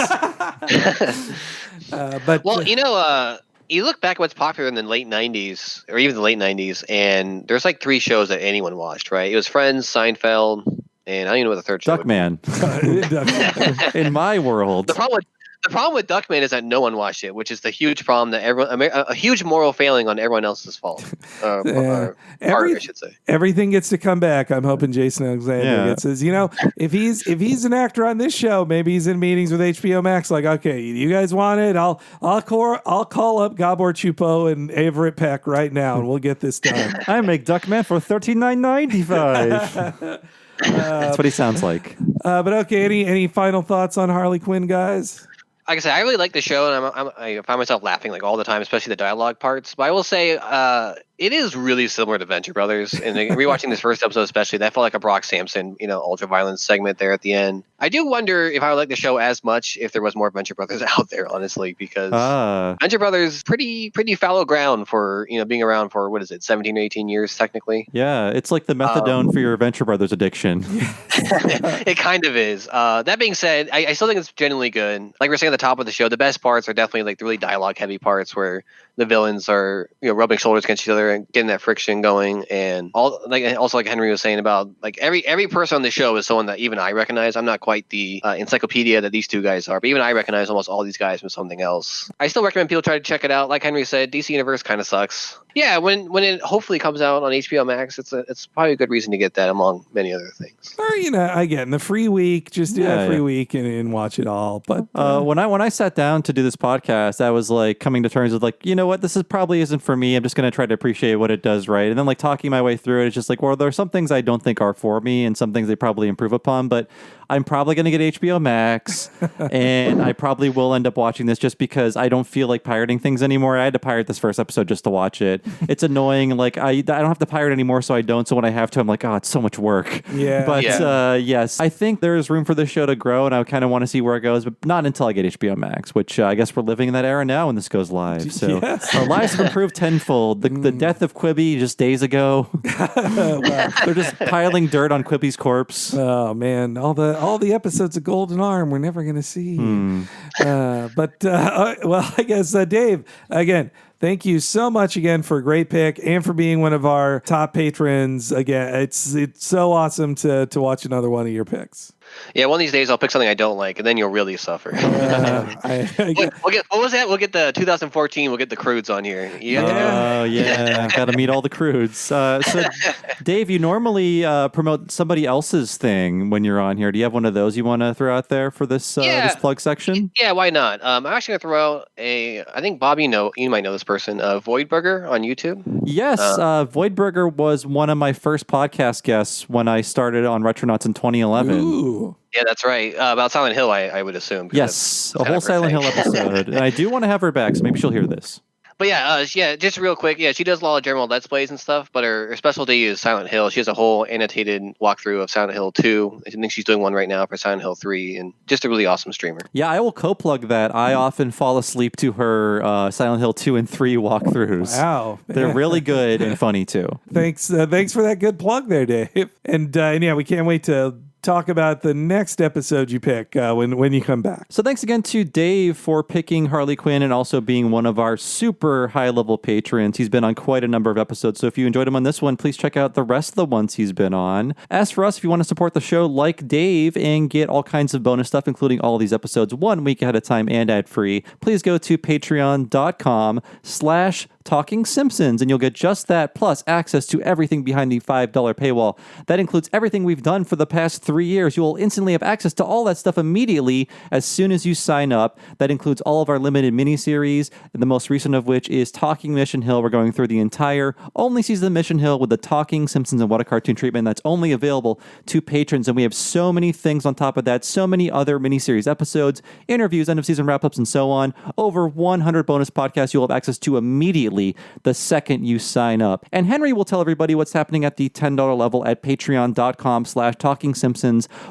You look back at what's popular in the late 90s, or even the late 90s, and there's like three shows that anyone watched, right? It was Friends, Seinfeld, and I don't even know what the third show Duckman. In my world. The problem with Duckman is that no one watched it, which is the huge problem that a huge moral failing on everyone else's fault. Part, I should say. Everything gets to come back. I'm hoping Jason Alexander gets his. If he's an actor on this show, maybe he's in meetings with HBO Max. Like, okay, you guys want it? I'll call up Gabor Chupo and Everett Peck right now, and we'll get this done. I make Duckman for $39.95. That's what he sounds like. But okay, any final thoughts on Harley Quinn, guys? Like I said, I really like the show, and I find myself laughing like all the time, especially the dialogue parts. But I will say, it is really similar to Venture Brothers. And rewatching this first episode, especially, that felt like a Brock Sampson, ultra violence segment there at the end. I do wonder if I would like the show as much if there was more Venture Brothers out there, honestly, because Venture Brothers pretty fallow ground for being around for 17 or 18 years technically. Yeah, it's like the methadone for your Venture Brothers addiction. It kind of is. That being said, I still think it's genuinely good. Like we were saying at the top of the show, the best parts are definitely like the really dialogue heavy parts where the villains are rubbing shoulders against each other and getting that friction going, and also like Henry was saying about like every person on the show is someone that even I recognize. I'm not quite the encyclopedia that these two guys are, but even I recognize almost all these guys from something else. I still recommend people try to check it out. Like Henry said, DC Universe kind of sucks, Yeah, when it hopefully comes out on HBO Max, it's probably a good reason to get that among many other things. Or again, the free week, just do that free week and watch it all. But when I sat down to do this podcast, I was like coming to terms with like, you know what, this is probably isn't for me. I'm just going to try to appreciate what it does right, and then like talking my way through it, it's just like, well, there are some things I don't think are for me, and some things they probably improve upon, but I'm probably going to get HBO Max, and I probably will end up watching this just because I don't feel like pirating things anymore. I had to pirate this first episode just to watch it. It's annoying. Like I don't have to pirate anymore, so I don't. So when I have to, I'm like, oh, it's so much work. Yeah. But yes, I think there's room for this show to grow, and I kind of want to see where it goes, but not until I get HBO Max, which I guess we're living in that era now when this goes live. So our lives have improved tenfold. The death of Quibi just days ago. They're just piling dirt on Quibi's corpse. Oh man, all the episodes of Golden Arm we're never going to see. Well, I guess Dave, again, thank you so much again for a great pick and for being one of our top patrons. Again, it's so awesome to watch another one of your picks. Yeah, one of these days I'll pick something I don't like, and then you'll really suffer. We'll get what was that? We'll get the 2014. We'll get the Crudes on here. Oh yeah, got to meet all the Crudes. So, Dave, you normally promote somebody else's thing when you're on here. Do you have one of those you want to throw out there for this this plug section? Yeah, why not? I'm actually gonna throw out I think Bob, you might know this person, Voidburger on YouTube. Yes, Voidburger was one of my first podcast guests when I started on Retronauts in 2011. Ooh. Yeah, that's right. About Silent Hill, I would assume. Yes, a whole Silent Hill episode. And I do want to have her back, so maybe she'll hear this. But just real quick, she does a lot of general Let's Plays and stuff, but her specialty is Silent Hill. She has a whole annotated walkthrough of Silent Hill 2. I think she's doing one right now for Silent Hill 3, and just a really awesome streamer. Yeah, I will co-plug that. I often fall asleep to her Silent Hill 2 and 3 walkthroughs. Wow. They're really good and funny, too. Thanks for that good plug there, Dave. And we can't wait to talk about the next episode you pick when you come back. So thanks again to Dave for picking Harley Quinn and also being one of our super high-level patrons. He's been on quite a number of episodes, so if you enjoyed him on this one, please check out the rest of the ones he's been on. As for us, if you want to support the show like Dave and get all kinds of bonus stuff, including all these episodes 1 week ahead of time and ad-free, please go to patreon.com/Talking Simpsons, and you'll get just that, plus access to everything behind the $5 paywall. That includes everything we've done for the past 3 years. You will instantly have access to all that stuff immediately as soon as you sign up. That includes all of our limited miniseries, the most recent of which is Talking Mission Hill. We're going through the entire only season of Mission Hill with the Talking Simpsons and What a Cartoon treatment that's only available to patrons, and we have so many things on top of that, so many other miniseries episodes, interviews, end of season wrap-ups, and so on. Over 100 bonus podcasts you'll have access to immediately the second you sign up. And Henry will tell everybody what's happening at the $10 level at patreon.com/Talking Simpsons.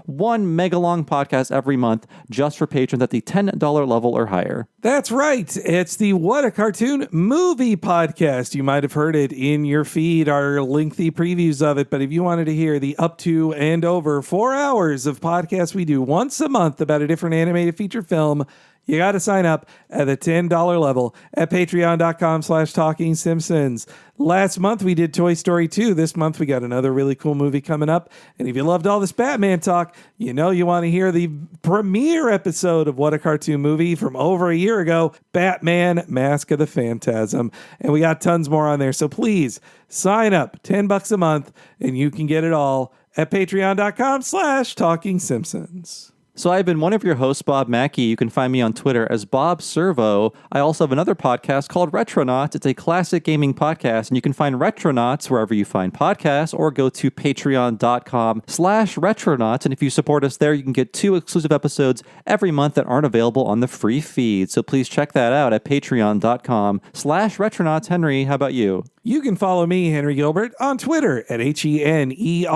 One mega long podcast every month just for patrons at the $10 level or higher. That's right. It's the What a Cartoon Movie podcast. You might have heard it in your feed, our lengthy previews of it. But if you wanted to hear the up to and over 4 hours of podcasts we do once a month about a different animated feature film, you got to sign up at the $10 level at patreon.com/Talking Simpsons. Last month we did Toy Story 2. This month we got another really cool movie coming up. And if you loved all this Batman talk, you want to hear the premiere episode of What a Cartoon Movie from over a year ago, Batman Mask of the Phantasm. And we got tons more on there. So please sign up, $10 a month, and you can get it all at patreon.com/Talking Simpsons. So I've been one of your hosts, Bob Mackey. You can find me on Twitter as Bob Servo. I also have another podcast called Retronauts. It's a classic gaming podcast, and you can find Retronauts wherever you find podcasts, or go to patreon.com/Retronauts. And if you support us there, you can get 2 exclusive episodes every month that aren't available on the free feed. So please check that out at patreon.com/Retronauts. Henry, how about you? You can follow me, Henry Gilbert, on Twitter at HENEREYG.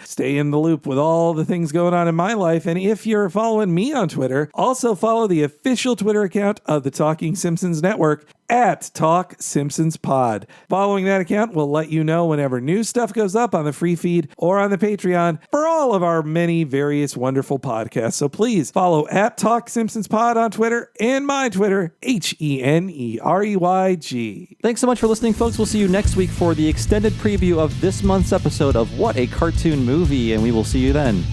Stay in the loop with all the things going on in my life. And if you're following me on Twitter, also follow the official Twitter account of the Talking Simpsons Network at Talk Simpsons Pod. Following that account will let you know whenever new stuff goes up on the free feed or on the Patreon for all of our many various wonderful podcasts. So please follow at Talk Simpsons Pod on Twitter and my Twitter, HENEREYG. Thanks so much for listening, folks. We'll see you next week for the extended preview of this month's episode of What a Cartoon Movie, and we will see you then.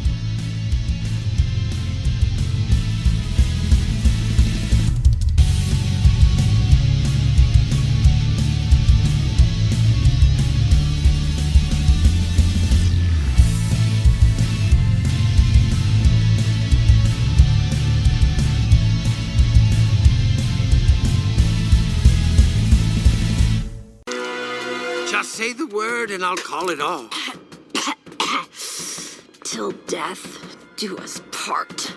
say the word and I'll call it off. Till death do us part.